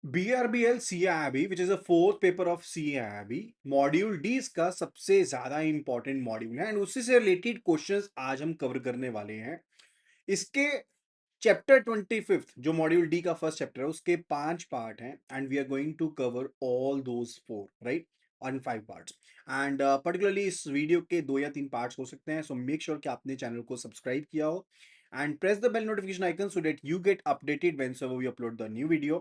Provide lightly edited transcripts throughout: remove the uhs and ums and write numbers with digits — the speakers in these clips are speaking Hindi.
BRBL CIB, which is a fourth paper of CIB, module D इसका सबसे ज्यादा इंपॉर्टेंट मॉड्यूल है एंड उससे से रिलेटेड क्वेश्चंस आज हम कवर करने वाले हैं। इसके चैप्टर 25 जो मॉड्यूल डी का फर्स्ट चैप्टर है उसके 5 पार्ट हैं and we are going to cover all those 4 right on 5 parts. And particularly इस वीडियो के 2 या 3 पार्ट्स हो सकते हैं, सो मेक श्योर कि आपने चैनल को सब्सक्राइब किया हो and press the bell notification icon so that you get updated whenever we upload the new video.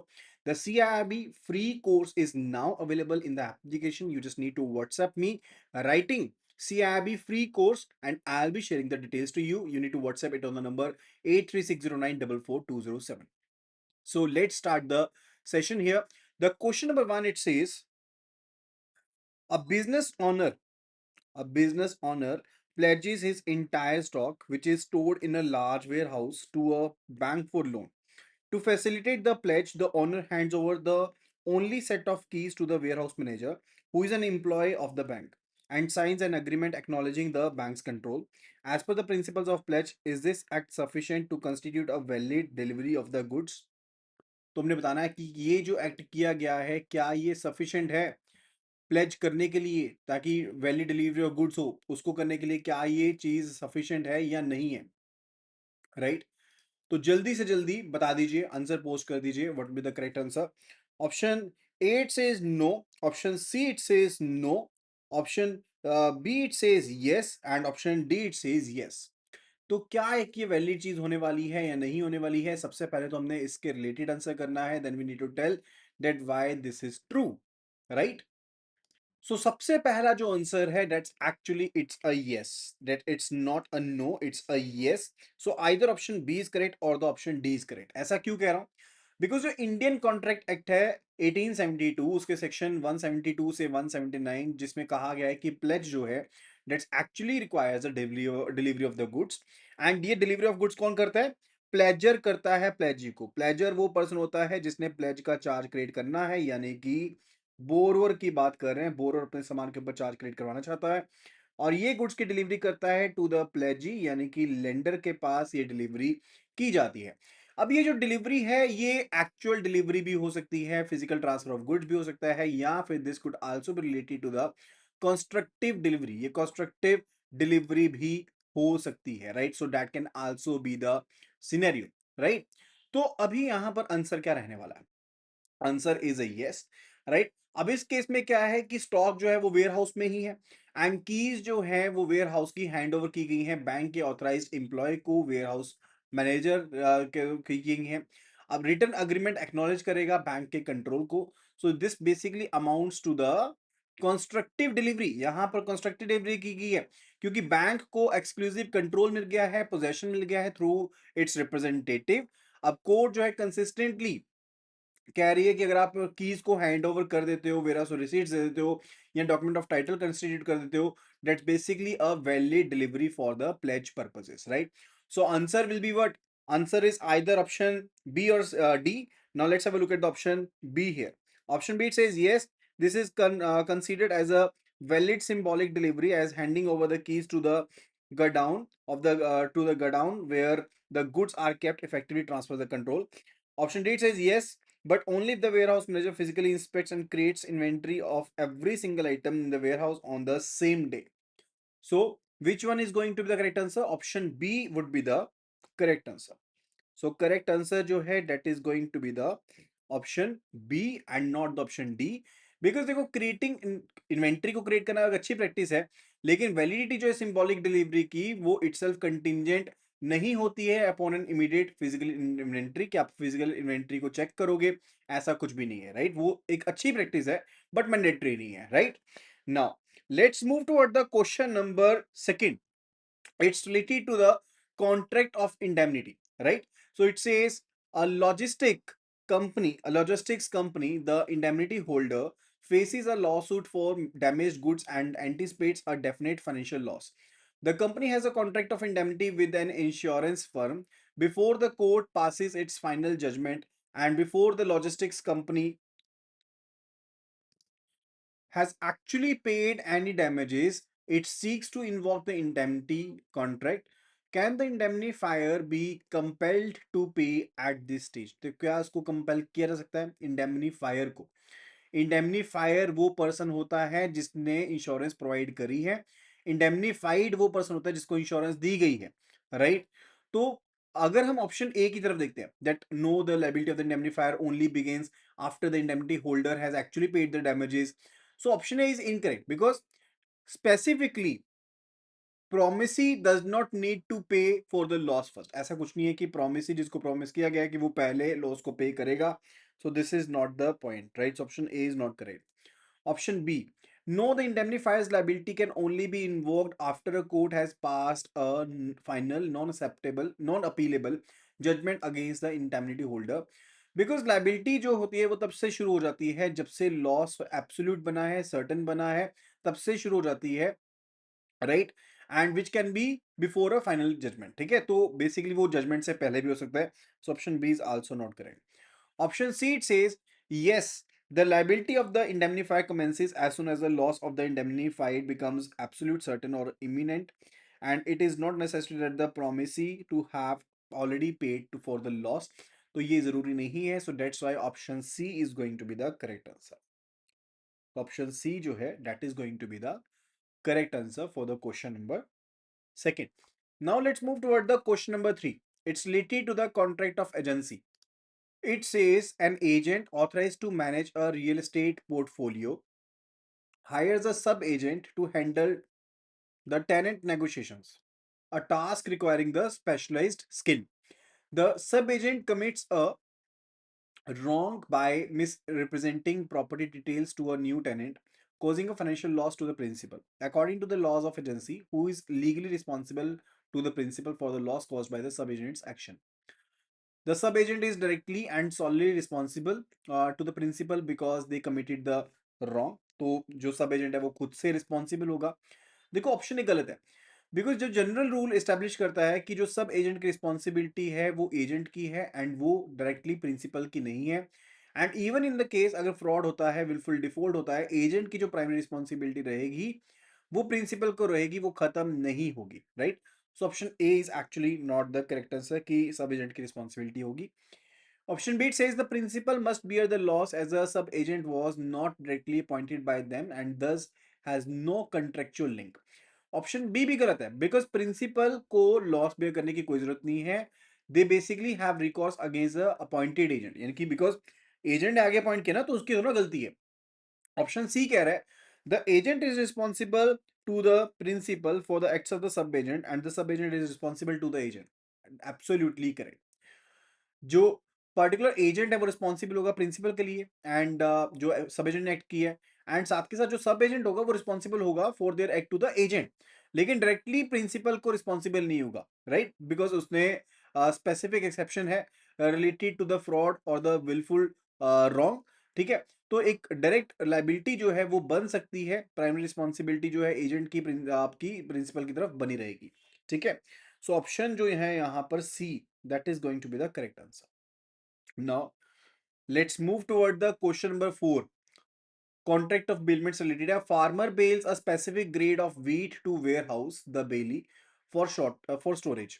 The CIB free course is now available in the application. You just need to WhatsApp me writing CIB free course and I'll be sharing the details to you. You need to WhatsApp it on the number 83609444207. So let's start the session here. The question number 1, it says a business owner a business owner pledges his entire stock, which is stored in a large warehouse, to a bank for loan. To facilitate the pledge, the owner hands over the only set of keys to the warehouse manager, who is an employee of the bank, and signs an agreement acknowledging the bank's control. As per the principles of pledge, is this act sufficient to constitute a valid delivery of the goods? तो हमने बताना है कि ये जो एक्ट किया गया है क्या ये सफिशिएंट है प्लेज करने के लिए, ताकि वैलिड डिलीवरी ऑफ गुड्स हो, उसको करने के लिए क्या ये चीज सफिशिएंट है या नहीं है, राइट? तो जल्दी से जल्दी बता दीजिए, आंसर पोस्ट कर दीजिए, what will be the correct answer. Option A it says no, option C it says no, option B it says yes and option D it says yes. तो क्या एक ये वैलिड चीज होने वाली है या नहीं होने वाली है? सबसे पहले तो हमने इसके रिलेटेड आंसर करना है, then we need to tell that why this is true, right? So सबसे पहला जो आंसर है that's actually it's a yes, that it's not a no, it's a yes. So either option B is correct और the option D is correct. ऐसा क्यों कह रहा हूं? बिकॉज जो इंडियन कॉन्ट्रैक्ट एक्ट है 1872, उसके सेक्शन 172 से 179, जिसमें कहा गया है कि प्लेज जो है that's actually requires the delivery of the goods. And ये डिलीवरी ऑफ गुड्स कौन करता है? प्लेजर करता है प्लेजी को। प्लेजर वो पर्सन होता है जिसने प्लेज का चार्ज क्रिएट करना है, यानी कि बोरोवर की बात कर रहे हैं। बोरोवर अपने सामान के ऊपर चार्ज क्रिएट करवाना चाहता है और ये गुड्स की डिलीवरी करता है टू द प्लेजी, यानी कि लेंडर के पास ये डिलीवरी की जाती है। अब ये जो डिलीवरी है ये एक्चुअल डिलीवरी भी हो सकती है, फिजिकल ट्रांसफर ऑफ गुड्स भी हो सकता है, या फिर this could also be related to the constructive delivery. ये कंस्ट्रक्टिव डिलीवरी भी हो सकती है, right? So that can also be the scenario, right? तो अभी यहां पर आंसर क्या रहने वाला है? Answer is a yes, right? अब इस केस में क्या है कि स्टॉक जो है वो वेयर हाउस में ही है एंड कीज जो है वो वेयर हाउस की हैंड ओवर की गई है बैंक के ऑथराइज्ड एम्प्लॉय को, वेयर हाउस मैनेजर की गई है। अब रिटर्न अग्रीमेंट एक्नॉलेज करेगा बैंक के कंट्रोल को। So this basically amounts to the constructive delivery. यहां पर कंस्ट्रक्टिव डिलीवरी की गई है क्योंकि बैंक को एक्सक्लूसिव कंट्रोल मिल गया है, पोजेशन मिल गया है थ्रू इट्स रिप्रेजेंटेटिव। अब कोर्ट जो है कंसिस्टेंटली कह रही है कि अगर आप कीज को हैंड ओवर कर देते हो, वेरा सो रिसीट्स दे देते हो या डॉक्यूमेंट ऑफ टाइटल कंस्टिट्यूट कर देते हो, that's basically a valid delivery for the pledge purposes, right? So answer will be what? Answer is either option B और D. Now let's have a look at the option B here. Option B, it says yes, this is considered as a valid symbolic delivery as handing over the keys to the godown of the to the godown where the goods are kept, effectively transfer the control. Option D, it says yes, but only if the warehouse manager physically inspects and creates inventory of every single item in the warehouse on the same day. So which one is going to be the correct answer? Option B would be the correct answer. So correct answer जो है that is going to be the option B and not the option D. Because देखो, क्रिएटिंग इन्वेंट्री को क्रिएट करना एक अच्छी प्रैक्टिस है, लेकिन वैलिडिटी जो है सिंबॉलिक डिलीवरी की वो इटसेल्फ कंटिंजेंट नहीं होती है upon an immediate physical inventory, कि आप फिजिकल इन्वेंट्री को चेक करोगे, ऐसा कुछ भी नहीं है, राइट? वो एक अच्छी प्रैक्टिस है बट मैंडेटरी नहीं है, right? Now let's move toward the question number second. It's related to the contract of indemnity, right? So it says a logistics company, the indemnity holder faces a lawsuit for damaged goods and anticipates a definite financial loss. The company has a contract of indemnity with an insurance firm. Before the court passes its final judgment and before the logistics company has actually paid any damages, it seeks to invoke the indemnity contract. Can the indemnifier be compelled to pay at this stage? तो क्या उसको कंपेल किया जा सकता है इंडेमनीफायर को? इंडेमनीफायर वो पर्सन होता है जिसने इंश्योरेंस प्रोवाइड करी है, इंडेमनीफाइड वो पर्सन होता है जिसको इंश्योरेंस दी गई है, राइट? तो अगर हम ऑप्शन ए की तरफ देखते हैं, that no the liability of the indemnifier only begins after the indemnity holder has actually paid the damages, so option A is incorrect because specifically promisee does not need to pay for the loss first. ऐसा कुछ नहीं है कि प्रोमिसी जिसको प्रॉमिस किया गया है कि वो पहले लॉस को पे करेगा, सो this is not the point, right? Option A is not correct. Option B. No, the indemnifier's liability can only be invoked after a court has passed a final, non-acceptable, non-appealable judgment against the indemnity holder. Because liability जो होती है वो तब से शुरू हो जाती है जब से loss absolute बना है, certain बना है, तब से शुरू हो जाती है, right? And which can be before a final judgement, ठीक है? तो बेसिकली वो जजमेंट से पहले भी हो सकता है, so option B is also not correct. Option C it says yes, the liability of the indemnifier commences as soon as the loss of the indemnified becomes absolute, certain or imminent, and it is not necessary that the promisee to have already paid to for the loss. तो ये जरूरी नहीं है, so that's why option C is going to be the correct answer. Option C जो है that is going to be the correct answer for the question number second. Now let's move toward the question number 3. It's related to the contract of agency. It says an agent authorized to manage a real estate portfolio hires a sub-agent to handle the tenant negotiations, a task requiring the specialized skill. The sub-agent commits a wrong by misrepresenting property details to a new tenant, causing a financial loss to the principal. According to the laws of agency, who is legally responsible to the principal for the loss caused by the sub-agent's action? The sub-agent is directly and solely responsible to the principal because they committed the wrong. तो जो सब एजेंट है वो खुद से रिस्पॉन्सिबल होगा. देखो ऑप्शन ही गलत है, बिकॉज जो जनरल रूल एस्टेब्लिश करता है कि जो सब एजेंट की रिस्पॉन्सिबिलिटी है वो एजेंट की है एंड वो डायरेक्टली प्रिंसिपल की नहीं है. And even in the case अगर फ्रॉड होता है, विलफुल डिफॉल्ट होता है, एजेंट की जो प्राइमरी रिस्पॉन्सिबिलिटी रहेगी वो प्रिंसिपल को रहेगी, वो खत्म नहीं होगी, right? So option A is actually not the correct answer कि सब एजेंट की रिस्पॉन्सिबिलिटी होगी. Option B, it says the principal must bear the loss as a sub agent was not directly appointed by them and thus has no contractual link. Option B भी गलत है, बिकॉज प्रिंसिपल को लॉस बेयर करने की कोई जरूरत नहीं है. They basically have recourse against the appointed agent, यानी कि बिकॉज एजेंट ने आगे अपॉइंट किया ना तो उसकी दोनों गलती है. ऑप्शन सी कह रहा है the agent is responsible to the principal for the acts of the sub agent and the sub agent is responsible to the agent. Absolutely correct. जो पर्टिकुलर एजेंट है वो रिस्पॉन्सिबल होगा प्रिंसिपल के लिए एंड जो सब एजेंट ने एक्ट किया है, एंड साथ के साथ जो सब एजेंट होगा वो रिस्पॉन्सिबल होगा for their act to the agent, लेकिन डायरेक्टली प्रिंसिपल को रिस्पॉन्सिबल नहीं होगा, राइट? बिकॉज उसने स्पेसिफिक एक्सेप्शन है रिलेटेड टू द फ्रॉड और द विलफुल रॉन्ग, ठीक है? तो एक डायरेक्ट लाइबिलिटी जो है वो बन सकती है, प्राइमरी रिस्पॉन्सिबिलिटी जो है एजेंट की आपकी प्रिंसिपल की तरफ बनी रहेगी, ठीक है? सो ऑप्शन जो है यहाँ पर सी, that is going to be the correct answer. Now, let's move toward the question number 4. Contract of bailments related. A farmer bails a specific grade of wheat to warehouse, the bailey, for storage.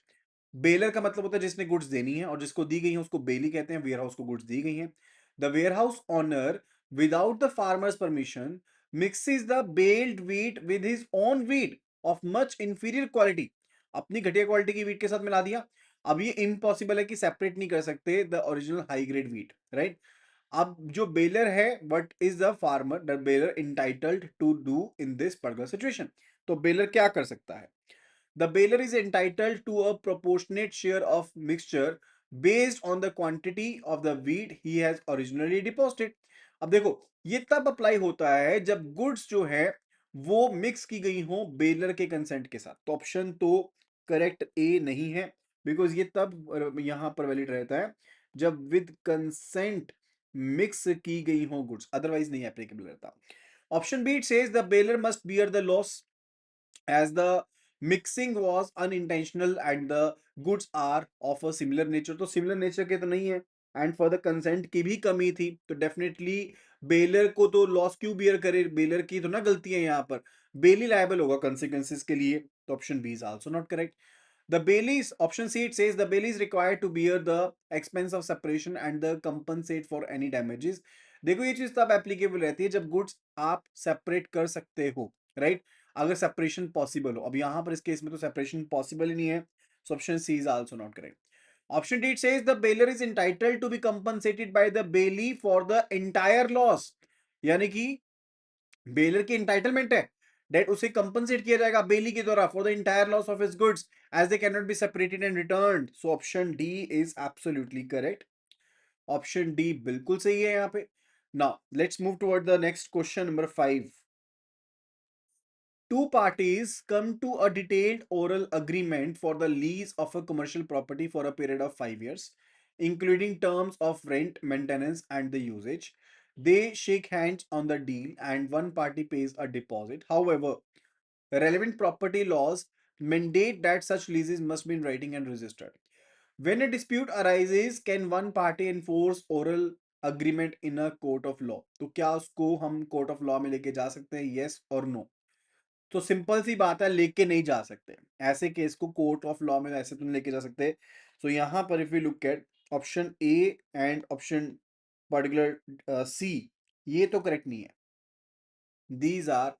Baler का मतलब होता है जिसने गुड्स देनी है और जिसको दी गई है उसको बेली कहते हैं. वेयर हाउस को गुड्स दी गई हैं. The warehouse owner without the farmer's permission mixes the bailed wheat with his own wheat of much inferior quality. अपनी घटिया क्वालिटी की व्हीट के साथ मिला दिया. अब ये इम्पॉसिबल है कि सेपरेट नहीं कर सकते the original high grade wheat, right? अब जो बेलर है, what is the farmer the bailor entitled to do in this particular situation? तो बेलर क्या कर सकता है? The baler is entitled to a proportionate share of mixture based on the quantity of the wheat he has originally deposited. अब देखो ये तब अप्लाई होता है जब गुड्स जो है वो मिक्स की गई हो बेलर के कंसेंट के साथ. तो ऑप्शन तो करेक्ट ए नहीं है, बिकॉज ये तब यहां पर वैलिड रहता है जब विद कंसेंट मिक्स की गई हो गुड्स, अदरवाइज नहीं एप्लीकेबल रहता. Option B, it says the bailor must bear the loss as the mixing was unintentional and the goods are of a similar nature. तो similar nature के तो नहीं है एंड फॉर द कंसेंट की भी कमी थी, तो डेफिनेटली बेलर को तो लॉस क्यों बियर करे? बेलर की तो ना गलती है यहाँ पर, बेली लायबल होगा कंसिक्वेंसेस के लिए. तो option B is also not correct. The Baileys, option C, it says the Bailey is required to bear the expense of separation and the compensate for any damages. देखो ये चीज तब एप्लीकेबल रहती है जब गुड्स आप सेपरेट कर सकते हो, राइट? अगर सेपरेशन पॉसिबल हो। अब यहाँ पर इस केस में तो सेपरेशन पॉसिबल ही नहीं है, so option C is also not correct. Option D, it says the bailor is entitled to be compensated by the bailey for the entire loss. यानी कि बेलर की एंटाइटलमेंट है डेट उसे कंपनसेट किया जाएगा बेली के द्वारा for the entire loss of his goods as they can not be separated and returned. So option D is absolutely correct. Option D बिल्कुल सही है यहाँ पे. Now let's move toward the next question number 5. Two parties come to a detailed oral agreement for the lease of a commercial property for a period of 5 years, including terms of rent, maintenance, and the usage. They shake hands on the deal and one party pays a deposit. However, relevant property laws mandate that such leases must be in writing and registered. When a dispute arises, can one party enforce oral agreement in a court of law? तो क्या उसको हम court of law में लेके जा सकते हैं? Yes or no? तो सिंपल सी बात है, लेके नहीं जा सकते. ऐसे केस को कोर्ट ऑफ लॉ में ऐसे तुम लेके जा सकते. सो यहाँ पर if you look at option A and option particular C, ये तो करेक्ट नहीं है. These are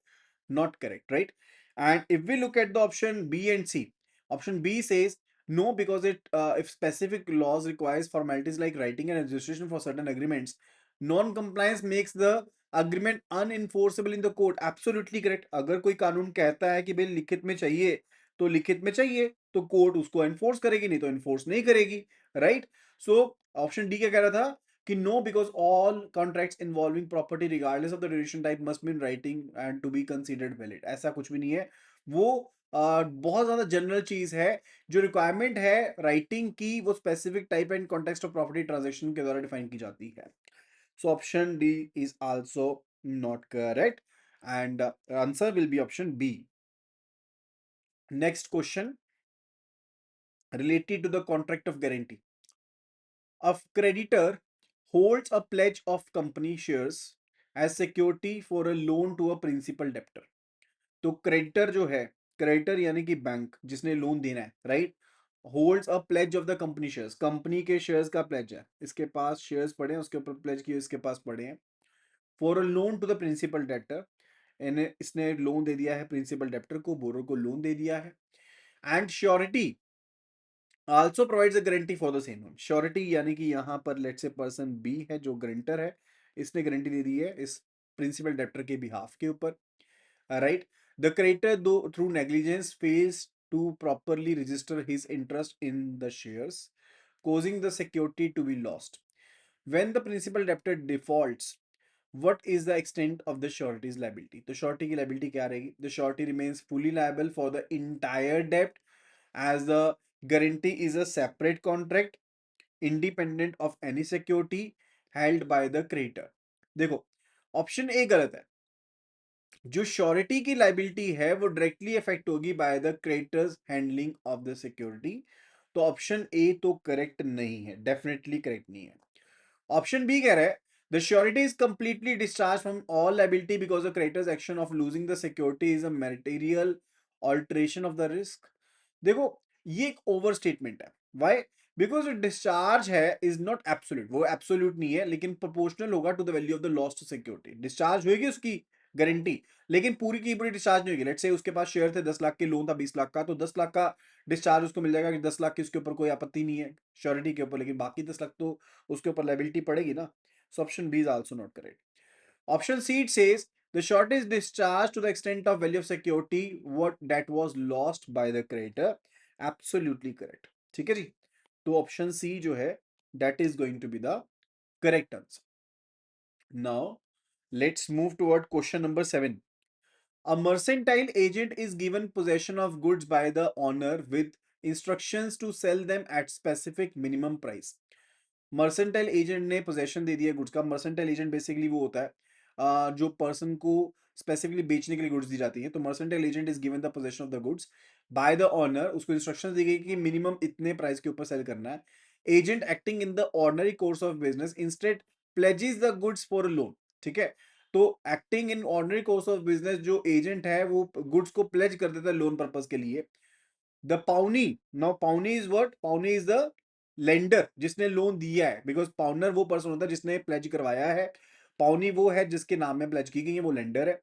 not correct, right? And if we look at the option B and C, option B says no because it if specific laws requires formalities like writing and registration for certain agreements, non-compliance makes the agreement unenforceable in the court. Absolutely correct. अगर कोई कानून कहता है कि भाई लिखित में चाहिए तो लिखित में चाहिए, तो कोर्ट उसको एनफोर्स करेगी, नहीं तो एनफोर्स नहीं करेगी, राइट? सो ऑप्शन डी क्या कह रहा था कि no because all contracts involving property regardless of the duration type must be in writing and to be considered valid. ऐसा कुछ भी नहीं है. वो बहुत ज्यादा जनरल चीज है. जो रिक्वायरमेंट है राइटिंग की वो specific type and context of property transaction के द्वारा डिफाइन की जाती है. So option D is also not correct and answer will be option B. Next question related to the contract of guarantee. A creditor holds a pledge of company shares as security for a loan to a principal debtor. तो क्रेडिटर जो है, क्रेडिटर यानी कि बैंक जिसने लोन देना है, right, holds a pledge of the company shares. Company के शेयर्स का प्लेज है, इसके पास शेयर्स पड़े हैं, उसके ऊपर प्लेज किए इसके पास पड़े हैं for a loan to the principal debtor. इन्हें इसने लोन दे दिया है प्रिंसिपल डेप्टर को, बोरो को लोन दे दिया है. And surety also provides a guarantee for the same loan. Surety यानी कि यहाँ पर लेट से पर्सन बी है जो गारंटर है, इसने गारंटी दे दी है इस प्रिंसिपल डेप्टर के बिहाफ के ऊपर, right? The creditor though through negligence fails to properly register his interest in the shares causing the security to be lost. When the principal debtor defaults, what is the extent of the surety's liability? तो surety की liability क्या रहेगी? The surety remains fully liable for the entire debt as the guarantee is a separate contract independent of any security held by the creditor. देखो ऑप्शन ए गलत है. जो श्योरिटी की लाइबिलिटी है वो डायरेक्टली इफेक्ट होगी by the creditors handling of the security. तो ऑप्शन ए तो करेक्ट नहीं है, डेफिनेटली करेक्ट नहीं है. ऑप्शन बी कह रहा है the surety is completely discharge from all liability because the creditor's action of losing the security is a material alteration of the risk. देखो ये एक ओवर स्टेटमेंट है. व्हाई? बिकॉज डिस्चार्ज है इज नॉट एब्सोल्यूट. वो एब्सोल्यूट नहीं है लेकिन प्रोपोर्शनल होगा to the value of the lost security. Discharge होगी उसकी गारंटी लेकिन पूरी की पूरी डिस्चार्ज नहीं होगी. लेट्स से उसके पास शेयर थे 10 लाख के, लोन था 20 लाख का, तो 10 लाख का डिस्चार्ज उसको मिल जाएगा कि 10 लाख की उसके ऊपर कोई आपत्ति नहीं है श्योरिटी के ऊपर, लेकिन बाकी 10 लाख तो उसके ऊपर लाइबिलिटी पड़ेगी ना. So option B is also not correct. Option C it says the short is discharged to the extent of value of security what that was lost by the creditor. Absolutely correct. ठीक है जी. तो ऑप्शन सी जो है that is going to be the correct answer. Now let's move toward question number 7. A mercantile agent is given possession of goods by the owner with instructions to sell them at specific minimum price. Mercantile agent ने पोजेशन दे दिया गुड्स का. मर्सेंटाइल एजेंट बेसिकली वो होता है जो पर्सन को स्पेसिफिकली बेचने के लिए गुड्स दी जाती है. तो mercantile agent is given the possession of the goods by the owner. उसको इंस्ट्रक्शंस दी गई कि मिनिमम इतने प्राइस के ऊपर सेल करना है. Agent acting in the ordinary course of business instead pledges the goods for loan. ठीक है. तो acting in ordinary course of business जो एजेंट है वो गुड्स को प्लेज कर देता है लोन पर्पज के लिए. The pawnee, now pawnee is what, pawnee is the lender जिसने लोन दिया है, बिकॉज पाउनर वो पर्सन होता है जिसने प्लेज करवाया है, पाउनी वो है जिसके नाम में प्लेज की गई है, वो लेंडर है।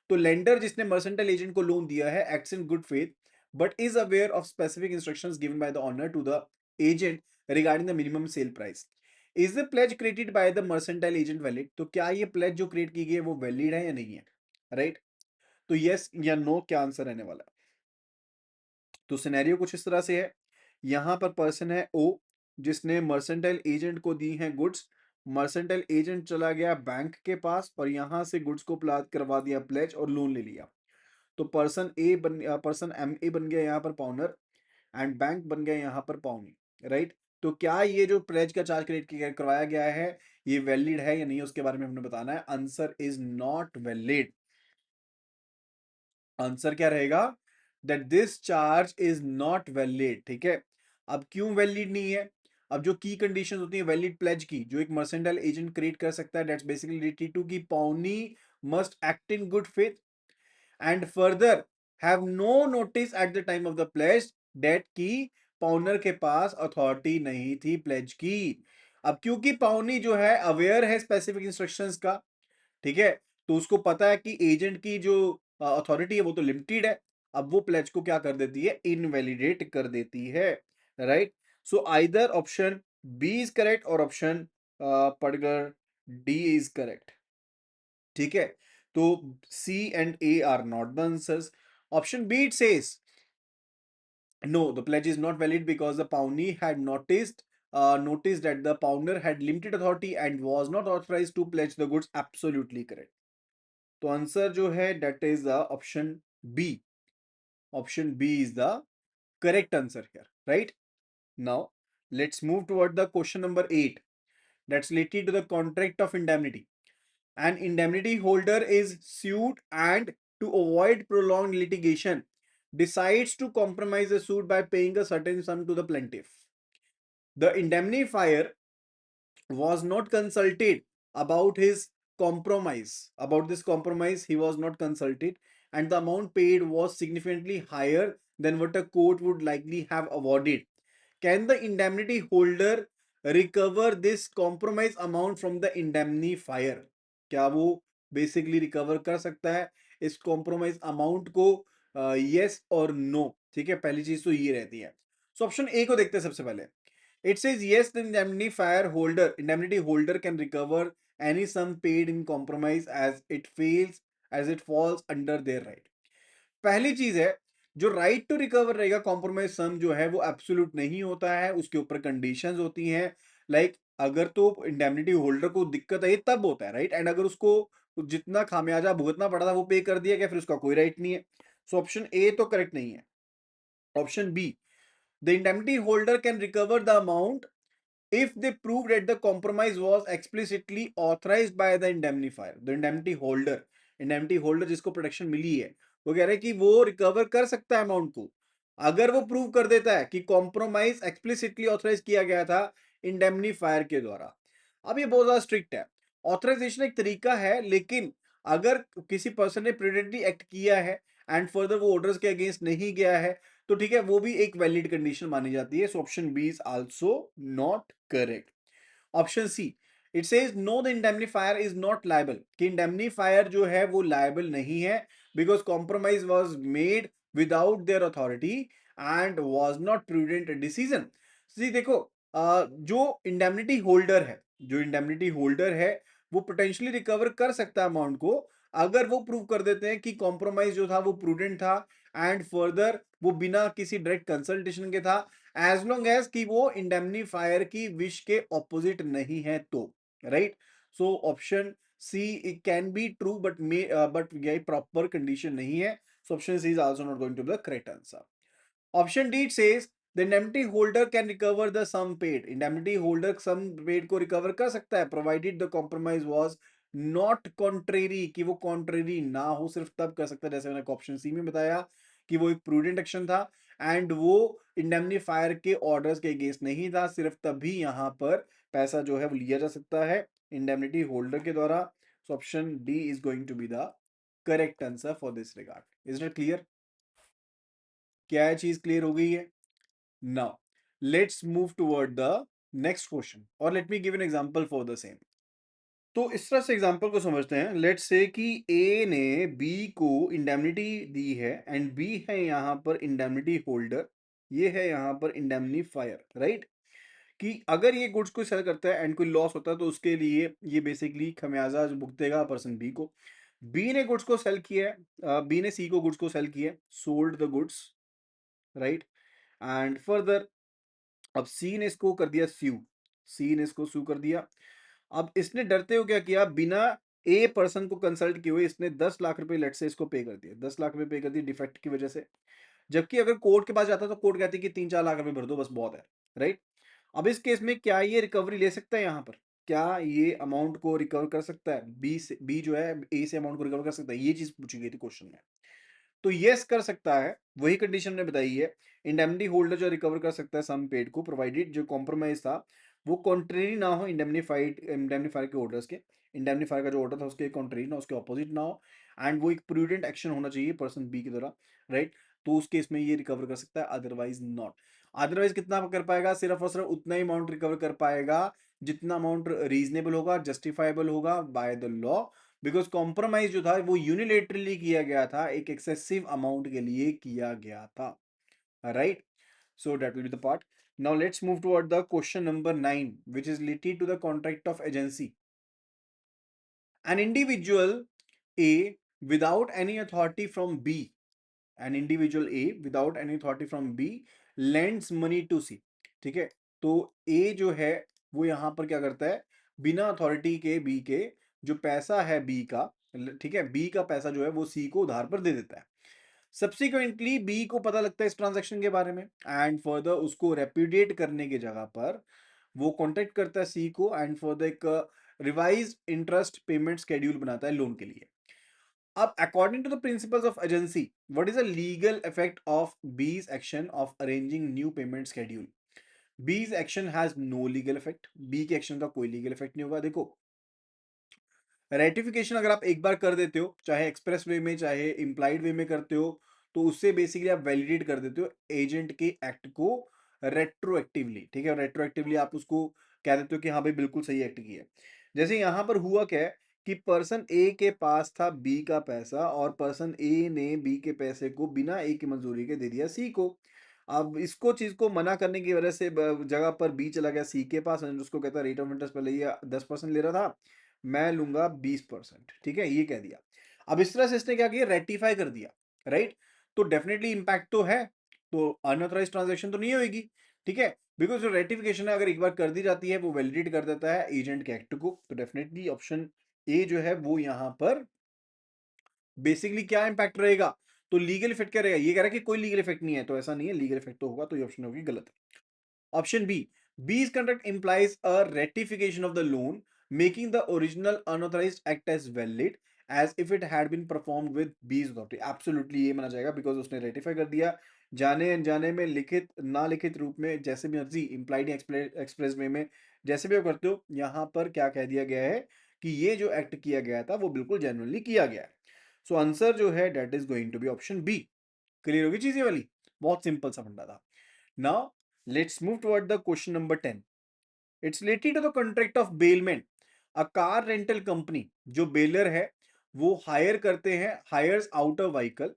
तो लेंडर जिसने मर्सेंटाइल एजेंट को लोन दिया है acts in good faith but is aware of specific instructions given by the owner to the agent regarding the minimum sale price. Is the pledge created by the mercantile agent valid, तो क्या ये प्लेज जो क्रिएट की गई है वो वैलिड है या नहीं है, राइट right? तो यस या नो क्या आंसर रहने वाला है। तो सिनेरियो कुछ इस तरह से है, यहां पर पर्सन है ओ जिसने मर्सेंटाइल एजेंट को दी हैं गुड्स, मर्सेंटाइल एजेंट चला गया बैंक के पास और यहां से गुड्स को प्लाट करवा दिया प्लेज और लोन ले लिया। तो पर्सन एम ए बन गया यहाँ पर पाउनर एंड बैंक बन गया यहाँ पर पाउनी, राइट। तो क्या ये जो प्लेज का चार्ज क्रिएट करवाया गया है ये वैलिड है या नहीं उसके बारे में हमने बताना है। Answer is not valid. Answer क्या रहेगा, that this charge is not valid. ठीक है, अब क्यों वैलिड नहीं है, अब जो की कंडीशन होती है वैलिड प्लेज की जो एक मर्सेंटाइल एजेंट क्रिएट कर सकता है, दैट्स बेसिकली रिलेटेड टू की pawnee must act in good faith and further have no notice at the time of the pledge that की पाउनर के पास अथॉरिटी नहीं थी प्लेज की। अब क्योंकि पाउनी जो है अवेयर है स्पेसिफिक इंस्ट्रक्शंस का, ठीक है, तो उसको पता है कि एजेंट की जो अथॉरिटी है वो तो लिमिटेड है, अब वो प्लेज को क्या कर देती है, इनवैलिडेट कर देती है, right. So either option B is correct और option particular D is correct. ठीक है, तो C and A are not the answers. Option B it says no, the pledge is not valid because the pawnee had noticed that the pawner had limited authority and was not authorized to pledge the goods. Absolutely correct. तो आंसर जो है that is the option B. Option B is the correct answer here, right? Now let's move toward the question number 8. That's related to the contract of indemnity. An indemnity holder is sued and to avoid prolonged litigation decides to compromise the suit by paying a certain sum to the plaintiff. The indemnifier was not consulted about his compromise. About this compromise, he was not consulted, and the amount paid was significantly higher than what a court would likely have awarded. Can the indemnity holder recover this compromise amount from the indemnifier? क्या वो बेसिकली रिकवर कर सकता है इस कॉम्प्रोमाइज अमाउंट को? यस और नो। ठीक है, पहली चीज तो ये रहती है। सो ऑप्शन ए को देखते हैं सबसे पहले। It says yes, the indemnity holder can recover any sum paid in compromise as it falls under their right. पहली चीज है, जो राइट टू रिकवर रहेगा कॉम्प्रोमाइज सम जो है वो एब्सोल्यूट नहीं होता है, उसके ऊपर कंडीशंस होती हैं। लाइक अगर तो इंडेमनिटी होल्डर को दिक्कत आई तब होता है, राइट, एंड अगर उसको जितना खामियाजा भुगतना पड़ा था वो पे कर दिया गया फिर उसका कोई राइट नहीं है। सो ऑप्शन ए तो करेक्ट नहीं है। Option B, the indemnity holder can recover the amount if they prove that the compromise was explicitly authorized by the indemnifier, the indemnity holder जिसको प्रोटेक्शन मिली है वो कह रहा है कि वो रिकवर कर सकता है अमाउंट को अगर वो प्रूव कर देता है कि कॉम्प्रोमाइज एक्सप्लिसिटली ऑथराइज किया गया था इंडेमनीफायर के द्वारा। अब ये बहुत ज्यादा स्ट्रिक्ट है, ऑथराइजेशन एक तरीका है लेकिन अगर किसी पर्सन ने प्रेडेटरी एक्ट किया है एंड फर्दर वो ऑर्डर्स के अगेंस्ट नहीं गया है तो ठीक है वो भी एक वैलिड कंडीशन मानी जाती है। So option B is also not correct. Option C, it says no the indemnifier is not liable, कि इंडेमनीफायर जो है वो लायबल नहीं है because compromise was made without their authority and was not prudent decision. जी देखो, जो इंडेमनिटी होल्डर है वो पोटेंशियली रिकवर कर सकता है अमाउंट को अगर वो प्रूव कर देते हैं कि कॉम्प्रोमाइज जो था वो प्रूडेंट था एंड फर्दर वो बिना किसी डायरेक्ट कंसल्टेशन के था, एज लॉन्ग एज कि वो इंडेमनीफायर की विश के ऑपोजिट नहीं है तो, right. So option C it can be true but ये प्रॉपर कंडीशन नहीं है। So option C is also not going to be the correct answer. Option D says the indemnity holder can recover the sum paid, indemnity holder sum paid को रिकवर कर सकता है provided the compromise was not contrary, कि वो कॉन्ट्रेरी ना हो, सिर्फ तब कर सकता है जैसे मैंने ऑप्शन सी में बताया कि वो एक प्रूडेंट एक्शन था एंड वो इंडेमनीफायर के ऑर्डर्स के अगेंस्ट नहीं था, सिर्फ तभी यहां पर पैसा जो है वो लिया जा सकता है इंडेमनिटी होल्डर के द्वारा। So option D is going to be the correct answer for this regard. Is it clear? क्या है चीज क्लियर हो गई है? Now let's move toward the next question और let me give an example for the same. तो इस तरह से एग्जांपल को समझते हैं। लेट्स से कि ए ने बी को इंडेमनिटी दी है एंड बी है यहाँ पर इंडेमनिटी होल्डर, ये है यहाँ पर इंडेमनीफायर, राइट? कि अगर ये गुड्स को सेल करता है एंड कोई लॉस होता है तो उसके लिए ये बेसिकली खमियाजा जो भुगतेगा पर्सन बी को। बी ने गुड्स को सेल किया है, बी ने सी को गुड्स को सेल किया, sold the goods, right? And further अब सी ने इसको कर दिया स्यू, सी ने इसको सू कर दिया। अब इसने डरते हुए क्या किया, बिना ए पर्सन को कंसल्ट किए हुए इसने 10 लाख रुपए लेट से इसको पे कर दिया, 10 लाख रुपए पे कर दिए डिफेक्ट की वजह से। जबकि अगर कोर्ट के पास जाता तो कोर्ट कहती कि 3-4 लाख रुपए भर दो बस बहुत है, राइट? अब इस केस में क्या ये रिकवरी ले सकता है? यहाँ पर क्या ये अमाउंट को रिकवर कर सकता है? बी से, बी जो है ए से अमाउंट को रिकवर कर सकता है? ये चीज पूछी गई थी क्वेश्चन में। तो यस कर सकता है, वही कंडीशन ने बताई है। इंडेमनिटी होल्डर जो रिकवर कर सकता है सम पेड को, प्रोवाइडेड जो कॉम्प्रोमाइज था वो कॉन्ट्रेरी ना हो इंडेमनीफायर के ऑर्डर्स के। इंडेमनीफायर का जो ऑर्डर था उसके कॉन्ट्रेरी ना, उसके ऑपोजिट ना हो, एंड वो एक प्रूडेंट एक्शन होना चाहिए पर्सन बी की तरह, राइट? तो उस केस में ये रिकवर कर सकता है, अदरवाइज नॉट। अदरवाइज कितना कर पाएगा? सिर्फ और सिर्फ उतना ही अमाउंट रिकवर कर पाएगा जितना अमाउंट रीजनेबल होगा, जस्टिफाइबल होगा by the law. Because compromise जो था वो यूनिलेटरली किया गया था, एक एक्सेसिव अमाउंट के लिए किया गया था, right? So that will be the part. Now let's move toward the question number 9 which is related to the contract of agency. An individual A without any authority from B, an individual A without any authority from B lends money to C, ठीक है? तो A जो है वो यहाँ पर क्या करता है, बिना अथॉरिटी के B के जो पैसा है B का, ठीक है, B का पैसा जो है वो C को उधार पर दे देता है। सब्सिक्वेंटली बी को पता लगता है इस ट्रांजैक्शन के बारे में एंड फर्दर उसको रेप्यूडिएट करने की जगह पर वो कॉन्टेक्ट करता है सी को एंड फर्दर एक रिवाइज इंटरेस्ट पेमेंट शेड्यूल बनाता है लोन के लिए। अब according to the principles of agency what is the legal effect of B's action of arranging new payment schedule? B's action has no legal effect, B के एक्शन का कोई लीगल इफेक्ट नहीं होगा। देखो, रेटिफिकेशन अगर आप एक बार कर देते हो, चाहे एक्सप्रेस वे में चाहे इम्प्लाइड वे में करते हो, तो उससे बेसिकली आप वैलिडेट कर देते हो एजेंट के एक्ट को रेट्रोएक्टिवली, ठीक है? रेट्रोएक्टिवली आप उसको कह देते हो कि हाँ भाई बिल्कुल सही एक्ट किया है। जैसे यहां पर हुआ क्या है कि पर्सन ए के पास था बी का पैसा और पर्सन ए ने बी के पैसे को बिना ए की मंजूरी के दे दिया सी को। अब इसको चीज को मना करने की वजह से जगह पर बी चला गया सी के पास और उसको कहता रेट ऑफ इंटरेस्ट पहले ये 10% ले रहा था, मैं लूंगा 20%, ठीक है, ये कह दिया। अब इस तरह से इसने क्या किया, रेटिफाई कर दिया, राइट? तो डेफिनेटली इंपैक्ट तो है, तो अनऑथराइज ट्रांजेक्शन तो नहीं होगी, ठीक है? बिकॉज जो रेटिफिकेशन है अगर एक बार कर दी जाती है वो वैलिडेट कर देता है एजेंट के एक्ट को, तो डेफिनेटली ऑप्शन ए जो है वो यहां पर बेसिकली क्या इंपैक्ट रहेगा, तो लीगल इफेक्ट क्या रहेगा? ये कह रहा है कि कोई लीगल इफेक्ट नहीं है, तो ऐसा नहीं है, लीगल इफेक्ट तो होगा, तो ये ऑप्शन होगी गलत। Option B. B's conduct implies a ratification of the loan, making the original unauthorized act as valid as if it had been performed with B's authority. Absolutely ये माना जाएगा because उसने ratify कर दिया, जाने अनजाने में, लिखित ना लिखित रूप में, जैसे भी मर्जी, implied एक्सप्रेस वे में, जैसे भी आप करते हो, यहाँ पर क्या कह दिया गया है कि ये जो एक्ट किया गया था वो बिल्कुल जेन्युइनली किया गया है। सो आंसर जो है that is going to be option B. Clear होगी चीजें वाली? बहुत सिंपल सा फंडा था। Now, let's move toward the question number 10. It's related to the contract of bailment. A car rental company जो बेलर है वो हायर करते हैं, hires out a vehicle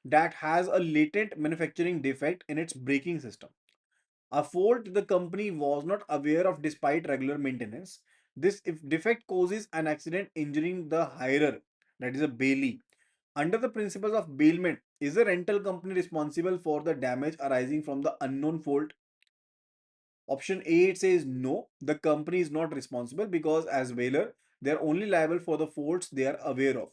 that has a latent manufacturing defect in its braking system. A fault the company was not aware of despite regular maintenance. This if defect causes an accident injuring the hirer, that is a bailee. Under the principles of bailment, is the rental company responsible for the damage arising from the unknown fault? Option A, it says no, the company is not responsible because as whaler they are only liable for the faults they are aware of.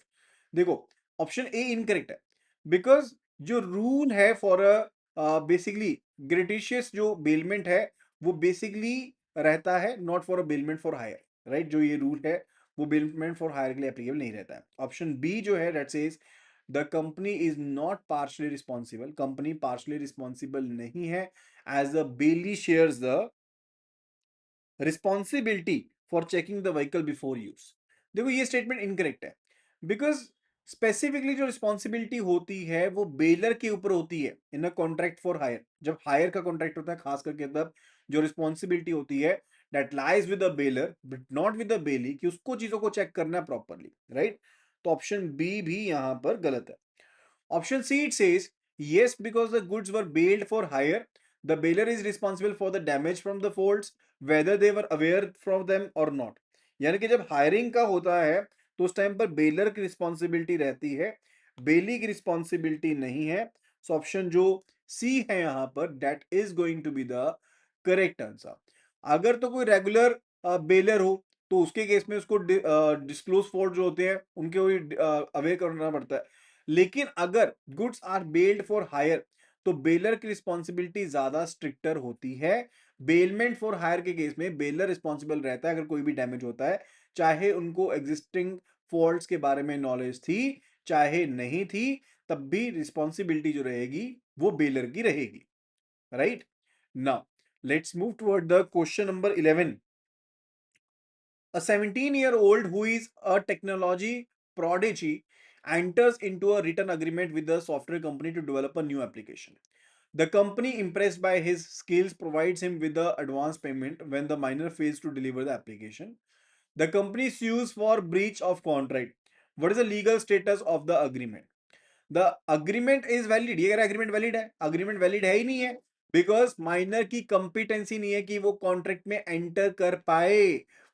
देखो, ऑप्शन ए इनकरेक्ट है बिकॉज जो रूल है फॉर अ बेसिकली ग्रेटिशियस जो बेलमेंट है वो बेसिकली रहता है not for a bailment for hire, right? जो ये रूल है वो बेलमेंट फॉर हायर के लिए एप्लीकेबल नहीं रहता है। ऑप्शन बी जो है that says the company is not partially responsible, company partially responsible नहीं है as the Bailey shares the responsibility for checking the vehicle before use. देखो ये स्टेटमेंट इनकरेक्ट है बिकॉज स्पेसिफिकली जो रिस्पॉन्सिबिलिटी होती है वो बेलर के ऊपर होती है इन अ कॉन्ट्रैक्ट फॉर हायर। जब हायर का कॉन्ट्रैक्ट होता है खास करके, तब जो रिस्पॉन्सिबिलिटी होती है that lies with the baler but not with the belly, कि उसको चीजों को चेक करना है प्रॉपरली, राइट। तो ऑप्शन बी भी यहां पर गलत है। Option C, it says yes, because the goods were bailed for hire. The bailer is responsible for the damage from the faults, whether they were aware from them or not. यानी कि जब हायरिंग का होता है तो उस टाइम पर बेलर की रिस्पॉन्सिबिलिटी रहती है, बेली की रिस्पॉन्सिबिलिटी नहीं है। सो ऑप्शन जो सी है यहां पर, that is going to be the correct answer. अगर तो कोई रेगुलर बेलर हो तो उसके केस में उसको डिस्क्लोज फॉल्ट जो होते हैं उनके अवेयर करना पड़ता है। लेकिन अगर गुड्स आर बेल्ड फॉर हायर तो बेलर की रिस्पॉन्सिबिलिटी ज्यादा स्ट्रिक्टर होती है। बेलमेंट फॉर हायर के केस में बेलर रिस्पॉन्सिबल रहता है अगर कोई भी डैमेज होता है, चाहे उनको एग्जिस्टिंग फॉल्ट्स के बारे में नॉलेज थी चाहे नहीं थी, तब भी रिस्पॉन्सिबिलिटी जो रहेगी वो बेलर की रहेगी, right. Now let's move toward the question number 11। A 17-year-old who is a technology prodigy enters into a written agreement with the software company to develop a new application. The company, impressed by his skills, provides him with the advance payment when the minor fails to deliver the application. The company sues for breach of contract. What is the legal status of the agreement? The agreement is valid. ये अगर एग्रीमेंट वैलिड है, अग्रीमेंट वैलिड है ही नहीं है, बिकॉज माइनर की कंपिटेंसी नहीं है कि वो कॉन्ट्रैक्ट में एंटर कर पाए।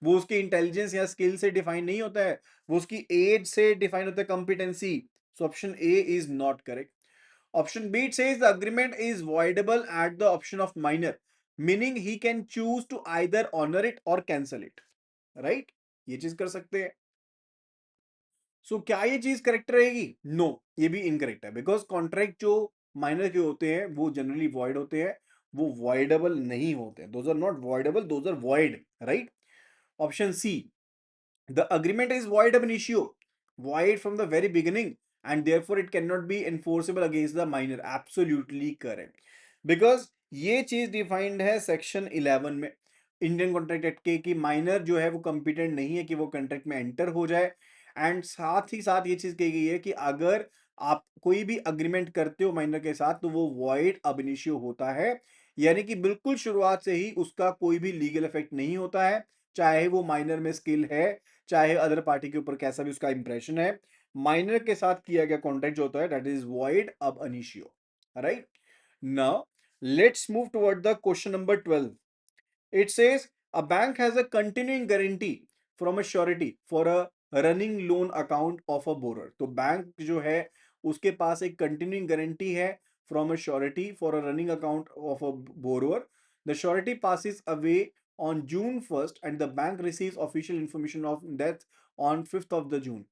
वो उसकी इंटेलिजेंस या स्किल से डिफाइन नहीं होता है, वो उसकी एज से डिफाइन होता है competency. So option A is not correct. Option B says the agreement is voidable at the option of minor, meaning he can choose to either honour it or cancel it, right. ये चीज कर सकते हैं। क्या ये चीज करेक्ट रहेगी? नो, ये भी इनकरेक्ट है, बिकॉज कॉन्ट्रैक्ट जो माइनर के होते हैं वो जनरली वॉइड होते हैं, वो वॉइडेबल नहीं होते, those are not voidable, those are void, right. Option C, the agreement is void ab initio, void from the very beginning, and therefore it cannot be enforceable against the minor. Absolutely correct. Because ये चीज डिफाइंड है सेक्शन 11 में इंडियन कॉन्ट्रैक्ट एक्ट के, कि माइनर जो है वो कंपिटेंट नहीं है कि वो कॉन्ट्रैक्ट में एंटर हो जाए। एंड साथ ही साथ ये चीज कही गई है कि अगर आप कोई भी अग्रीमेंट करते हो माइनर के साथ तो वो वॉइड अब इनिशियो होता है, यानी कि बिल्कुल शुरुआत से ही उसका कोई भी लीगल इफेक्ट नहीं होता है, चाहे वो माइनर में स्किल है चाहे अदर पार्टी के ऊपर कैसा भी उसका इंप्रेशन है। माइनर के साथ किया गया कॉन्ट्रैक्ट जो होता है that is void ab initio, right. Now let's move toward the question number 12। It says a bank has a continuing guarantee from a surety for a running loan account of a borrower. तो बैंक जो है उसके पास एक continuing guarantee है from a surety for a running account of a borrower. The surety passes away on June 1st and the bank receives official information of death on 5th of the June.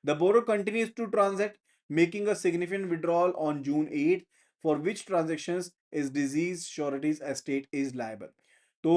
The borrower continues to transact, making a significant withdrawal on June 8th, for which transactions is disease surety's estate is liable. तो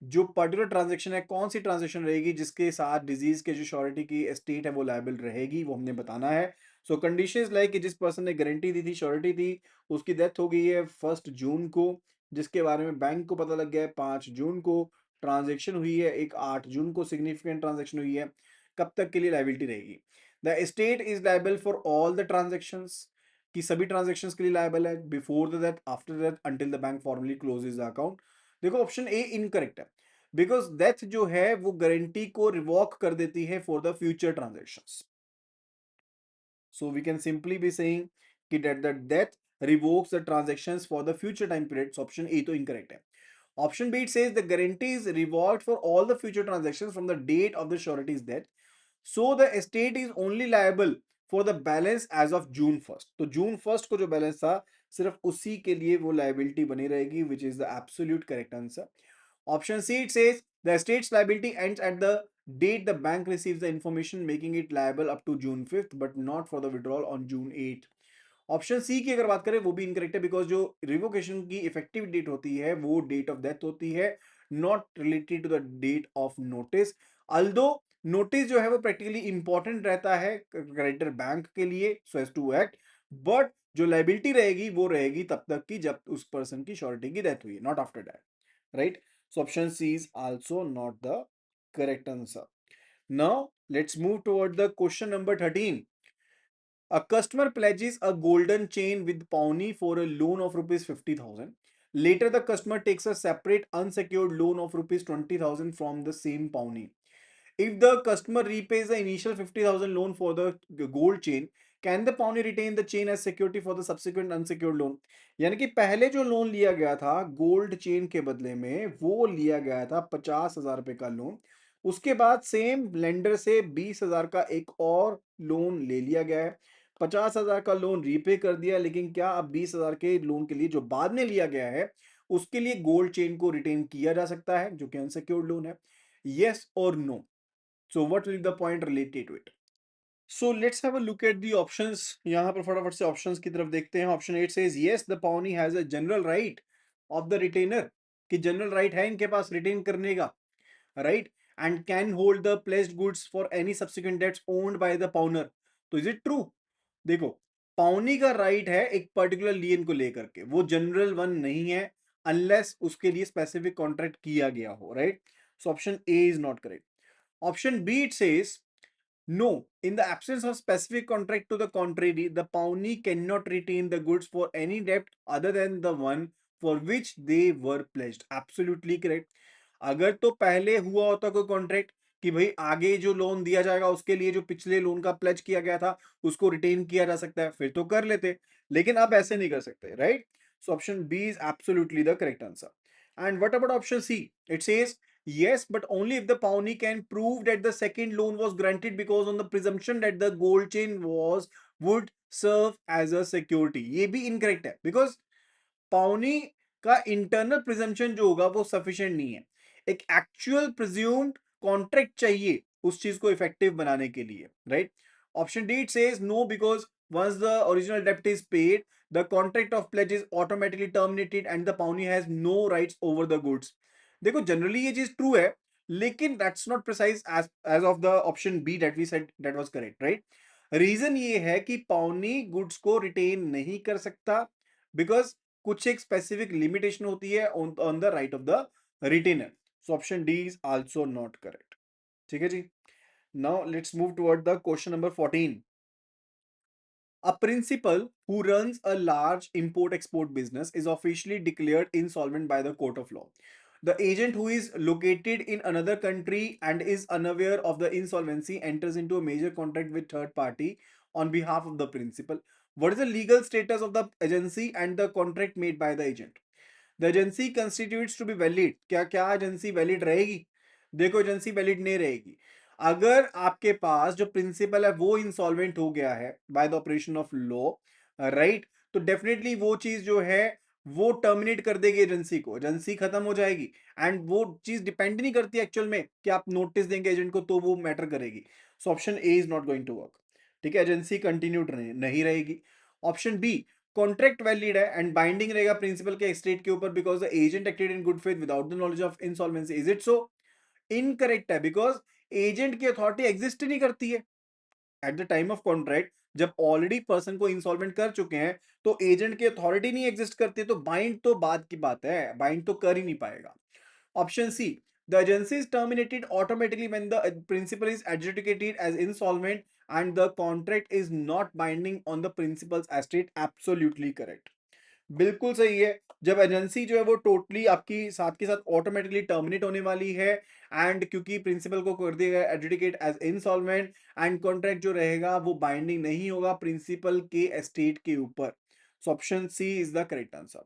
जो पर्टिकुलर ट्रांजेक्शन है, कौन सी ट्रांजेक्शन रहेगी जिसके साथ डिजीज के जो श्योरिटी की एस्टेट है वो लायबल रहेगी, वो हमने बताना है। सो कंडीशंस लाइक कि जिस पर्सन ने गारंटी दी थी, श्योरिटी थी, उसकी डेथ हो गई है 1 जून को, जिसके बारे में बैंक को पता लग गया है 5 जून को, ट्रांजेक्शन हुई है एक 8 जून को, सिग्निफिकेंट ट्रांजेक्शन हुई है, कब तक के लिए लाइबिलिटी रहेगी? The estate is liable for all the transactions, की सभी ट्रांजेक्शंस के लिए लायबल है, before the death, after death, until the bank formally closes the account. देखो ऑप्शन ए इनकरेक्ट है, बिकॉज डेथ जो है वो गारंटी को रिवॉक कर देती है for the future transactions. So we can simply be saying कि that the death revokes the transactions for the future time periods. Option A तो incorrect है। Option B, it says the guarantee is revoked for all the future transactions from the date of the surety's death. So the estate is only liable for the balance as of June 1st. तो June 1st को जो बैलेंस था सिर्फ उसी के लिए वो लाइबिलिटी बनी रहेगी, विच is the absolute correct answer. Option C, it says the estate's liability ends at the date the bank receives the information, making it liable up to June 5th, but not for the withdrawal on June 8th. Option C की अगर बात करें वो भी इनकरेक्ट है, बिकॉज जो रिवोकेशन की इफेक्टिव डेट होती है वो डेट ऑफ डेथ होती है, not related to the date of notice. Although notice जो है वो प्रैक्टिकली इंपॉर्टेंट रहता है क्रेडिटर बैंक के लिए so as to act, but जो लाइबिलिटी रहेगी वो रहेगी तब तक की जब उस पर्सन की श्योरिटी की डेथ हुई है, not after that, right. So option C is also not the correct answer. Now let's move toward the question number 13. A customer pledges a golden chain with Pawnee for a loan of rupees 50,000. Later, the customer takes a separate unsecured loan of rupees 20,000 from the same Pawnee. If the customer repays the initial 50,000 loan for the gold chain, can the pawnee retain the chain as security for the subsequent unsecured loan? यानी कि पहले जो लोन लिया गया था गोल्ड चेन के बदले में वो लिया गया था 50,000 रुपए का लोन। उसके बाद सेम लेंडर से 20,000 का एक और लोन ले लिया गया है। 50,000 का लोन रीपे कर दिया, लेकिन क्या अब 20,000 के लोन के लिए जो बाद में लिया गया है उसके लिए गोल्ड चेन को रिटेन किया जा सकता है जो कि अनसिक्योर्ड लोन है? यस और no? So what will be the point related to it? So let's have a look at the options. यहाँ पर फटाफट से options की तरफ देखते हैं. Option 8 says yes, the pawnee has a general right of the retainer, कि general right है इनके पास retain करने का, right? And can hold the pledged goods for any subsequent debts owned by the pawner. तो is it true? देखो, पाउनी का राइट है एक पर्टिकुलर लियन को लेकर के, वो जनरल वन नहीं है अनलेस उसके लिए स्पेसिफिक कॉन्ट्रैक्ट किया गया हो, right? So option A is not correct. Option B, it says no. In the absence of specific contract to the contrary, the pawnee cannot retain the goods for any debt other than the one for which they were pledged. Absolutely correct. अगर तो पहले हुआ होता कोई कॉन्ट्रैक्ट कि भाई आगे जो लोन दिया जाएगा उसके लिए जो पिछले लोन का प्लेज किया गया था उसको रिटेन किया जा सकता है, फिर तो कर लेते, लेकिन अब ऐसे नहीं कर सकते, right? So option B is absolutely the correct answer. And what about option C? It says yes, but only if the pawnee can prove that the second loan was granted because on the presumption that the gold chain was would serve as a security. ये भी incorrect है because पाउनी का इंटरनल प्रिजम्पशन जो होगा वो सफिशिएंट नहीं है. एक एक्चुअल प्रिज्यूम्ड कॉन्ट्रैक्ट चाहिए उस चीज को इफेक्टिव बनाने के लिए, right? Option D it says no because once the original debt is paid, the contract of pledge is automatically terminated and the pawnee has no rights over the goods. देखो जनरली ये चीज ट्रू है, लेकिन that's not precise as of the option B that we said that was correct, right? Reason ये है कि पाउनी गुड्स को रिटेन नहीं कर सकता बिकॉज कुछ एक स्पेसिफिक लिमिटेशन होती है on the right of the retainer. So option D is also not correct. ठीक है जी. Now let's move toward the question number 14. A principal who runs a large import export business is officially declared insolvent by the court of law. The agent who is located in another country and is unaware of the insolvency enters into a major contract with third party on behalf of the principal. What is the legal status of the agency and the contract made by the agent? The agency constitutes to be valid. क्या क्या एजेंसी वैलिड रहेगी? देखो एजेंसी वैलिड नहीं रहेगी अगर आपके पास जो प्रिंसिपल है वो इंसॉल्वेंट हो गया है by the operation of law, right? तो डेफिनेटली वो चीज जो है वो टर्मिनेट कर देगी एजेंसी को, एजेंसी खत्म हो जाएगी. एंड वो चीज डिपेंड नहीं करती एक्चुअल में कि आप नोटिस देंगे एजेंट को तो वो मैटर करेगी. So option A is not going to work. ठीक है, एजेंसी कंटिन्यूड नहीं रहेगी. ऑप्शन बी, कॉन्ट्रैक्ट वैलिड है एंड बाइंडिंग रहेगा प्रिंसिपल के एस्टेट के ऊपर because the agent acted in good faith without the knowledge of insolvency. Is it so? Incorrect है बिकॉज एजेंट की अथॉरिटी एग्जिस्ट नहीं करती है at the time of contract. जब ऑलरेडी पर्सन को इंसॉल्वेंट कर चुके हैं तो एजेंट की अथॉरिटी नहीं एग्जिस्ट करती, तो बाइंड तो बात की बात है, बाइंड तो कर ही नहीं पाएगा. Option C, the agency is terminated automatically when the principal is adjudicated as insolvent and the contract is not binding on the principal's estate. Absolutely correct. बिल्कुल सही है. जब एजेंसी जो है वो टोटली आपकी साथ के साथ ऑटोमेटिकली टर्मिनेट होने वाली है एंड क्योंकि प्रिंसिपल को कर दिया गया adjudicate as insolvent and contract जो रहेगा वो बाइंडिंग नहीं होगा प्रिंसिपल के एस्टेट के ऊपर. So option C is the correct answer.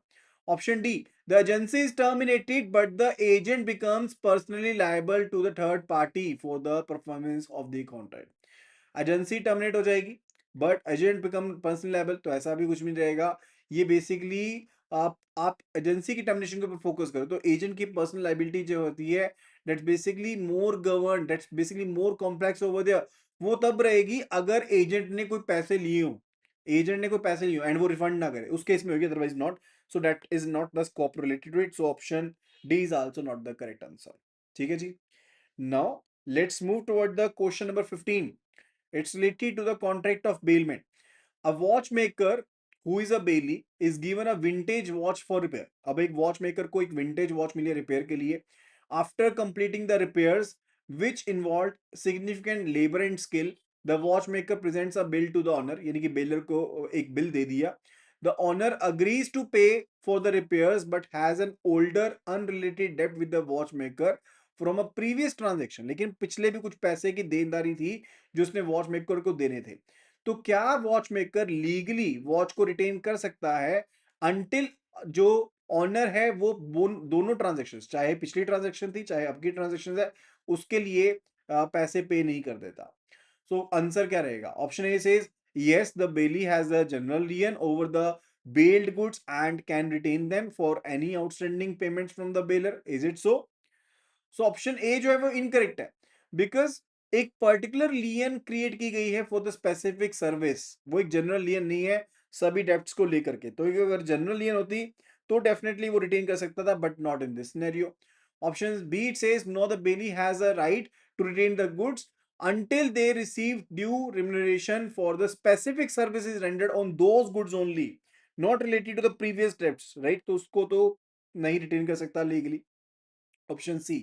Option D, the agency is terminated but the agent becomes personally liable to the third party for the performance of the contract. Agency terminate हो जाएगी but agent become personal liable, तो ऐसा भी कुछ नहीं रहेगा. ये बेसिकली आप एजेंसी की टर्मिनेशन के ऊपर फोकस करो तो एजेंट की पर्सनल लाइबिलिटी जो होती है that's basically more govern, that's basically more complex over there. वो तब रहेगी अगर एजेंट ने कोई पैसे लिए हो, एजेंट ने कोई पैसे लिए हो एंड वो रिफंड ना करे, उस केस में होगी, otherwise not. So that is not the scope related to it. So option D is also not the correct answer. ठीक है जी. Now let's move toward the question number 15. It's related to the contract of bailment. A watchmaker who is a bailey is given a vintage watch for repair. अब एक watchmaker को एक vintage watch मिली है repair के लिए. After completing the repairs which involved significant labor and skill, the watchmaker presents a bill to the owner, यानी कि बेलर को एक बिल दे दिया. The owner agrees to pay for the repairs but has an older unrelated डेब्ट with the watchmaker from a previous transaction. लेकिन पिछले भी कुछ पैसे की देनदारी थी जो उसने वॉच मेकर को देने थे. तो क्या वॉच मेकर लीगली वॉच को रिटेन कर सकता है अनटिल जो ऑनर है वो दोनों ट्रांजेक्शन, चाहे पिछली ट्रांजेक्शन थी चाहे अब की ट्रांजेक्शन है, उसके लिए पैसे पे नहीं कर देता. सो आंसर क्या रहेगा? Option A says yes, the bailey has a general lien over the bailed goods and can retain them for any outstanding payments from the bailor. Is it so? So option ए जो है वो इनकरेक्ट है, बिकॉज एक पर्टिकुलर लियन क्रिएट की गई है फॉर द स्पेसिफिक सर्विस, वो एक जनरल लियन नहीं है सभी डेप्ट्स को लेकर के. तो अगर जनरल लियन होती तो डेफिनेटली वो रिटेन कर सकता था, but not in this scenario. Option B it says no, the bailee has a right to retain the goods until they receive due remuneration for the specific services rendered on those goods only, not related to the previous debts, right? तो उसको तो नहीं रिटेन कर सकता legally. Option C,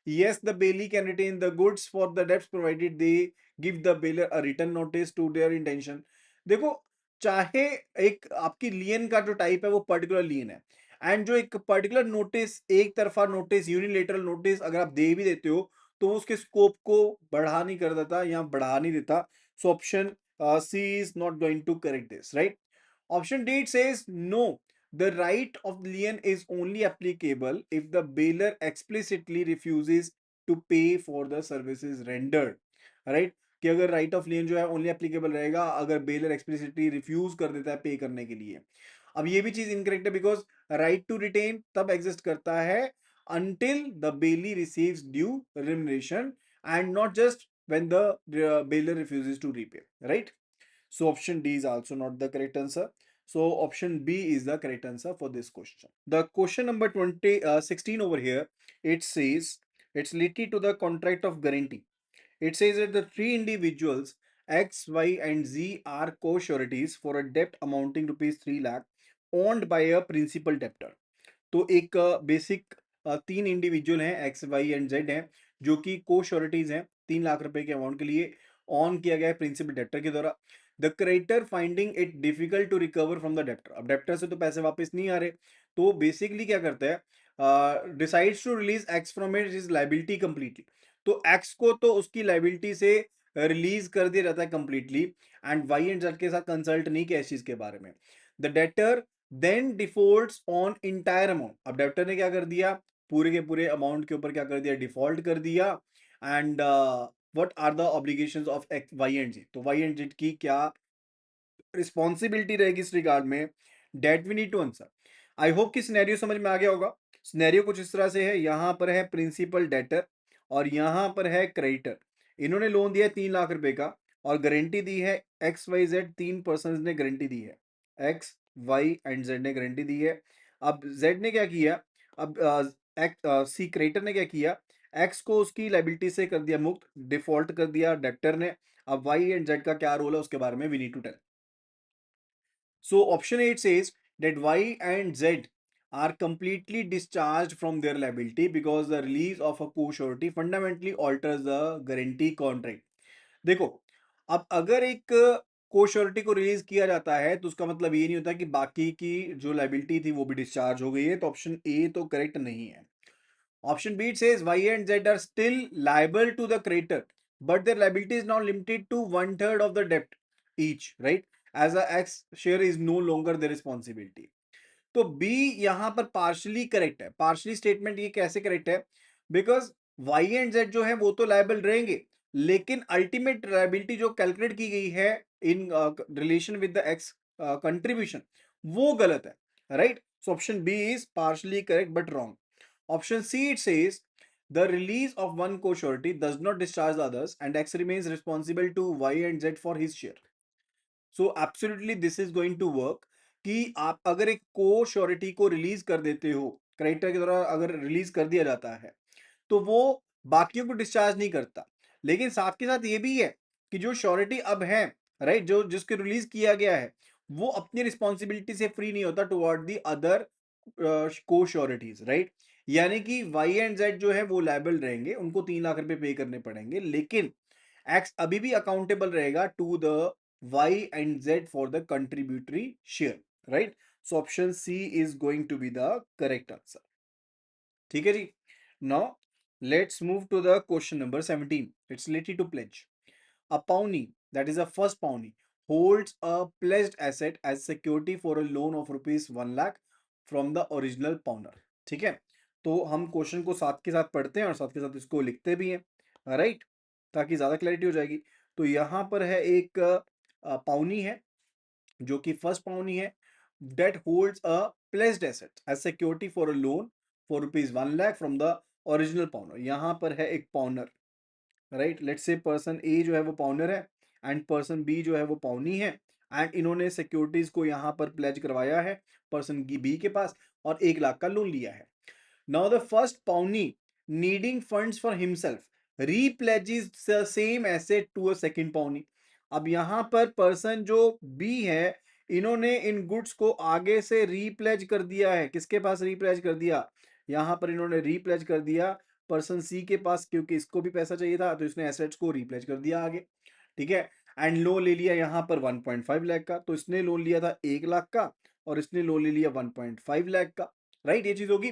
yes, the bailey can retain the goods for the debts provided they give the bailor a written notice to their intention. देखो, चाहे एक आपकी लियन का जो टाइप है वो पर्टिकुलर लियन है, एंड जो एक पर्टिकुलर नोटिस, एक तरफा नोटिस, यूनिलेटरल नोटिस अगर आप दे भी देते हो तो उसके स्कोप को बढ़ा नहीं कर देता या बढ़ा नहीं देता. So option C is not going to correct this, right? Option D it says no, the right of lien is only applicable if the bailor explicitly refuses to pay for the services rendered. right? कि अगर राइट ऑफ लियन जो है ओनली एप्लीकेबल रहेगा अगर बेलर एक्सप्लिसिटली रिफ्यूज कर देता है पे करने के लिए. अब ये भी चीज इनकरेक्ट है, बिकॉज राइट टू रिटेन तब एग्जिस्ट करता है until the bailey receives due remuneration and not just when the bailor refuses to repay, right? So option D is also not the correct answer. So option B is the correct answer for this question. The question number 16 over here, it says it's related to the contract of guarantee. It says that the three individuals X, Y and Z are co-sureties for a debt amounting rupees 3 lakh owned by a principal debtor. तो एक बेसिक तीन इंडिविजुअल हैं, एक्स वाई एंड जेड हैं, जो कि को श्योरिटीज हैं 3 लाख रुपए के अमाउंट के लिए, ऑन किया गया है प्रिंसिपल डेप्टर के द्वारा. The creditor finding it difficult to recover from the debtor. अब डेप्टर से तो पैसे वापस नहीं आ रहे, तो बेसिकली क्या करता है, decides to release X from it is liability completely. तो एक्स को तो उसकी लाइबिलिटी से रिलीज कर दिया जाता है completely, and Y and Z के साथ कंसल्ट नहीं किया इस चीज के बारे में. The debtor then defaults on entire amount. अब डेप्टर ने क्या कर दिया, पूरे के पूरे अमाउंट के ऊपर क्या कर दिया, डिफॉल्ट कर दिया. And what are the obligations of Y and Z. तो वाई एंड जेड की क्या रिस्पॉन्सिबिलिटी रहेगी इस रिगार्ड में, that we need to answer. I hope कि सिनेरियो समझ में आ गया होगा. सिनेरियो कुछ इस तरह से है, यहां पर है प्रिंसिपल डेटर और यहां पर है क्रेडिटर. इन्होंने लोन दिया 3 लाख रुपए का और गारंटी दी है एक्स वाई जेड, तीन पर्सन ने गारंटी दी है, एक्स वाई एंड जेड ने गारंटी दी है. अब जेड ने क्या किया, अब सी क्रेडिटर ने क्या किया, एक्स को उसकी लाइबिलिटी से कर दिया मुक्त, डिफॉल्ट कर दिया डेप्टर ने. अब वाई एंड जेड का क्या रोल है उसके बारे में we need to tell. So option 8 says that Y and Z are completely discharged from their liability because the release of a co-surety fundamentally alters the guarantee contract. देखो, अब अगर एक को-श्योरिटी को रिलीज किया जाता है तो उसका मतलब ये नहीं होता कि बाकी की जो लाइबिलिटी थी वो भी डिस्चार्ज हो गई है. तो ऑप्शन ए तो करेक्ट नहीं है. Option B it says Y and Z are still liable to the creditor, but their liability is now limited to 1/3 of the debt each, right? As a X share is no longer their responsibility. तो बी यहां पर पार्शली करेक्ट है. पार्शली स्टेटमेंट ये कैसे करेक्ट है, बिकॉज वाई एंड जेड जो है वो तो लाइबल रहेंगे, लेकिन अल्टीमेट लाइबिलिटी जो कैलकुलेट की गई है in relation with the X contribution, वो गलत है, right? So option B is partially correct but wrong. Option C it says the release of one co-surety does not discharge the others and X remains responsible to Y and Z for his share. So absolutely this is going to work कि आप अगर एक को श्योरिटी को रिलीज कर देते हो, क्रेडिटर के द्वारा अगर रिलीज कर दिया जाता है, तो वो बाकियों को डिस्चार्ज नहीं करता. लेकिन साथ के साथ ये भी है कि जो श्योरिटी अब है, राइट, जो जिसके रिलीज किया गया है, वो अपनी रिस्पॉन्सिबिलिटी से फ्री नहीं होता टुवर्ड दी अदर को श्योरिटीज, राइट? यानी कि वाई एंड जेड जो है वो लायबल रहेंगे, उनको 3 लाख रुपए पे करने पड़ेंगे, लेकिन एक्स अभी भी अकाउंटेबल रहेगा to the Y and Z for the contributory share, right? So option C is going to be the correct answer. ठीक है जी। Now let's move to the question number 17। It's related to pledge. A pawnee, that is a first pawnee, holds a pledged asset as security for a loan of rupees 1 lakh from the original pawner। ठीक है, तो हम क्वेश्चन को साथ के साथ पढ़ते हैं और साथ के साथ इसको लिखते भी हैं, राइट, ताकि ज्यादा क्लैरिटी हो जाएगी। तो यहाँ पर है एक पाउनी है जो कि फर्स्ट पाउनी है, that holds a pledged asset as security for a loan for rupees 1 lakh from the original pawner. यहाँ पर है एक pawner, right, let's say person A जो है वो पाउनर है एंड पर्सन बी जो है वो पाउनी है, एंड इन्होंने सिक्योरिटीज को यहाँ पर प्लेज करवाया है पर्सन बी के पास और 1 लाख का लोन लिया है। Now the first pawnee, needing funds for himself, repledges the same asset to a second pawnee। अब यहां पर पर्सन जो बी है, इन्होंने इन गुड्स को आगे से रीप्लेज कर दिया है। किसके पास रीप्लेज कर दिया? यहां पर इन्होंने रीप्लेज कर दिया पर्सन सी के पास, क्योंकि इसको भी पैसा चाहिए था तो इसने एसेट्स को रीप्लेज कर दिया आगे। ठीक है, एंड लोन ले लिया यहां पर 1.5 लाख का, तो इसने लोन लिया था 1 लाख का और इसने लोन ले लिया 1.5 लाख का, राइट? ये चीज होगी।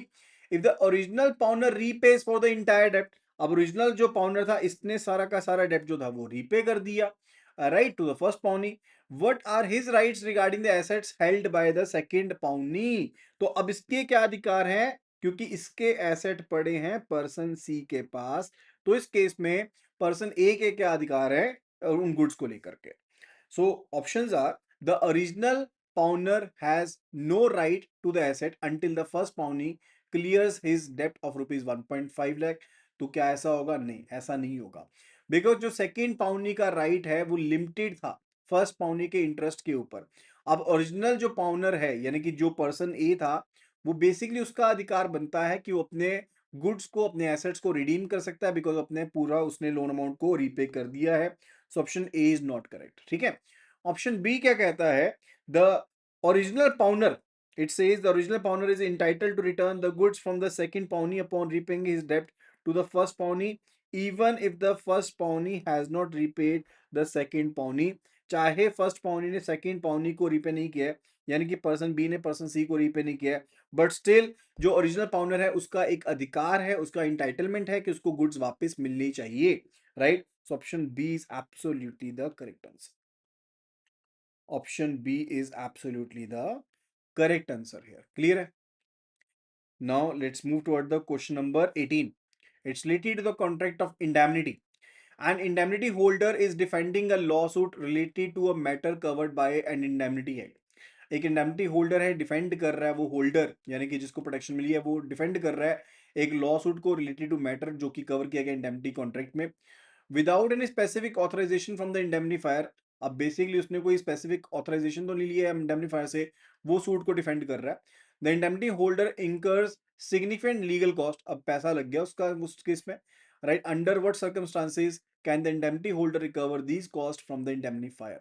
If the original pawner repays for the entire डेप्ट, अब ओरिजिनल जो पाउंडर था इसने सारा का सारा डेप्ट जो था वो रीपे कर दिया, right, to the first pawnee. What are his rights regarding the assets held by the second pawnee? तो अब इसके क्या अधिकार है? क्योंकि इसके एसेट पड़े हैं पर्सन सी के पास, तो इस केस में पर्सन ए के क्या अधिकार है उन गुड्स को लेकर के? So options are: the original pawner has no right to the asset until the first pawnee clears his debt of rupees 1.5 lakh। तो क्या ऐसा होगा? नहीं, ऐसा नहीं होगा, बिकॉज जो सेकेंड पाउनी का राइट है वो लिमिटेड था फर्स्ट पाउनी के इंटरेस्ट के ऊपर। अब ओरिजिनल जो पाउनर है यानी कि जो पर्सन ए था, वो बेसिकली उसका अधिकार बनता है कि वो अपने गुड्स को, अपने एसेट्स को रिडीम कर सकता है, बिकॉज अपने पूरा उसने लोन अमाउंट को रीपे कर दिया है। So option A is not correct. ठीक है, ऑप्शन बी क्या कहता है? The original pawnor, it says the original pawnee is entitled to return the goods from the second pawnee upon repaying his debt to the first pawnee, even if the first pawnee has not repaid the second pawnee। चाहे फर्स्ट पाउनी ने सेकंड पाउनी को रीपे नहीं किया है, यानी कि पर्सन बी ने पर्सन सी को रीपे नहीं किया है, बट स्टिल जो ओरिजिनल पाउनर है उसका एक अधिकार है, उसका इंटाइटलमेंट है कि उसको गुड्स वापस मिलनी चाहिए, right? So option B is absolutely the correct answer. Option B is absolutely the correct answer here. Clear है? Now let's move toward the question number 18. It's related to the contract of indemnity. An indemnity holder is defending a lawsuit related to a matter covered by an indemnity act। एक इंडेमनिटी होल्डर है, डिफेंड कर रहा है, वो होल्डर यानी कि जिसको प्रोटेक्शन मिली है वो डिफेंड कर रहा है एक लॉ सूट को रिलेटेड टू मैटर जो कि कवर किया गया इंडेमनिटी कॉन्ट्रैक्ट में, without any specific authorization from the indemnifier. अब बेसिकली उसने कोई स्पेसिफिक ऑथराइजेशन तो नहीं लिया है इंडेमनीफायर से, वो सूट को डिफेंड कर रहा है। The indemnity holder incurs significant legal cost, अब पैसा लग गया उसका उस केस में, right? Under what circumstances can the indemnity holder recover these cost from the indemnifier?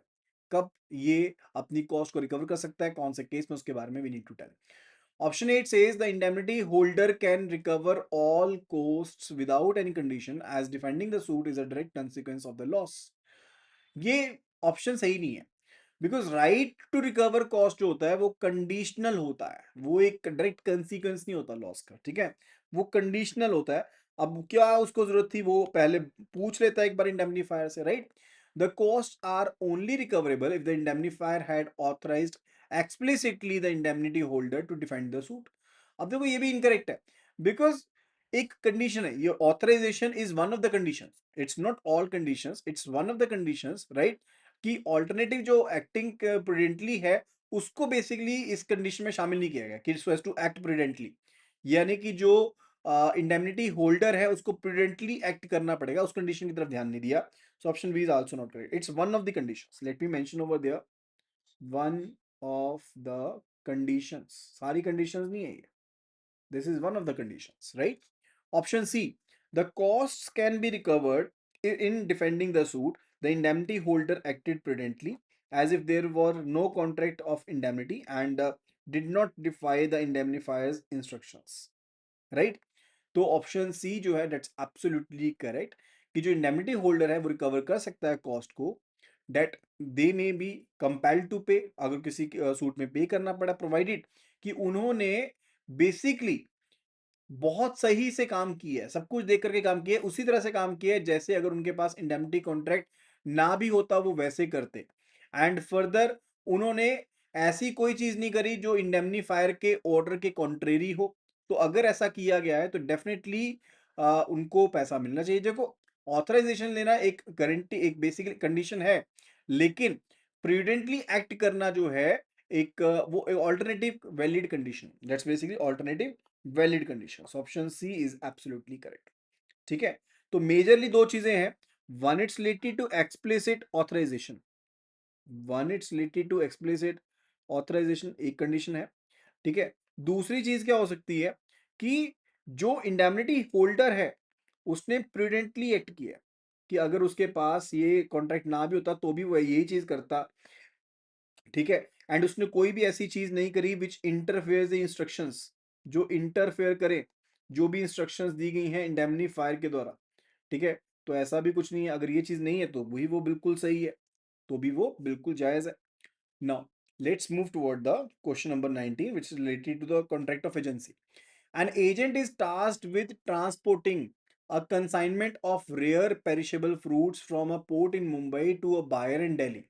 कब ये अपनी कॉस्ट को रिकवर कर सकता है, कौन से केस में, उसके बारे में we need to tell. Option 8 says the indemnity holder can recover all costs without any condition as defending the suit is a direct consequence of the loss। ये ऑप्शन सही नहीं है, because right to recover cost जो होता है वो कंडीशनल होता है, वो एक डायरेक्ट कंसिक्वेंस नहीं होता लॉस का। ठीक है, वो कंडीशनल होता है। अब क्या उसको जरूरत थी, वो पहले पूछ लेता है एक बार इंडेमनीफायर से, right? The cost are only recoverable if the indemnifier had authorized explicitly the indemnity holder to defend the suit. अब देखो ये भी इनकरेक्ट है, बिकॉज एक कंडीशन है, ये authorization is one of the conditions, it's not all conditions, it's one of the conditions, right? कि ऑल्टरनेटिव जो एक्टिंग प्रूडेंटली है उसको बेसिकली इस कंडीशन में शामिल नहीं किया गया कि so as to act prudently, यानी कि जो इंडेमनिटी होल्डर है उसको प्रूडेंटली एक्ट करना पड़ेगा, उस कंडीशन की तरफ ध्यान नहीं दिया। So option B is also not correct, it's one of the conditions, let me mention over there, one of the conditions, सारी कंडीशंस नहीं है ये, this is one of the conditions, right? Option C, the costs can be recovered in defending the suit. The indemnity holder acted prudently as if there were no contract of indemnity and did not defy the indemnifier's instructions, right? तो ऑप्शन सी जो है दैट्स एब्सोल्युटली करेक्ट, कि जो इंडेमनिटी होल्डर है वो रिकवर कर सकता है कॉस्ट को, that they may be compelled to pay, अगर किसी सूट में पे करना पड़ा, प्रोवाइडेड कि उन्होंने बेसिकली बहुत सही से काम किया है, सब कुछ देख करके काम किया है, उसी तरह से काम किया है जैसे अगर उनके पास इंडेमनिटी कॉन्ट्रैक्ट ना भी होता वो वैसे करते। एंड फर्दर उन्होंने ऐसी कोई चीज नहीं करी जो इंडेमनीफायर के ऑर्डर के कॉन्ट्रेरी हो। तो अगर ऐसा किया गया है तो डेफिनेटली उनको पैसा मिलना चाहिए। देखो, ऑथराइजेशन लेना एक गारंटी, एक बेसिकली कंडीशन है, लेकिन प्रूडेंटली एक्ट करना जो है एक वो alternative valid condition, that's basically alternative valid condition. Option C is absolutely correct. ठीक है, तो मेजरली दो चीजें हैं, one it's related to explicit authorization, one it's related to explicit authorization एक कंडीशन है। ठीक है, दूसरी चीज क्या हो सकती है कि जो इंडेमनिटी होल्डर है उसने प्रूडेंटली एक्ट किया, कि अगर उसके पास ये कॉन्ट्रैक्ट ना भी होता तो भी वह यही चीज करता। ठीक है, एंड उसने कोई भी ऐसी चीज नहीं करी विच इंटरफेयर द इंस्ट्रक्शंस, जो इंटरफेयर करे जो भी इंस्ट्रक्शंस दी गई हैं इंडेमनीफायर के द्वारा। ठीक है, तो ऐसा भी कुछ नहीं है, अगर ये चीज नहीं है तो भी वो बिल्कुल सही है, तो भी वो बिल्कुल जायज है। Now let's move toward the question number 19 which is related to the contract of agency. An agent is tasked with transporting a consignment of rare perishable fruits from a port in Mumbai to a buyer in Delhi.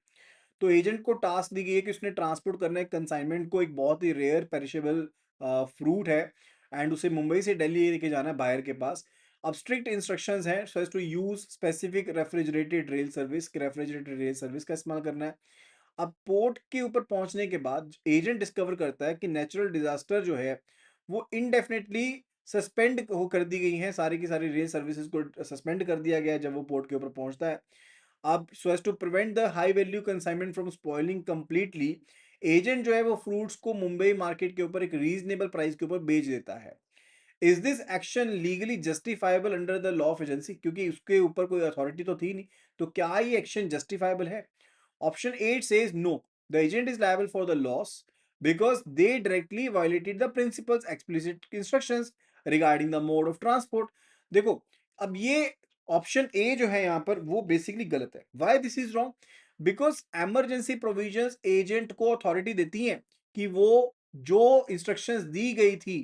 तो एजेंट को टास्क दी गई है कि उसने ट्रांसपोर्ट करना है कंसाइनमेंट को, एक बहुत ही रेयर पेरिशेबल फ्रूट है, एंड उसे मुंबई से दिल्ली लेके जाना है बायर के पास। अब स्ट्रिक्ट इंस्ट्रक्शंस हैं so as to use specific refrigerated rail service, refrigerated rail service का इस्तेमाल करना है। अब पोर्ट के ऊपर पहुंचने के बाद एजेंट डिस्कवर करता है कि नेचुरल डिजास्टर जो है वो इनडेफिनेटली सस्पेंड हो कर दी गई है, सारी की सारी रेल सर्विसेज को सस्पेंड कर दिया गया है जब वो पोर्ट के ऊपर पहुंचता है। अब so as to prevent the high value consignment from spoiling completely, agent जो है वो फ्रूट्स को मुंबई मार्केट के ऊपर एक रीजनेबल प्राइस के ऊपर बेच देता है। Is this action legally justifiable under the law of agency, क्योंकि उसके ऊपर कोई अथॉरिटी तो थी नहीं, तो क्या ये एक्शन जस्टिफाइबल है? Option 8 says no, the agent is liable for the loss because they directly violated the principal's explicit instructions regarding the mode of transport. देखो, अब ये ऑप्शन ए जो है यहां पर वो बेसिकली गलत है। Why this is wrong? Because emergency provisions agent को अथॉरिटी देती हैं कि वो जो इंस्ट्रक्शंस दी गई थी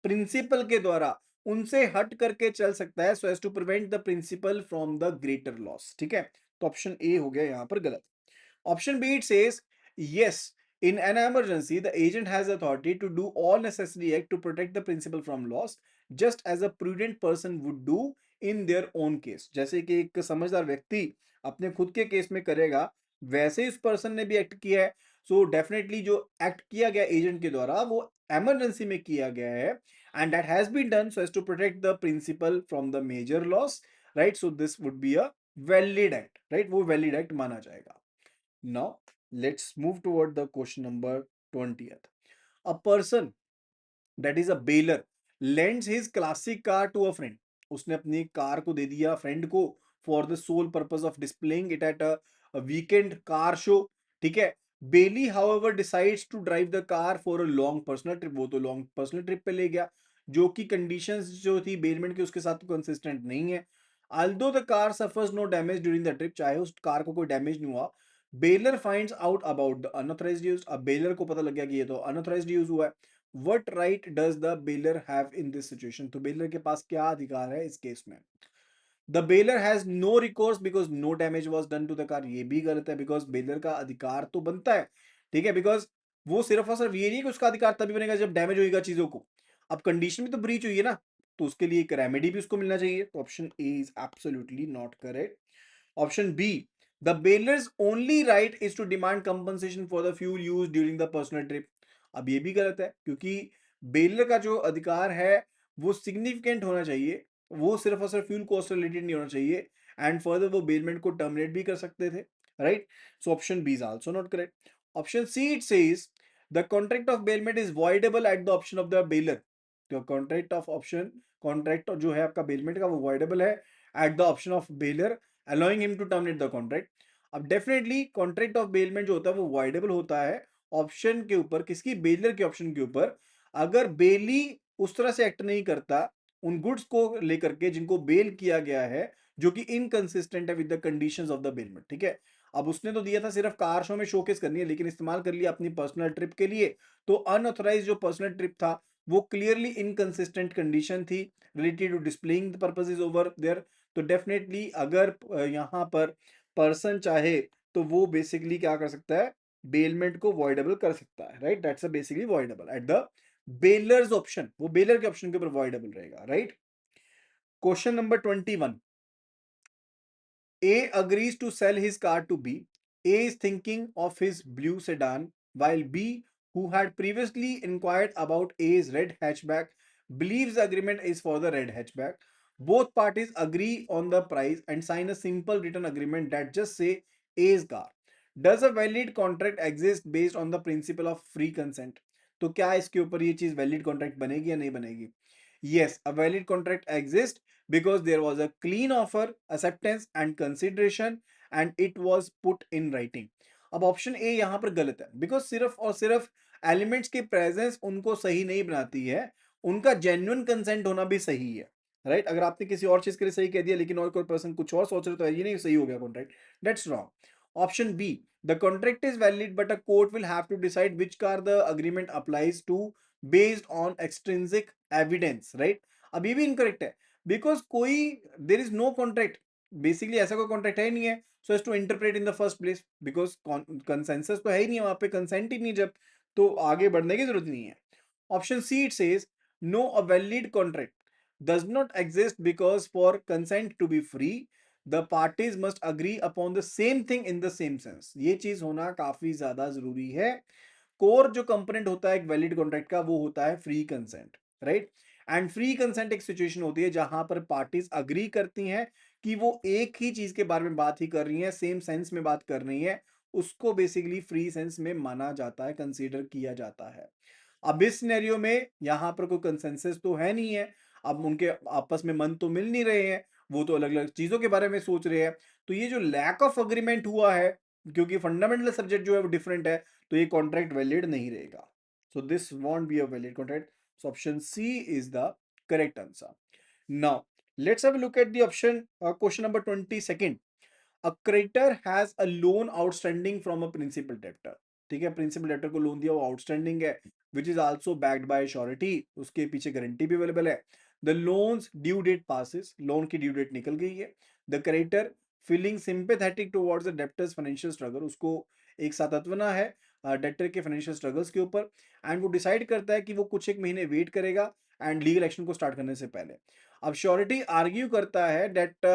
प्रिंसिपल के द्वारा उनसे हट करके चल सकता है so as to prevent the principal from the greater loss. ठीक है, तो ऑप्शन ए हो गया यहां पर गलत। Option B, it says, yes, in an emergency, the agent has authority to do all necessary act to protect the principal from loss, just as a prudent person would do in their own case. जैसे कि एक समझदार व्यक्ति अपने खुद के केस में करेगा, वैसे ही उस पर्सन ने भी एक्ट किया है। सो डेफिनेटली जो एक्ट किया गया एजेंट के द्वारा वो एमरजेंसी में किया गया है, and that has been done so as to protect the principal from the major loss, right? So this would be a valid act, right? वो वैलिड एक्ट माना जाएगा। Now, let's move toward the question number 20th. A person that is a baler lends his classic car to a friend. उसने अपनी कार को दे दिया फ्रेंड को for the sole purpose of displaying it at a weekend car show. ठीक है, bailee however decides to drive the car for a long personal trip, वो तो लॉन्ग पर्सनल ट्रिप पे ले गया, जो कि कंडीशंस जो थी बेलमेंट की उसके साथ कंसिस्टेंट नहीं है। although the car suffers no damage during the trip, चाहे उस कार को कोई डैमेज नहीं हुआ, bailor finds out about the unauthorized use. अब बेलर को पता लग गया कि ये तो अनऑथराइज्ड यूज हुआ है। What right does the bailor have in this situation? तो बेलर के पास क्या अधिकार है इस केस में? The bailor has no recourse because no damage was done to the car, ये भी गलत है, बिकॉज बेलर का अधिकार तो बनता है। ठीक है, बिकॉज वो सिर्फ और सिर्फ ये नहीं कि उसका अधिकार तभी बनेगा जब डैमेज होगा चीजों को, अब कंडीशन भी तो ब्रीच हुई है ना, तो उसके लिए एक रेमेडी भी उसको मिलना चाहिए। तो option A is absolutely not correct. Option B, the bailor's only right is to demand compensation for the fuel use during the personal trip. अब ये भी गलत है, क्योंकि बेलर का जो अधिकार है वो सिग्निफिकेंट होना चाहिए, वो सिर्फ और सिर्फ फ्यूल कॉस्ट रिलेटेड नहीं होना चाहिए, एंड फर्दर वो बेलमेंट को टर्मिनेट भी कर सकते थे, राइट? So option B is also not correct. Option C it says the contract of bailment is voidable at the option of the bailor. तो कॉन्ट्रैक्ट जो है आपका बेलमेंट का वो वॉइडेबल है at the option of bailor, allowing him to terminate the contract. अब डेफिनेटली कॉन्ट्रैक्ट ऑफ बेलमेंट जो होता है वो वॉइडेबल होता है ऑप्शन के ऊपर, किसकी? बेलर के ऑप्शन के ऊपर। अगर बेली उस तरह से एक्ट नहीं करता उन गुड्स को लेकर के जिनको बेल किया गया है, जो कि इनकंसिस्टेंट है with the conditions of the bailment, ठीक है। अब उसने तो दिया था सिर्फ कार शो में शोकेस करनी है, लेकिन इस्तेमाल कर लिया अपनी पर्सनल ट्रिप के लिए, तो अनऑथराइज जो पर्सनल ट्रिप था वो क्लियरली इनकंसिस्टेंट कंडीशन थी related to displaying the purposes over there. तो डेफिनेटली अगर यहाँ पर पर्सन चाहे तो वो बेसिकली क्या कर सकता है, बेलमेंट को वॉइडेबल कर सकता है, right. That's a basically voidable at the bailor's option, वो बेलर के ऑप्शन के ऊपर वॉइडेबल रहेगा, right. Question number 21, A agrees to sell his car to B. A is thinking of his blue sedan, while B, who had previously inquired about A's red hatchback, believes the agreement is for the red hatchback. Both parties agree on the price and sign a simple written agreement that just say A's car. Does a valid contract exist based on the principle of free consent? तो क्या इसके ऊपर ये चीज वैलिड कॉन्ट्रैक्ट बनेगी या नहीं बनेगी? Yes, a valid contract exists because there was a clean offer, acceptance and consideration and it was put in writing. अब ऑप्शन ए यहां पर गलत है, बिकॉज सिर्फ और सिर्फ एलिमेंट्स की प्रेजेंस उनको सही नहीं बनाती है, उनका जेन्युइन कंसेंट होना भी सही है, राइट। अगर आपने किसी और चीज के लिए सही कह दिया लेकिन और कोई पर्सन कुछ और सोच रहे तो ये नहीं सही हो गया contract, that's wrong. Option B, the contract is valid but a court will have to decide which car the agreement applies to based on extrinsic evidence, right. अब ये भी इनकरेक्ट है, बिकॉज कोई there is no contract, basically ऐसा कोई कॉन्ट्रैक्ट है नहीं है so as to interpret in the first place, because consensus तो है ही नहीं, वहां पे कंसेंट ही नहीं, जब तो आगे बढ़ने की जरूरत नहीं है। Option C it says no a valid contract does not exist because for consent to be free the parties must agree upon the same thing in the same sense। ये चीज होना काफी ज्यादा जरूरी है। कोर जो कंपोनेंट होता है एक वैलिड कॉन्ट्रैक्ट का वो होता है free consent, right. And free consent एक सिचुएशन होती है जहां पर पार्टीज अग्री करती हैं कि वो एक ही चीज के बारे में बात ही कर रही है, सेम सेंस में बात कर रही है, उसको बेसिकली फ्री सेंस में माना जाता है, कंसीडर किया जाता है। अब इस सिनेरियो में यहां पर कोई कंसेंसस तो है नहीं है, अब उनके आपस में मन तो मिल नहीं रहे हैं, वो तो अलग अलग चीजों के बारे में सोच रहे हैं, तो ये जो लैक ऑफ अग्रीमेंट हुआ है, क्योंकि फंडामेंटल सब्जेक्ट जो है वो डिफरेंट है, तो ये कॉन्ट्रैक्ट वैलिड नहीं रहेगा। So this won't be a valid contract. So option C is the correct answer. Now let's have a look at the option question number 22। A creditor has a loan outstanding from a principal debtor, ठीक है, प्रिंसिपल डेब्टर को लोन दिया, वो आउटस्टैंडिंग है, which is also backed by surety, उसके पीछे गारंटी भी अवेलेबल है। The loans due date passes, loan की ड्यू डेट निकल गई है। The creditor feeling sympathetic towards the debtor's financial struggle, उसको एक सात्वना है डेब्टर के फाइनेंशियल स्ट्रगल्स के ऊपर, एंड वो डिसाइड करता है कि वो कुछ एक महीने वेट करेगा एंड लीगल एक्शन को स्टार्ट करने से पहले। अब श्योरिटी आर्ग्यू करता है डेट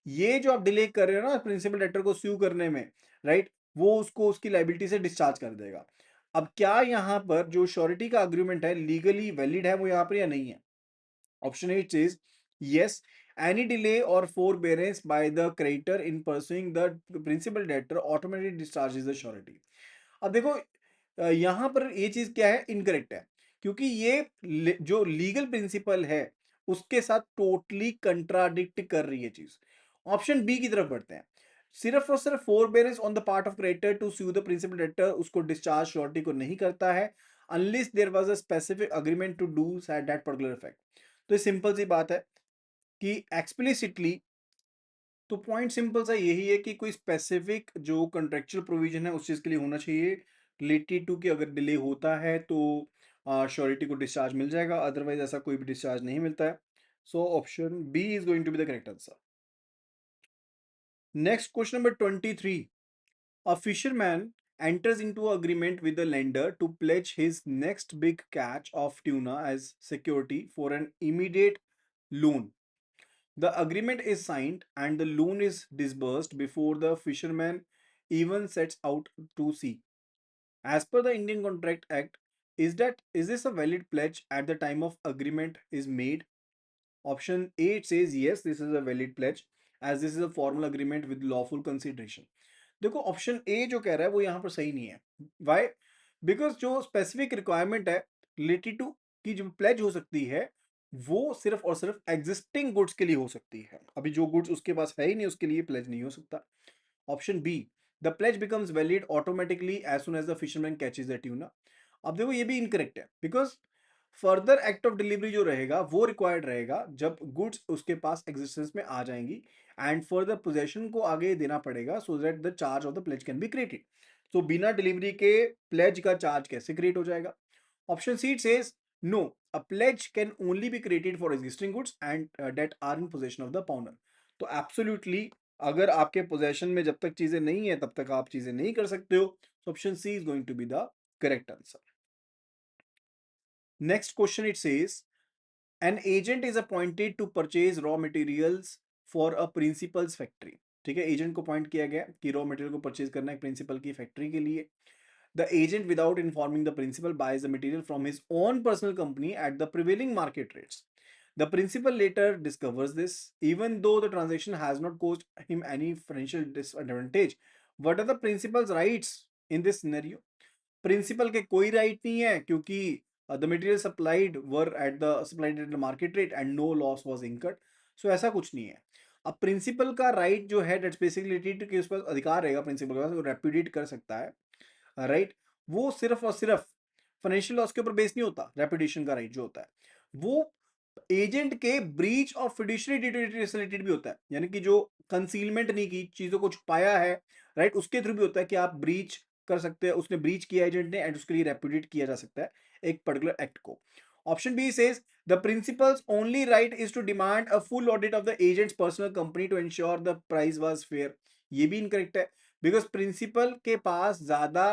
ये जो आप डिले कर रहे हो ना प्रिंसिपल डेटर को स्यू करने में, राइट, वो उसको उसकी लाइबिलिटी से डिस्चार्ज कर देगा। अब क्या यहाँ पर जो श्योरिटी का अग्रीमेंट है लीगली वैलिड है वो यहाँ पर या नहीं है? Option eight is yes, any delay और forbearance by the creditor in pursuing the principal debtor automatically discharges the surety। अब देखो यहां पर ये चीज क्या है, इनकरेक्ट है, क्योंकि ये जो लीगल प्रिंसिपल है उसके साथ टोटली कंट्राडिक्ट कर रही है चीज। ऑप्शन बी की तरफ बढ़ते हैं, सिर्फ और सिर्फ forbearance on the part of creditor to sue the principal debtor उसको डिस्चार्ज श्योरिटी को नहीं करता है unless there was a specific agreement to do that particular effect. तो ये सिंपल सी बात है कि एक्सप्लिसिटली, तो पॉइंट सिंपल सा यही है कि कोई स्पेसिफिक जो कॉन्ट्रेक्चुअल प्रोविजन है उस चीज के लिए होना चाहिए रिलेटेड टू कि अगर डिले होता है तो श्योरिटी को डिस्चार्ज मिल जाएगा, अदरवाइज ऐसा कोई भी डिस्चार्ज नहीं मिलता है। So option B is going to be the correct answer. Next question number 23, a fisherman enters into agreement with the lender to pledge his next big catch of tuna as security for an immediate loan. The agreement is signed and the loan is disbursed before the fisherman even sets out to sea. As per the Indian Contract Act, is this a valid pledge at the time of agreement is made? Option A it says yes, this is a valid pledge as this is a formal agreement with lawful consideration। देखो ऑप्शन ए जो कह रहा है वो यहाँ पर सही नहीं है। वाई? बिकॉज जो स्पेसिफिक रिक्वायरमेंट है रिलेटेड टू की जो प्लेज हो सकती है वो सिर्फ और सिर्फ एग्जिस्टिंग गुड्स के लिए हो सकती है, अभी जो गुड्स उसके पास है ही नहीं उसके लिए प्लेज नहीं हो सकता। Option B, the pledge becomes valid automatically as soon as the fisherman catches the tuna. अब देखो ये भी इनकरेक्ट है, because further act of delivery जो रहेगा वो रिक्वायर्ड रहेगा जब गुड्स उसके पास एग्जिस्टेंस में आ जाएंगी एंड फर्दर पोजेशन को आगे देना पड़ेगा so that the charge of the pledge can be created. तो बिना डिलीवरी के प्लेज का चार्ज कैसे क्रिएट हो जाएगा? Option C says no, a pledge can only be created for existing goods and that are in possession of the pawnbroker। तो एब्सोल्युटली अगर आपके पोजेशन में जब तक चीजें नहीं है तब तक आप चीजें नहीं कर सकते हो। Option C is going to be the correct answer. Next question it says an agent is appointed to purchase raw materials for a principal's factory. ठीक है, एजेंट को अपॉइंट किया गया कि रॉ मटेरियल को परचेज करना है प्रिंसिपल की फैक्ट्री के लिए। The agent, without informing the principal, buys the material from his own personal company at the prevailing market rates. The principal later discovers this, even though the transaction has not caused him any financial disadvantage. What are the principal's rights in this scenario? Principal के कोई राइट नहीं है क्योंकि the material supplied at the market rate and no loss was incurred. So ऐसा कुछ नहीं है। अब प्रिंसिपल का राइट जो है दैट्स बेसिकली कि उस पर अधिकार रहेगा प्रिंसिपल के पास, वो रेप्यूडिएट कर सकता है, राइट। वो सिर्फ और सिर्फ फाइनेंशियल लॉस के ऊपर बेस नहीं होता। रेपुटेशन का राइट जो होता है वो एजेंट के ब्रीच ऑफ फिड्यूशियरी ड्यूटी से रिलेटेड भी होता है, यानी कि जो कंसीलमेंट नहीं की, चीजों को छुपाया है, राइट, उसके थ्रू भी होता है कि आप ब्रीच कर सकते हैं। उसने ब्रीच किया एजेंट ने एंड उसके लिए रेपुटेट किया जा सकता है एक पर्टिकुलर एक्ट को। Option B says the principal's only right is to demand a full audit of the agent's personal company to ensure the price was fair. ये भी इनकरेक्ट है बिकॉज प्रिंसिपल के पास ज्यादा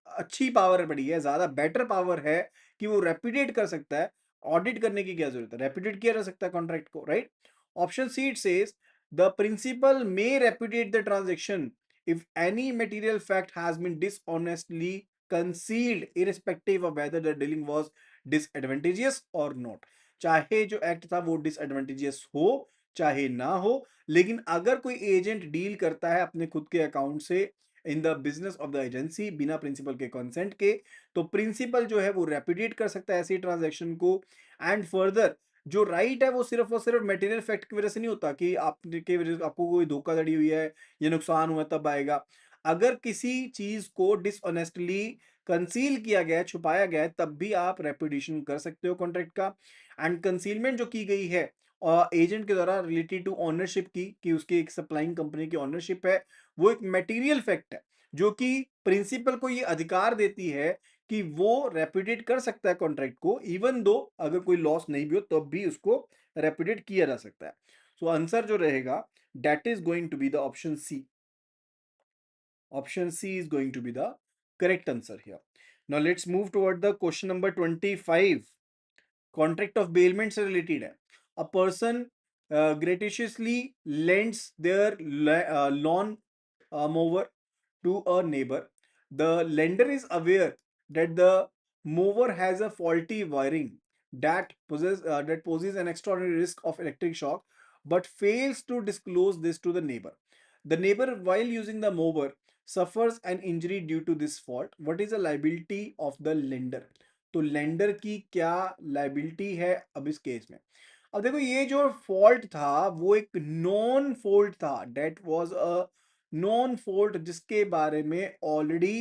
अच्छी पावर पड़ी है, ज्यादा बेटर पावर है कि वो रेपुटेट कर सकता है। ऑडिट करने की क्या जरूरत है, रेपुटेट किया जा सकता है कॉन्ट्रैक्ट को, right. Option C it says the principal may repudiate the transaction if any material fact has been dishonestly concealed irrespective of whether the dealing was disadvantageous or not। चाहे जो एक्ट था वो डिसएडवांटेजियस हो चाहे ना हो, लेकिन अगर कोई एजेंट डील करता है अपने खुद के अकाउंट से in the business of the agency बिना प्रिंसिपल के कंसेंट के, तो प्रिंसिपल जो है वो रेपुडिएट कर सकता है ऐसी ट्रांजैक्शन को। एंड फर्दर जो राइट है वो सिर्फ और सिर्फ मटेरियल फैक्ट की वजह से नहीं होता कि आपके वजह से आपको कोई धोखाधड़ी हुई है या नुकसान हुआ तब आएगा। अगर किसी चीज को डिसऑनेस्टली कंसील किया गया है, छुपाया गया है, तब भी आप रेपुडिएशन कर सकते हो कॉन्ट्रैक्ट का। एंड कंसीलमेंट जो की गई है एजेंट के द्वारा रिलेटेड टू ऑनरशिप की, कि उसकी एक सप्लाइंग कंपनी की ऑनरशिप है, वो एक मटेरियल फैक्ट है जो कि प्रिंसिपल को ये अधिकार देती है कि वो रेपुडिएट कर सकता है कॉन्ट्रैक्ट को, इवन दो अगर कोई लॉस नहीं भी हो तब भी उसको रेपुडिएट किया जा सकता है। सो आंसर जो रहेगा that is going to be the option C. Option C is going to be the correct answer here. Now let's move toward the question number 25। Contract of bailment से रिलेटेड है। A person graciously lends their lawn mower to a neighbor। The lender is aware that the mower has a faulty wiring that poses an extraordinary risk of electric shock, but fails to disclose this to the neighbor। The neighbor, while using the mower, suffers an injury due to this fault। What is the liability of the lender? तो लेंडर की क्या लाइबिलिटी है अब इस केस में? अब देखो ये जो फॉल्ट था वो एक नॉन फॉल्ट था, that was a non fault जिसके बारे में ऑलरेडी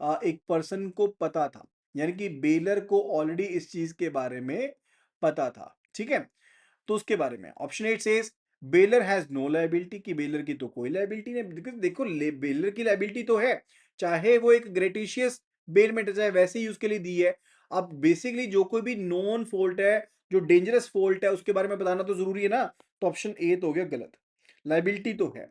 एक पर्सन को पता था, यानी कि बेलर को ऑलरेडी इस चीज के बारे में पता था। ठीक है, तो उसके बारे में option 8 says bailor has no liability, कि बेलर की तो कोई लायबिलिटी नहीं। देखो बेलर की लायबिलिटी तो है, चाहे वो एक ग्रेटिशियस बेलमेंट चाहे वैसे ही उसके लिए दी है। अब बेसिकली जो कोई भी नॉन फॉल्ट है, जो डेंजरस फॉल्ट है, उसके बारे में बताना तो जरूरी है ना। तो ऑप्शन ए तो हो गया गलत, लायबिलिटी तो है।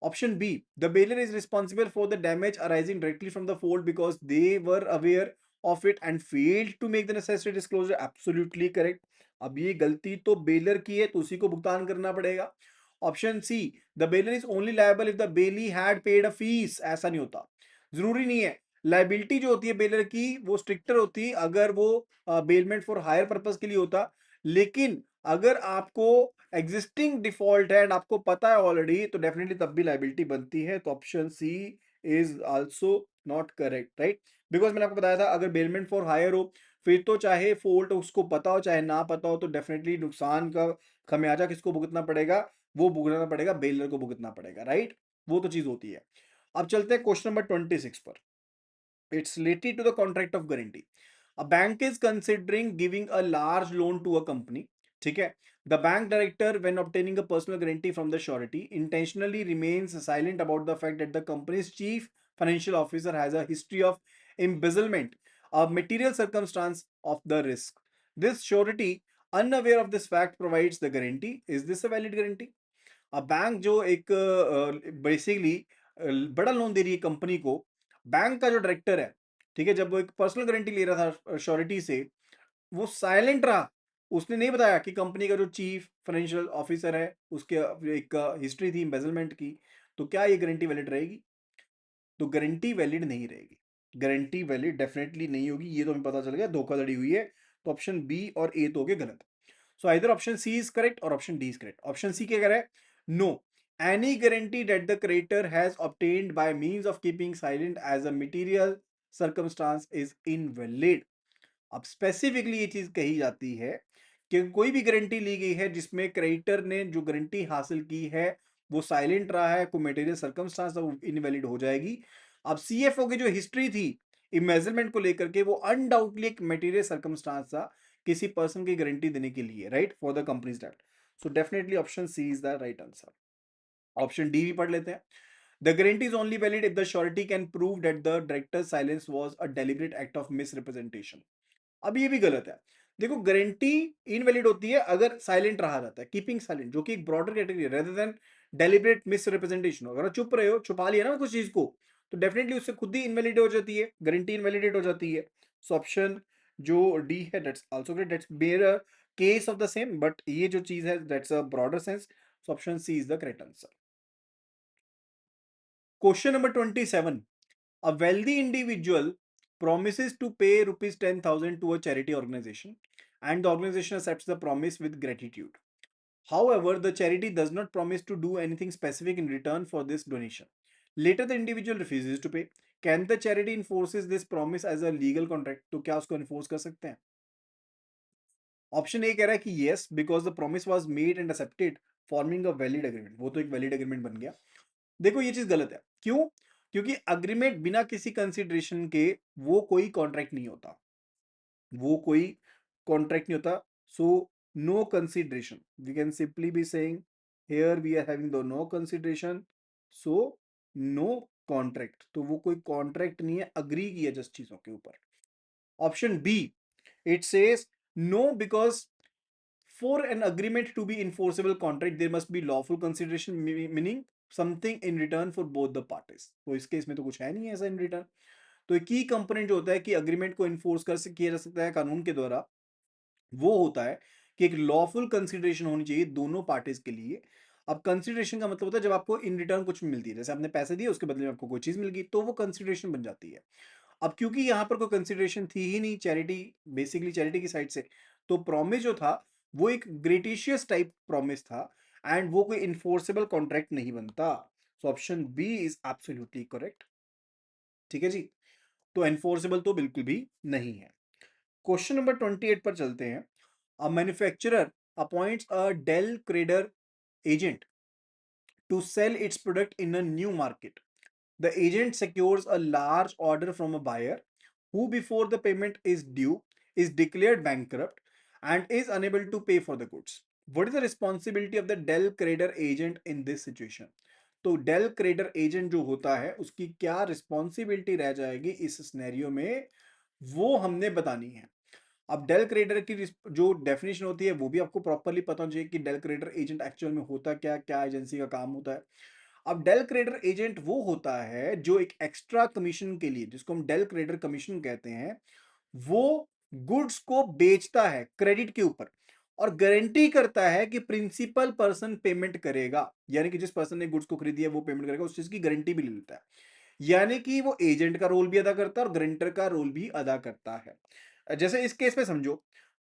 Option B the bailor is responsible for the damage arising directly from the fault because they were aware of it and failed to make the necessary disclosure. Absolutely correct. अब ये गलती तो बेलर की है तो उसी को भुगतान करना पड़ेगा। Option see the bailor is only liable if the bailee had paid a fees. ऐसा नहीं होता, जरूरी नहीं है। लाइबिलिटी जो होती है बेलर की वो स्ट्रिक्टर होती है अगर वो बेलमेंट फॉर हायर पर्पस के लिए होता, लेकिन अगर आपको एग्जिस्टिंग डिफॉल्ट है एंड आपको पता है ऑलरेडी तो डेफिनेटली तब भी लाइबिलिटी बनती है। तो option C is also not correct, right. Because मैंने आपको बताया था अगर बेलमेंट फॉर हायर हो फिर तो चाहे फॉल्ट उसको पता हो चाहे ना पता हो तो डेफिनेटली नुकसान का खमियाजा किसको भुगतना पड़ेगा? वो भुगतना पड़ेगा, बेलर को भुगतना पड़ेगा, राइट। वो तो चीज होती है। अब चलते हैं क्वेश्चन नंबर 26 पर। It's related to the contract of guarantee। A bank is considering giving a large loan to a company, ठीक है, the bank director when obtaining a personal guarantee from the surety intentionally remains silent about the fact that the company's chief financial officer has a history of embezzlement, a material circumstance of the risk. This surety, unaware of this fact, provides the guarantee. Is this a valid guarantee? अब बैंक जो एक बेसिकली बड़ा लोन दे रही है कंपनी को, बैंक का जो डायरेक्टर है, ठीक है, जब वो एक पर्सनल गारंटी ले रहा था श्योरिटी से, वो साइलेंट रहा, उसने नहीं बताया कि कंपनी का जो चीफ फाइनेंशियल ऑफिसर है उसके एक हिस्ट्री थी एम्बेजलमेंट की, तो क्या ये गारंटी वैलिड रहेगी? तो गारंटी वैलिड नहीं रहेगी, गारंटी वैलिड डेफिनेटली नहीं होगी, ये तो हमें पता चल गया, धोखाधड़ी हुई है। तो ऑप्शन बी और ए तो हो गए गलत। So either option C is correct और option D is correct. Option C क्या कह रहा है? No, any guarantee that the creditor has obtained by means of keeping silent as a material circumstance is invalid. अब स्पेसिफिकली ये चीज कही जाती है कि कोई भी गारंटी ली गई है जिसमें क्रेडिटर ने जो गारंटी हासिल की है वो साइलेंट रहा है, कोई मटेरियल सर्कमस्टांस, वो इनवैलिड हो जाएगी। अब सीएफओ की जो हिस्ट्री थी इमेजरमेंट को लेकर के, वो अनडाउटली एक मटेरियल सर्कमस्टांस था किसी पर्सन की गारंटी देने के लिए, right, for the company's debt. So definitely option C is the right answer. Option D भी पढ़ लेते हैं। The guarantee is only valid if the surety can prove that the director silence was a deliberate act of misrepresentation. अब ये भी गलत है। देखो, गारंटी इनवैलिड होती है अगर साइलेंट रहा जाता है, कीपिंग साइलेंट, जो कि एक ब्रॉडर कैटेगरी है रेदर देन डेलिबरेट मिसरिप्रेजेंटेशन। अगर आप चुप रहे हो, छुपा लिया ना कुछ चीज को, तो डेफिनेटली उससे खुद ही इनवैलिड हो जाती है, गारंटी इनवैलिडेट हो जाती है। सो ऑप्शन जो डी है that's also great, that's mere case of the same, but ये जो चीज है that's a broader sense. So option C is the correct answer. Question number 27। A wealthy individual promises to pay rupees 10,000 to a charity organization, and the organization accepts the promise with gratitude. However, the charity does not promise to do anything specific in return for this donation. Later, the individual refuses to pay. Can the charity enforces this promise as a legal contract? तो क्या उसको enforce कर सकते हैं? ऑप्शन ए कह रहा है कि yes, because the promise was made and accepted, forming a valid agreement. वो तो एक valid agreement बन गया। देखो, ये चीज गलत है। क्यों? क्योंकि अग्रीमेंट बिना किसी कंसिडरेशन के वो कोई कॉन्ट्रैक्ट नहीं होता, वो कोई कॉन्ट्रैक्ट नहीं होता। So no consideration, we can simply be saying here we are having the no consideration, so no contract. तो वो कोई कॉन्ट्रैक्ट नहीं है, अग्री किया जिस चीजों के ऊपर। Option B, it says no because for an agreement to be enforceable contract there must be lawful consideration, meaning something in return for both the parties। तो इस केस में तो कुछ है नहीं ऐसा इन रिटर्न। तो एक की कंपोनेंट जो होता है कि अग्रीमेंट को इन्फोर्स किया जा सकता है कानून के द्वारा, वो होता है कि एक लॉफुल कंसिडरेशन होनी चाहिए दोनों पार्टीज के लिए। अब कंसिडरेशन का मतलब होता है जब आपको इन रिटर्न कुछ मिलती है, जैसे आपने पैसे दिए उसके बदले में आपको कोई चीज मिल गई, तो वो कंसिडरेशन बन जाती है। अब क्योंकि यहाँ पर कोई कंसिडरेशन थी ही नहीं, चैरिटी, बेसिकली चैरिटी की साइड से, तो प्रॉमिस जो था वो एक ग्रेटिशियस टाइप प्रॉमिस था, एंड वो कोई इन्फोर्सेबल कॉन्ट्रैक्ट नहीं बनता। So option B is absolutely correct. ठीक है जी, तो एनफोर्सेबल तो बिल्कुल भी नहीं है। क्वेश्चन नंबर 28 पर चलते हैं। A manufacturer appoints a del credere agent to sell its product in a new market. The agent secures a large order from a buyer who, before the payment is due, is declared bankrupt and is unable to pay for the goods. What is the responsibility of the Dell Credor agent in this situation? तो डेल क्रेडर एजेंट जो होता है उसकी क्या रिस्पॉन्सिबिलिटी रह जाएगी इस सिनेरियो में, वो हमने बतानी है। अब डेल क्रेडर की जो डेफिनेशन होती है वो भी आपको प्रॉपरली पता होना चाहिए कि डेल क्रेडर एजेंट एक्चुअल में होता क्या, क्या एजेंसी का काम होता है। अब डेल क्रेडर एजेंट वो होता है जो एक एक्स्ट्रा कमीशन के लिए, जिसको हम डेल क्रेडर कमीशन कहते हैं, वो गुड्स को बेचता है क्रेडिट के ऊपर और गारंटी करता है कि प्रिंसिपल पर्सन पेमेंट करेगा, यानी कि जिस पर्सन ने गुड्स को खरीदी है वो पेमेंट करेगा, उस चीज की गारंटी भी ले लेता है। यानी कि वो एजेंट का रोल भी अदा करता है और गारंटर का रोल भी अदा करता है। जैसे इस केस में समझो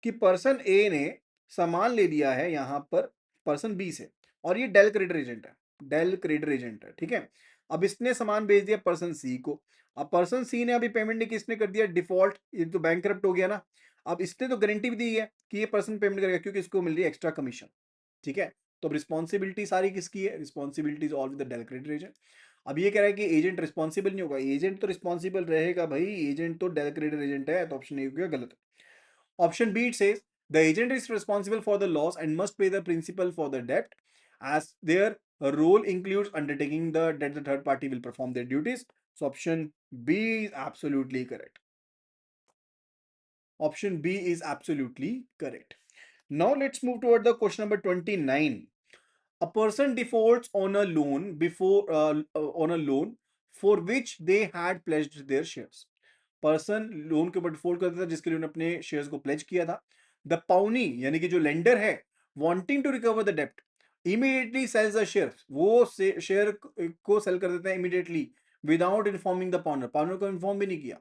कि पर्सन ए ने सामान ले लिया है यहां पर पर्सन बी से, और ये डेल क्रेडिटर एजेंट है, डेल क्रेडिटर एजेंट है, ठीक है। अब इसने सामान बेच दिया पर्सन सी को। अब पर्सन सी ने अभी पेमेंट नहीं, किसने कर दिया? डिफॉल्ट, ये तो बैंकरप्ट हो गया ना। अब इसने तो गारंटी भी दी है कि ये पर्सन पेमेंट करेगा क्योंकि इसको मिल रही है एक्स्ट्रा कमीशन, ठीक है। तो अब रिस्पॉन्सिबिलिटी सारी किसकी है? Responsibility all with the del creditor agent. अब ये कह रहा है कि एजेंट रिस्पॉन्सिबल नहीं होगा, एजेंट तो रिस्पॉन्सिबल रहेगा भाई, एजेंट तो डेल क्रेडिटर एजेंट है, तो ऑप्शन ए हो गया गलत। Option B it says the agent is responsible for the loss and must pay the principal for the डेप्ट as their role includes undertaking the that the third party will perform their duties. So option B is absolutely correct. Option B is absolutely correct. Now let's move toward the question number 29. A person defaults on a loan on a loan for which they had pledged their shares. Person loan के ऊपर डिफॉल्ट करता था जिसके लिए उन्होंने अपने शेयर्स को प्लेज किया था. द पाउनी यानी कि जो लेंडर है वांटिंग टू रिकवर द डेप्ट इमीडिएटली सेल्स द शेयर, वो शेयर को सेल कर देते हैं immediately without informing the pawner, pawner को इन्फॉर्म भी नहीं किया.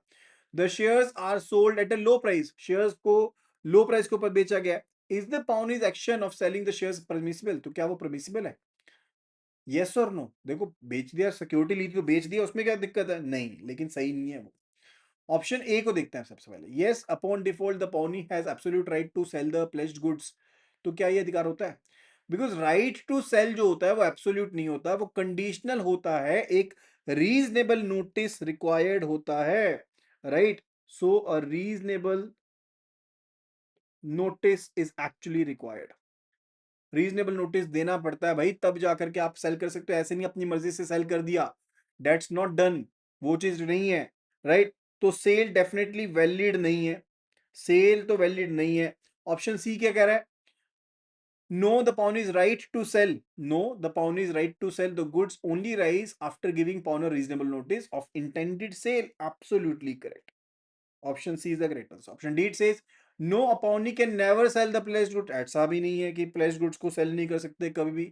The shares are sold at a low price, shares को लो प्राइस के ऊपर बेचा गया. Is the pawnee's action of selling the shares permissible, तो क्या वो परमिसिबल है? यस और नो. देखो बेच दिया, सिक्योरिटी ली थी तो बेच दिया, उसमें क्या दिक्कत है? नहीं, लेकिन सही नहीं है वो. ऑप्शन ए को देखते हैं सबसे पहले. Yes upon default the pawnee has absolute right to sell the pledged goods. तो क्या ये अधिकार होता है? बिकॉज राइट टू सेल जो होता है वो एब्सोल्यूट नहीं होता, वो कंडीशनल होता है, एक रीजनेबल नोटिस रिक्वायर्ड होता है. Right, so a reasonable notice is actually required. Reasonable notice देना पड़ता है भाई, तब जाकर के आप सेल कर सकते हो. ऐसे नहीं अपनी मर्जी से सेल कर दिया, दैट्स नॉट डन, वो चीज नहीं है. राइट, तो सेल डेफिनेटली वैलिड नहीं है, सेल तो वैलिड नहीं है. ऑप्शन सी क्या कह रहा है? Know the pawn is right to sell. No, the pawn is right to sell the goods only rise after giving pawn a reasonable notice of intended sale. Absolutely correct. Option C is the correct answer. Option D it says no a pawnee can never sell the pledged good. ऐसा भी नहीं है कि प्लेस्ड गुड्स को सेल नहीं कर सकते कभी भी.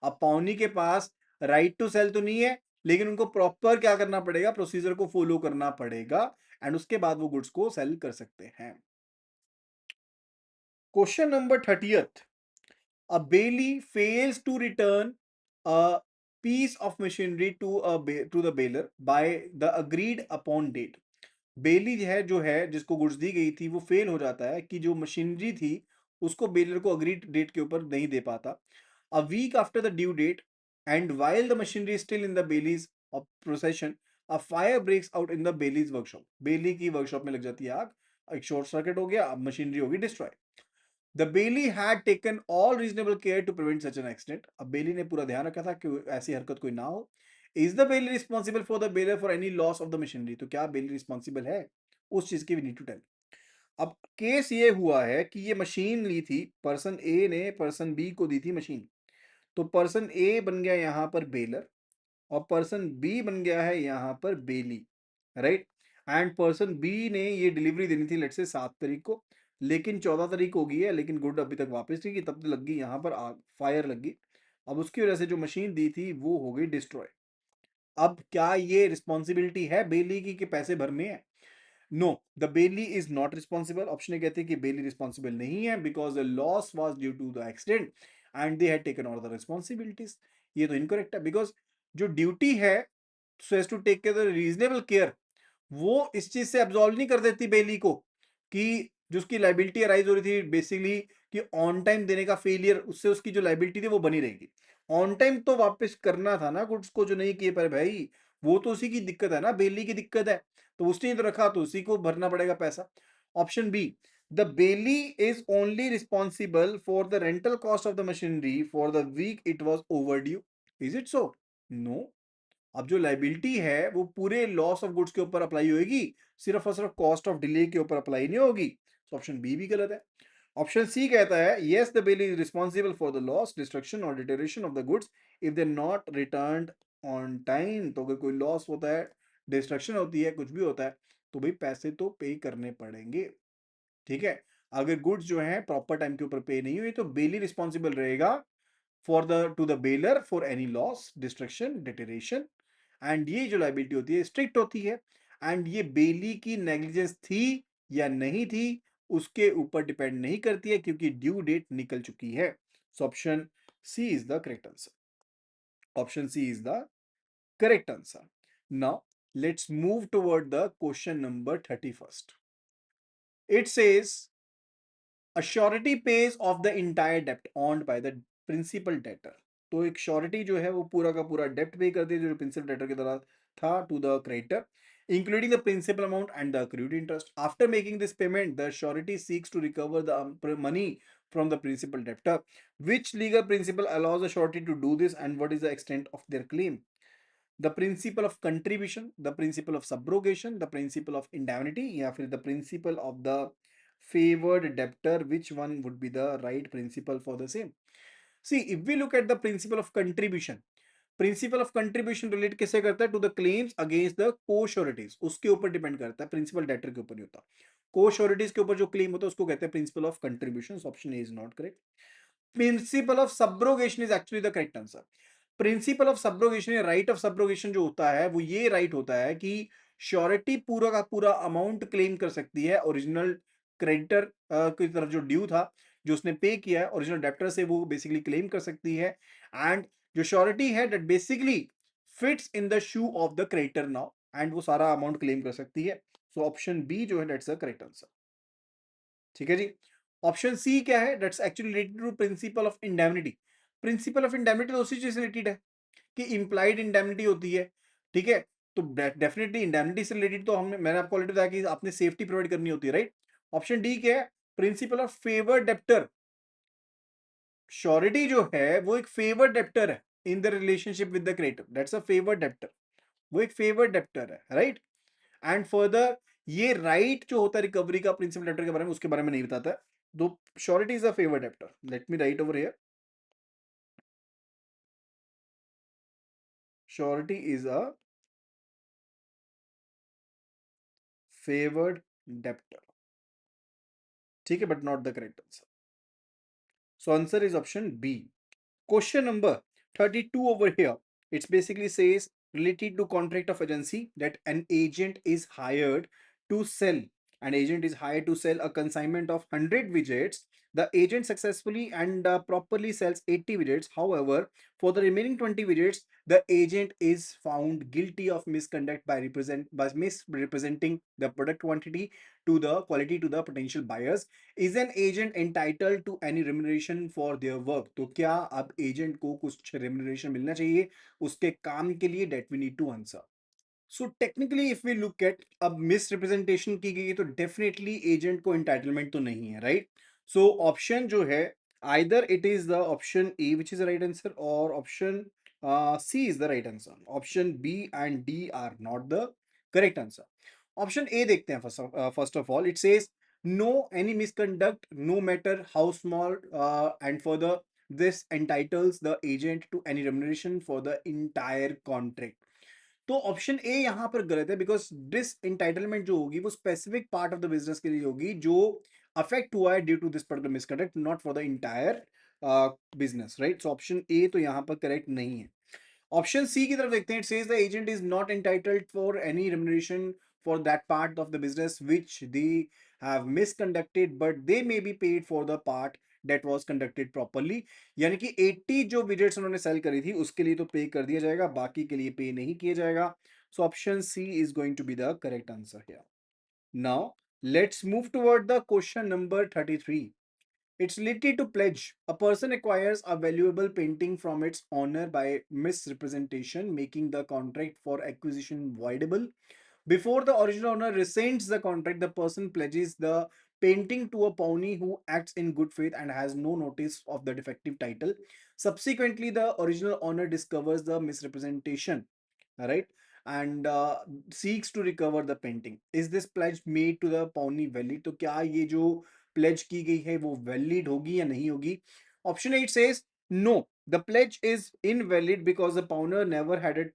अपॉनी के पास राइट टू सेल तो नहीं है, लेकिन उनको प्रॉपर क्या करना पड़ेगा, प्रोसीजर को फॉलो करना पड़ेगा, एंड उसके बाद वो गुड्स को सेल कर सकते हैं. Question number 30th. A bailey fails to return a piece of machinery to the baler by the agreed upon date. बेली जो है जिसको गुड्स दी गई थी वो फेल हो जाता है कि जो मशीनरी थी उसको बेलर को अग्रीड डेट के ऊपर नहीं दे पाता. A week after the due date and while the machinery still in the bailee's of possession, a fire breaks out in the bailee's workshop. Bailee की वर्कशॉप में लग जाती है आग, एक शॉर्ट सर्किट हो गया, अब मशीनरी होगी destroy. The bailee had taken all reasonable care to prevent such an accident. अब बेली ने पूरा ध्यान रखा था कि ऐसी हरकत कोई ना हो. Is the bailee responsible for the bailor for any loss of the machinery, तो क्या बेली रिस्पॉन्सिबल है उस चीज की? We need to tell. अब केस ये हुआ है कि ये मशीन ली थी, पर्सन ए ने पर्सन बी को दी थी मशीन. तो पर्सन ए बन गया यहां पर बेलर और पर्सन बी बन गया है यहां पर बेली. राइट, एंड पर्सन बी ने ये डिलीवरी देनी थी लेट से 7 तारीख को, लेकिन 14 तारीख हो गई है, लेकिन गुड अभी तक वापस नहीं की, तब तक लग गई यहाँ पर आग, फायर लग गई. अब उसकी वजह से जो मशीन दी थी वो हो गई डिस्ट्रॉय. अब क्या ये रिस्पॉन्सिबिलिटी है बेली की कि पैसे भरने हैं? No, the bailee is not responsible. Option A कहते हैं कि बेली रिस्पॉन्सिबल नहीं है because the loss was due to the accident and they had taken all the responsibilities. ये तो इनकरेक्ट है, बिकॉज जो ड्यूटी है so as to take care the reasonable care, वो इस चीज से एब्जॉल्व नहीं कर देती बेली को कि जो उसकी लाइबिलिटी अराइज हो रही थी बेसिकली कि ऑन टाइम देने का फेलियर, उससे उसकी जो लाइबिलिटी थी वो बनी रहेगी. ऑन टाइम तो वापस करना था ना गुड्स को, जो नहीं किए पर भाई, वो तो उसी की दिक्कत है ना, बेली की दिक्कत है, तो उसने तो रखा तो उसी को भरना पड़ेगा पैसा. Option B, the bailee is only responsible for the rental cost of the machinery for the week it was overdue. Is it so? No. अब जो लाइबिलिटी है वो पूरे लॉस ऑफ गुड्स के ऊपर अप्लाई होगी, सिर्फ और सिर्फ कॉस्ट ऑफ डिले के ऊपर अप्लाई नहीं होगी. तो ऑप्शन बी भी गलत है. ऑप्शन सी कहता है yes the bill is responsible for the loss destruction और deterioration of the goods if they not return on time. तो अगर कोई लॉस होता है, डिस्ट्रक्शन होती है, कुछ भी होता है, तो भाई पैसे तो पे करने पड़ेंगे. ठीक है, अगर गुड्स जो है प्रॉपर टाइम के ऊपर पे नहीं हुई तो बेली रिस्पॉन्सिबल रहेगा for the two the bailor for any loss destruction डिटेरेशन. And ये जो लाइबिलिटी होती है स्ट्रिक्ट होती है, एंड ये बेली की नेग्लिजेंस थी या नहीं थी उसके ऊपर डिपेंड नहीं करती है क्योंकि ड्यू डेट निकल चुकी है. So option C is the correct answer. Option C is the correct answer. Now let's move toward the question number 31st. It says a surety pays off the entire debt owned by the principal debtor. तो एक श्योरिटी जो है वो पूरा का पूरा डेप्ट पे कर दिया जो प्रिंसिपल डेटर की तरह था to the creditor, including the principal amount and the accrued interest. After making this payment, the surety seeks to recover the money from the principal debtor. Which legal principle allows the surety to do this, and what is the extent of their claim? The principle of contribution, the principle of subrogation, the principle of indemnity, या फिर the principle of the favored debtor. Which one would be the right principle for the same? See, if we look at the principle of contribution, principle of contribution relate किससे करता है? To the claims against the co sureties, उसके ऊपर डिपेंड करता है, प्रिंसिपल डेटर के ऊपर नहीं होता। को श्योरिटीज के ऊपर जो क्लेम होता है उसको कहते हैं principal of contribution. Option A is not correct. Principle of subrogation is actually the correct answer. Principle of subrogation या राइट ऑफ सब्रोगेशन जो होता है वो ये राइट होता है कि श्योरिटी पूरा का पूरा अमाउंट क्लेम कर सकती है ओरिजिनल क्रेडिटर की तरफ जो ड्यू था, जो उसने पे किया है ओरिजिनल डेप्टर से, वो बेसिकली क्लेम कर सकती है। एंड जो श्योरिटी है that basically fits in the shoe of the creditor now, and वो सारा अमाउंट क्लेम कर सकती है। सो ऑप्शन बी जो है दैट्स द करेक्ट आंसर। ठीक है जी। ऑप्शन सी क्या है? That's actually related to principle of indemnity. Principle of indemnity तो उसी चीज से रिलेटेड है कि इंप्लाइड इंडेमनिटी होती है। ठीक है, तो डेफिनेटली इंडेमनिटी से रिलेटेड तो हमने, मैंने आपको ऑलरेडी बताया कि आपने सेफ्टी प्रोवाइड करनी होती है, राइट। ऑप्शन डी क्या है? Principle of favour debtor. Surety जो है वो एक फेवर डेप्टर है in the relationship with the creditor, that's a favour debtor. वो एक फेवर डेप्टर है, राइट। एंड फर्दर ये राइट जो होता है रिकवरी का प्रिंसिपल डेप्टर के बारे में, उसके बारे में नहीं बताता है। Though surety is a favour debtor. Let me write over here, surety is a favoured debtor. ठीक है, but not the correct answer. So answer is option B. Question number 32 over here. It basically says related to contract of agency that an agent is hired to sell. An agent is hired to sell a consignment of 100 widgets. The agent successfully and properly sells 80 widgets. However, for the remaining 20 widgets, the agent is found guilty of misconduct by misrepresenting the product quantity to the quality to the potential buyers. Is an agent entitled to any remuneration for their work? तो क्या अब एजेंट को कुछ रेम्यूनरेशन मिलना चाहिए उसके काम के लिए? That we need to answer. So technically if we look at, अब मिस रिप्रेजेंटेशन की गई तो डेफिनेटली एजेंट को एंटाइटलमेंट तो नहीं है, राइट। सो ऑप्शन जो है, either it is the option A which is the right answer, और option C is the right answer. Option B and D are not the correct answer. Option A देखते हैं। First of all it says no any misconduct no matter how small and further this entitles the agent to any remuneration for the entire contract। तो ऑप्शन ए यहां पर गलत है, बिकॉज डिस इंटाइटलमेंट जो होगी वो specific part of the business के लिए होगी जो अफेक्ट हुआ है due to this particular misconduct, not for the entire business, right. So option A तो यहां पर करेक्ट नहीं है। ऑप्शन सी की तरफ देखते हैं। It says the agent is not entitled for any remuneration for that part of the business which they have misconducted, but they may be paid for the part that was conducted properly। यानी कि 80 जो विजेट्स उन्होंने सेल करी थी उसके लिए तो पे कर दिया जाएगा, बाकी के लिए पे नहीं किया जाएगा। So option C is going to be the correct answer here. Now let's move toward the question number 33। It's related to pledge. A person acquires a valuable painting from its owner by misrepresentation, making the contract for acquisition voidable. Before the original owner rescinds the contract, the person pledges the painting to a pawnee who acts in good faith and has no notice of the defective title. Subsequently, the original owner discovers the misrepresentation, right, and seeks to recover the painting. Is this pledge made to the pawnee valid? तो क्या ये जो pledge की गई है वो valid होगी या नहीं होगी? Option 8 says no. The pledge is invalid because the pawner never had a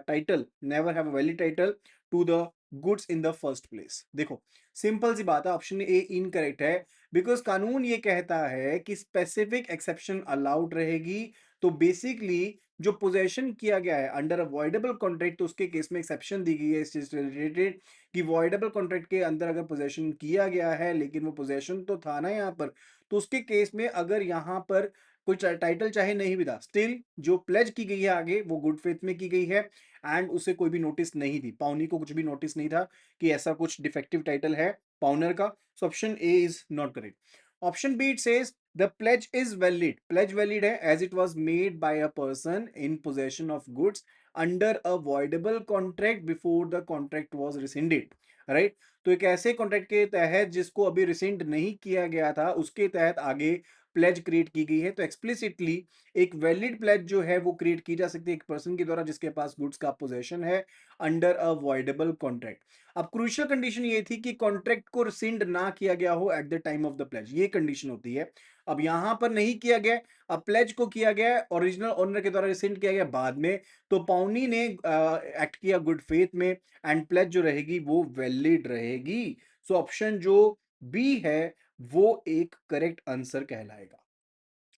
title, never have a valid title to the goods in the first place. देखो सिंपल सी बात है, ऑप्शन ए इनकरेक्ट है, बिकॉज कानून ये कहता है कि स्पेसिफिक एक्सेप्शन अलाउड रहेगी। तो बेसिकली जो पोजेशन किया गया है अंडर अ वॉइडेबल कॉन्ट्रैक्ट, तो उसके केस में एक्सेप्शन दी गई है इस चीज से रिलेटेड कि वॉइडेबल कॉन्ट्रैक्ट के अंदर अगर पोजेशन किया गया है लेकिन वो पोजेशन तो था ना यहाँ पर, तो उसके केस में अगर यहाँ पर कोई टाइटल चाहे नहीं भी था, स्टिल जो प्लेज की गई है आगे वो गुड फेथ में की गई है, एंड उसे कोई भी नोटिस नहीं थी, पाउनी को कुछ भी नोटिस नहीं था कि ऐसा कुछ डिफेक्टिव टाइटल है पाउनर का। सो option A is not correct. Option B it says The pledge is valid. Pledge valid है as it was made by a person in possession of goods under a voidable contract before the contract was rescinded. Right? तो एक ऐसे कॉन्ट्रैक्ट के तहत जिसको अभी रिसेंड नहीं किया गया था उसके तहत आगे प्लेज क्रिएट की गई है, तो एक्सप्लिसिटली एक वैलिड प्लेज जो है वो क्रिएट की जा सकती है एक पर्सन के द्वारा जिसके पास गुड्स का पोजेशन है अंडर अ वॉइडेबल कॉन्ट्रैक्ट। अब क्रूशियल कंडीशन ये थी कि कॉन्ट्रैक्ट को रिसेंड ना किया गया हो at the time of the pledge, ये कंडीशन होती है। अब यहां पर नहीं किया गया, अब प्लेज को किया गया ओरिजिनल ओनर के द्वारा रिसेंड किया गया बाद में, तो पाउनी ने एक्ट किया गुड फेथ में एंड प्लेज जो रहेगी वो वैलिड रहेगी। सो ऑप्शन जो बी है वो एक करेक्ट आंसर कहलाएगा।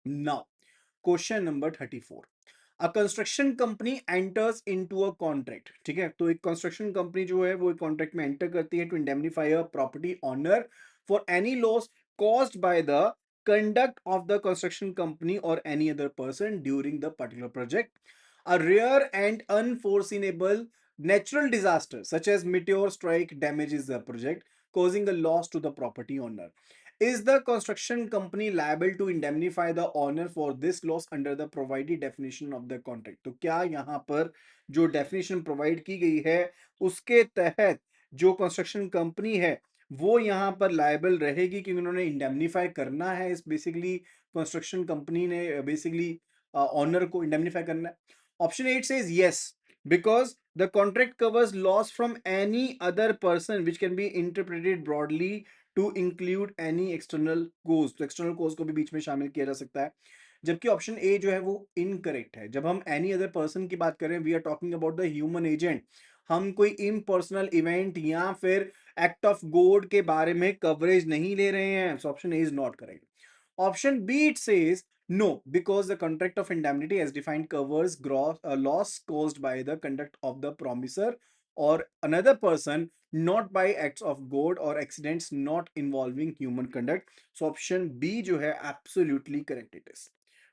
Now question number 34, a construction company enters into a contract. ठीक है, तो एक कंस्ट्रक्शन कंपनी जो है वो एक कॉन्ट्रैक्ट में एंटर करती है to indemnify a property owner for any loss caused by the conduct of the construction company or any other person during the particular project. A rare and unforeseeable natural disaster such as meteor strike damages the project, causing a loss to the property owner. Is the construction company liable to indemnify the owner for this loss under the provided definition of the contract? तो क्या यहाँ पर जो डेफिनेशन प्रोवाइड की गई है उसके तहत जो कंस्ट्रक्शन कंपनी है वो यहाँ पर लायबल रहेगी क्योंकि उन्होंने इंडेमनीफाई करना है, इस बेसिकली कंस्ट्रक्शन कंपनी ने बेसिकली ऑनर को इंडेमनीफाई करना है। Option 8 says yes because the contract covers loss from any other person which can be interpreted broadly to include any external cause, तो external cause को भी बीच में शामिल किया जा सकता है। जबकि ऑप्शन ए जो है वो इनकरेक्ट है। जब हम एनी अदर पर्सन की बात करें we are talking about the human agent, हम कोई इम्पर्सनल इवेंट या फिर एक्ट ऑफ गॉड के बारे में कवरेज नहीं ले रहे हैं। सो option A is not correct. Option B it says no because the contract of indemnity as defined covers gross loss caused by the conduct of the promisor or another person not by acts of god or accidents not involving human conduct. So option b जो है absolutely correct it is.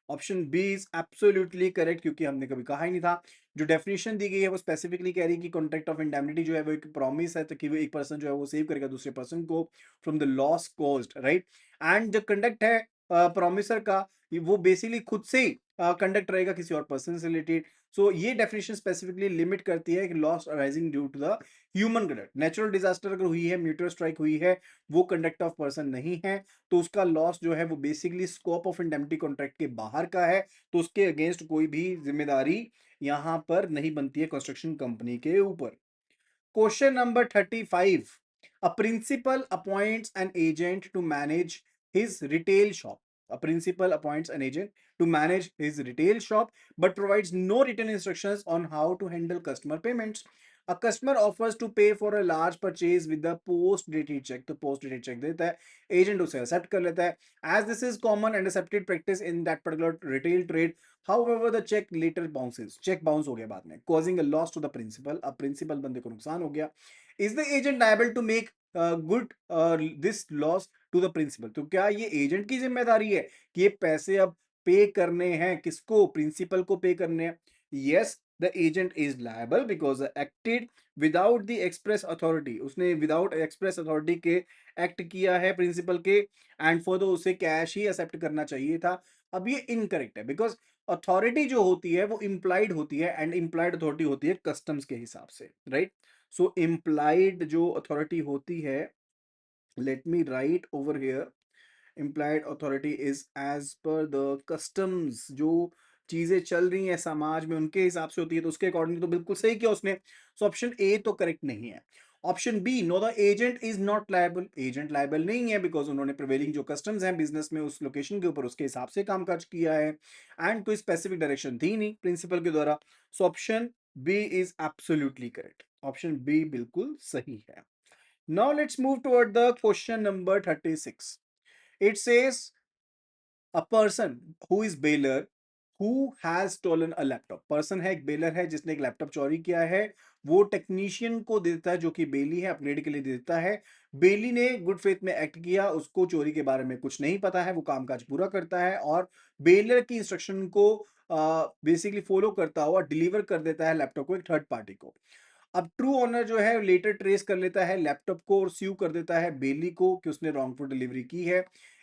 Option B is absolutely correct क्योंकि हमने कभी कहा ही नहीं था। जो डेफिनेशन दी गई है वो स्पेसिफिकली कह रही है कि कॉन्ट्रैक्ट ऑफ इंडेमनिटी जो है वो एक प्रॉमिस है तो कि वो एक पर्सन जो है वो सेव करेगा दूसरे पर्सन को from the loss caused, right. And जो कंडक्ट है प्रॉमिसर का वो बेसिकली खुद से कंडक्ट रहेगा किसी और पर्सन से रिलेटेड। सो ये डेफिनेशन स्पेसिफिकली लिमिट करती है कि loss arising due to the human conduct. Natural disaster अगर हुई है, म्यूटर स्ट्राइक हुई है, वो कंडक्ट ऑफ पर्सन नहीं है तो उसका लॉस जो है वो basically scope of indemnity contract के बाहर का है, तो उसके अगेंस्ट कोई भी जिम्मेदारी यहां पर नहीं बनती है कंस्ट्रक्शन कंपनी के ऊपर। Question number 35, a principal appoints an agent to manage his retail shop. A principal appoints an agent to manage his retail shop but provides no written instructions on how to handle customer payments. A customer offers to pay for a large purchase with the post dated check, तो post dated check देता है, एजेंट उसे एक्सेप्ट कर लेता है। As this is common and accepted practice in that particular retail trade, however the check later bounces, check bounce हो गया बाद में, causing a loss to the principal, अब principal बंदे को नुकसान हो गया। Is the agent liable to make good this loss to the principal? तो क्या ये एजेंट की जिम्मेदारी है कि ये पैसे अब पे करने हैं किसको? प्रिंसिपल को पे करने हैं। Yes, the agent is liable because acted without the express authority, उसने विदाउट एक्सप्रेस अथॉरिटी के एक्ट किया है प्रिंसिपल के, एंड फॉर द उसे कैश ही एक्सेप्ट करना चाहिए था। अब ये इनकरेक्ट है बिकॉज अथॉरिटी जो होती है वो इंप्लाइड होती है एंड इंप्लाइड अथॉरिटी होती है कस्टम्स के हिसाब से, राइट। सो इंप्लाइड जो अथॉरिटी होती है, let me write over here, implied authority is as per the customs, जो चीजें चल रही हैं समाज में उनके हिसाब से होती है, तो उसके अकॉर्डिंग तो बिल्कुल सही किया उसने। सो ऑप्शन ए तो करेक्ट नहीं है। Option B, no the agent is not liable, agent liable नहीं है बिकॉज उन्होंने प्रिवेलिंग जो कस्टम्स हैं बिजनेस में उस लोकेशन के ऊपर उसके हिसाब से काम काज किया है एंड कोई स्पेसिफिक डायरेक्शन थी नहीं प्रिंसिपल के द्वारा। So option B is absolutely correct, option B बिल्कुल सही है। Now let's move toward the question number 36. It says a person who is bailor who has stolen a laptop. Person है, एक बेलर है जिसने एक लैपटॉप चोरी किया है, वो टेक्नीशियन को दे देता है जो कि बेली है, अपग्रेड के लिए दे देता है। बेली ने गुड फेथ में एक्ट किया, उसको चोरी के बारे में कुछ नहीं पता है, वो कामकाज पूरा करता है और बेलर की इंस्ट्रक्शन को बेसिकली फॉलो करता हुआ डिलीवर कर देता है लैपटॉप को एक थर्ड पार्टी को। अब ट्रू ओनर जो है लेटर ट्रेस कर लेता है लैपटॉप को और स्यू कर देता है बेली को कि उसने रॉन्गफुल डिलीवरी की है।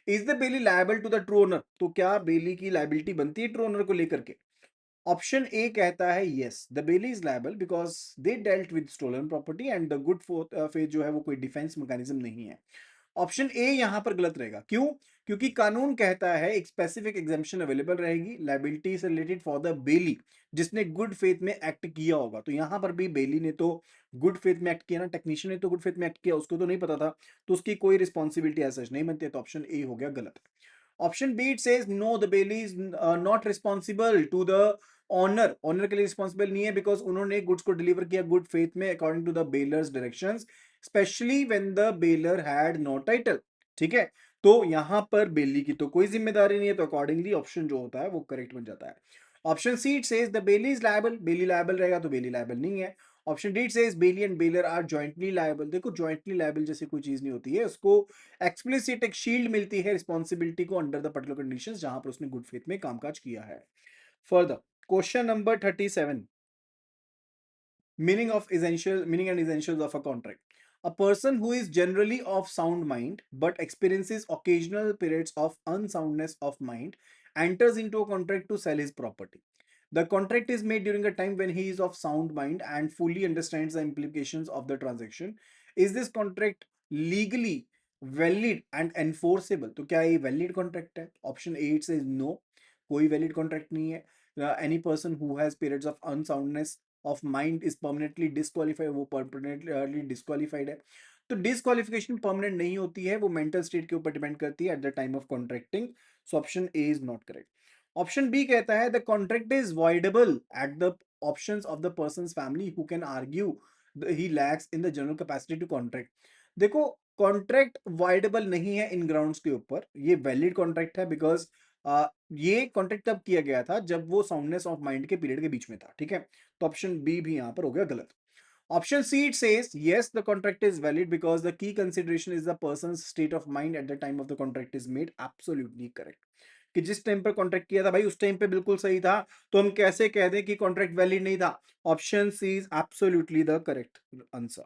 Is the bailee liable to the true owner, तो क्या बेली की लायबिलिटी बनती है ट्रू ओनर को लेकर के? ऑप्शन ए कहता है yes, the bailee is liable because they dealt with stolen property and the good faith जो है वो कोई डिफेंस मैकेनिज्म नहीं है। ऑप्शन ए यहां पर गलत रहेगा। क्यों? क्योंकि कानून कहता है एक स्पेसिफिक एग्जाम्पशन अवेलेबल रहेगी लाइबिलिटी से रिलेटेड फॉर द बेली जिसने गुड फेथ में एक्ट किया होगा। तो यहां पर भी बेली ने तो गुड फेथ में एक्ट किया ना, टेक्नीशियन ने तो गुड फेथ में एक्ट किया, उसको तो नहीं पता था, तो उसकी कोई रिस्पॉन्सिबिलिटी ऐसा नहीं बनती। तो ऑप्शन ए हो गया गलत। Option B it says no the bailee is not responsible to the owner, owner के लिए रिस्पॉन्सिबल नहीं है बिकॉज उन्होंने गुड्स को डिलीवर किया गुड फेथ में according to the bailor's directions specially when the bailor had no title. ठीक है, तो यहां पर बेली की तो कोई जिम्मेदारी नहीं है, तो अकॉर्डिंगली ऑप्शन जो होता है वो करेक्ट बन जाता है। Option C it says the bailee is liable, bailee liable रहेगा तो बेली लायबल नहीं है। Option D it says bailee and bailor are jointly liable, देखो जॉइंटली लायबल जैसी कोई चीज नहीं होती है, उसको एक्सप्लिसिट एक शील्ड मिलती है रिस्पॉन्सिबिलिटी को अंडर द पर्टिकुलर कंडीशंस जहां पर उसने गुड फेथ में कामकाज किया है। Further question number 37, meaning and essentials of a contract. A person who is generally of sound mind but experiences occasional periods of unsoundness of mind enters into a contract to sell his property. The contract is made during a time when he is of sound mind and fully understands the implications of the transaction. Is this contract legally valid and enforceable? तो क्या ये valid contract है? Option A it says no, कोई valid contract नहीं है। Any person who has periods of unsoundness of mind is permanently disqualified, वो परमानेंटली डिस्क्वालीफाइड है। तो डिस्क्वालिफिकेशन परमानेंट नहीं होती है, वो मेंटल स्टेट के ऊपर डिपेंड करती है at the time of contracting. So option A is not correct. Option B कहता है the contract is voidable at the options of the person's family who can argue he lacks in the general capacity to contract. देखो कॉन्ट्रैक्ट वॉइडेबल नहीं है इन ग्राउंड्स के ऊपर, ये वैलिड कॉन्ट्रैक्ट है बिकॉज ये कॉन्ट्रैक्ट तब किया गया था जब वो साउंडनेस ऑफ माइंड के पीरियड के बीच में था। ठीक है, तो ऑप्शन बी भी यहां पर हो गया गलत। Option C it says yes the contract is valid because the key consideration is the person's state of mind at the time of the contract is made, absolutely correct। कि जिस टाइम पर कॉन्ट्रैक्ट किया था भाई उस टाइम पे बिल्कुल सही था, तो हम कैसे कह दें कि कॉन्ट्रैक्ट वैलिड नहीं था? Option C is absolutely the correct answer.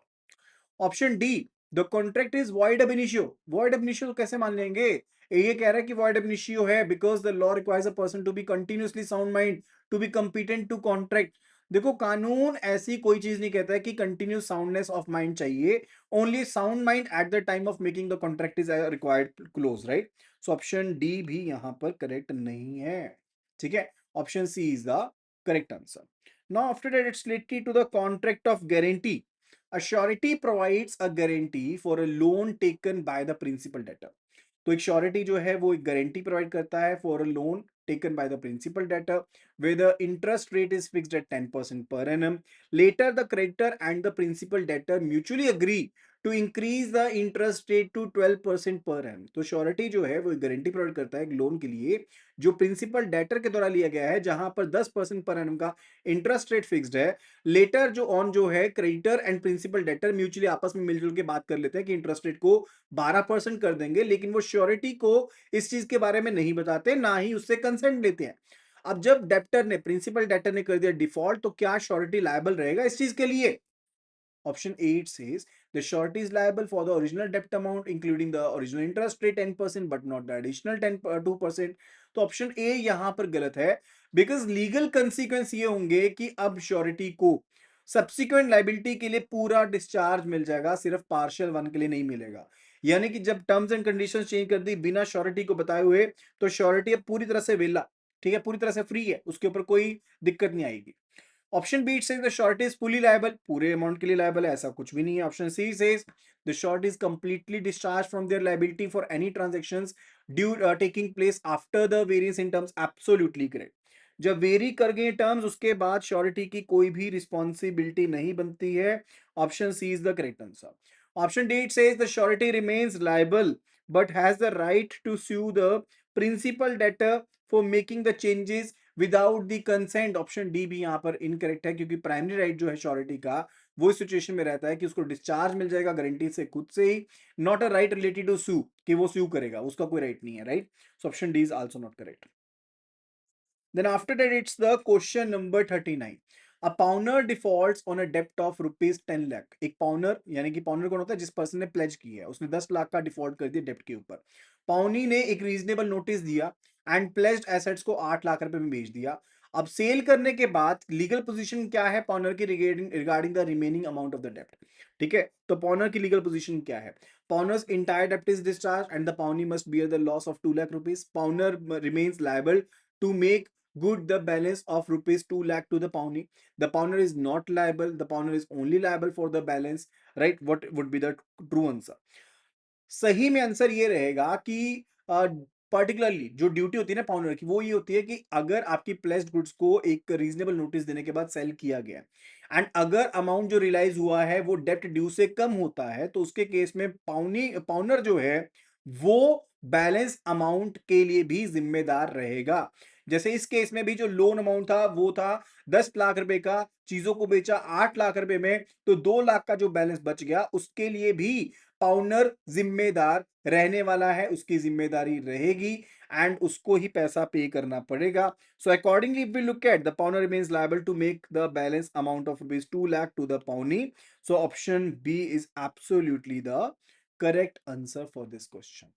Option D the contract is void ab initio, void ab initio कैसे मान लेंगे? ये कह रहा है कि वॉइड अब इनिशियो है because the law requires a person to be continuously sound mind to be competent to contract. देखो कानून ऐसी कोई चीज नहीं कहता है कि कंटिन्यूस साउंडनेस ऑफ माइंड चाहिए, only sound mind at the time of making the contract is required close, right? So option D भी यहां पर करेक्ट नहीं है। ठीक है, option C is the correct answer. Now after that it's related to the contract of guarantee. A surety provides a guarantee for a loan taken by the principal debtor। तो एक श्योरिटी जो है वो एक गारंटी प्रोवाइड करता है for a loan taken by the principal debtor where the interest rate is fixed at 10% per annum। Later the creditor and the principal debtor mutually agree to increase the interest rate to 12% per annum। तो श्योरिटी जो है वो गारंटी प्रोवाइड करता है एक लोन के लिए जो प्रिंसिपल डेटर के द्वारा लिया गया है जहां पर 10% पर एनम का इंटरेस्ट रेट फिक्स्ड है। लेटर जो ऑन जो है creditor and principal debtor mutually आपस में मिलजुल के बात कर लेते हैं कि इंटरेस्ट रेट को 12% कर देंगे, लेकिन वो श्योरिटी को इस चीज के बारे में नहीं बताते, ना ही उससे कंसेंट लेते हैं। अब जब डेप्टर ने प्रिंसिपल डेटर ने कर दिया डिफॉल्ट, तो क्या श्योरिटी लायबल रहेगा इस चीज के लिए? Option 8 says the surety is liable for the original debt amount, including the original interest rate 10%, but not the additional 2%। तो ऑप्शन ए यहां पर गलत है बिकॉज लीगल कंसिक्वेंस ये होंगे कि अब श्योरिटी को सब्सिक्वेंट लाइबिलिटी के लिए पूरा डिस्चार्ज मिल जाएगा, सिर्फ पार्शियल वन के लिए नहीं मिलेगा। यानी कि जब टर्म्स एंड कंडीशंस चेंज कर दी बिना श्योरिटी को बताए हुए, तो श्योरिटी अब पूरी तरह से वेला, ठीक है, पूरी तरह से फ्री है, उसके ऊपर कोई दिक्कत नहीं आएगी। Option B says the short is fully liable, पूरे अमाउंट के लिए लायबल है, ऐसा कुछ भी नहीं है। Option C says the short is completely discharge from their liability for any transactions due taking place after the variance in terms, absolutely correct. जब वेरी कर गए टर्म्स उसके बाद श्योरिटी की कोई भी रिस्पॉन्सिबिलिटी नहीं बनती है। Option C is the correct answer. Option D it says the surety remains liable but has the right to sue the principal debtor for making the changes without the consent. Option D भी यहां पर इनकरेक्ट है क्योंकि प्राइमरी राइट जो है श्योरिटी का वो इस सिचुएशन में रहता है कि उसको डिस्चार्ज मिल जाएगा गारंटी से खुद से ही, not a right related to sue कि वो सू करेगा, उसका कोई राइट नहीं है, right? So option D is also not correct. Then after that it's the question number 39। A pawnor defaults on a डेप्ट ऑफ ₹10 लाख। एक पाउनर यानी कि पाउनर कौन होता है? जिस पर्सन ने प्लेज की है, उसने 10 लाख का डिफॉल्ट कर दिया डेप्ट के ऊपर। पाउनी ने एक रीजनेबल नोटिस दिया एंड प्लेज्ड एसेट्स को 8 लाख रुपए में बेच दिया। अब सेल करने के बाद लीगल पोजीशन क्या है पाउनर की regarding regarding the remaining amount of the डेप्ट? ठीक है, तो पाउनर की लीगल पोजीशन क्या है? पाउनर्स इंटायर डेप्ट is discharge and the pawnee must bear the loss of 2 lakh rupees. Pawnor remains liable to make good the balance of rupees 2 lakh to the pawnee. The pawner is not liable, the pawner is only liable for the balance, right? What would be the true answer? सही में आंसर ये रहेगा कि पर्टिकुलरली जो ड्यूटी होती है ना पाउनर की, वो ये होती है कि अगर आपकी प्लेस्ड गुड्स को एक रीजनेबल नोटिस देने के बाद सेल किया गया एंड अगर अमाउंट जो रियलाइज हुआ है वो डेप्ट ड्यू से कम होता है, तो उसके केस में पाउनर जो है वो बैलेंस अमाउंट के लिए भी जिम्मेदार रहेगा। जैसे इस केस में भी जो लोन अमाउंट था वो था 10 लाख रुपए का, चीजों को बेचा 8 लाख रुपए में, तो 2 लाख का जो बैलेंस बच गया उसके लिए भी पाउनर जिम्मेदार रहने वाला है, उसकी जिम्मेदारी रहेगी एंड उसको ही पैसा पे करना पड़ेगा। So accordingly if we look at the pawnor remains liable to make the balance amount of ₹2 lakh to the pawnee. So option B is absolutely the correct answer for this question.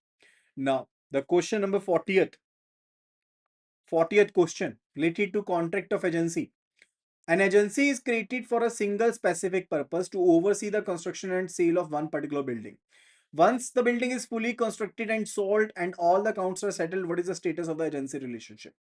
Now, the question number 40th question related to contract of agency. An agency is created for a single specific purpose to oversee the construction and sale of one particular building. Once the building is fully constructed and sold and all the accounts are settled, what is the status of the agency relationship?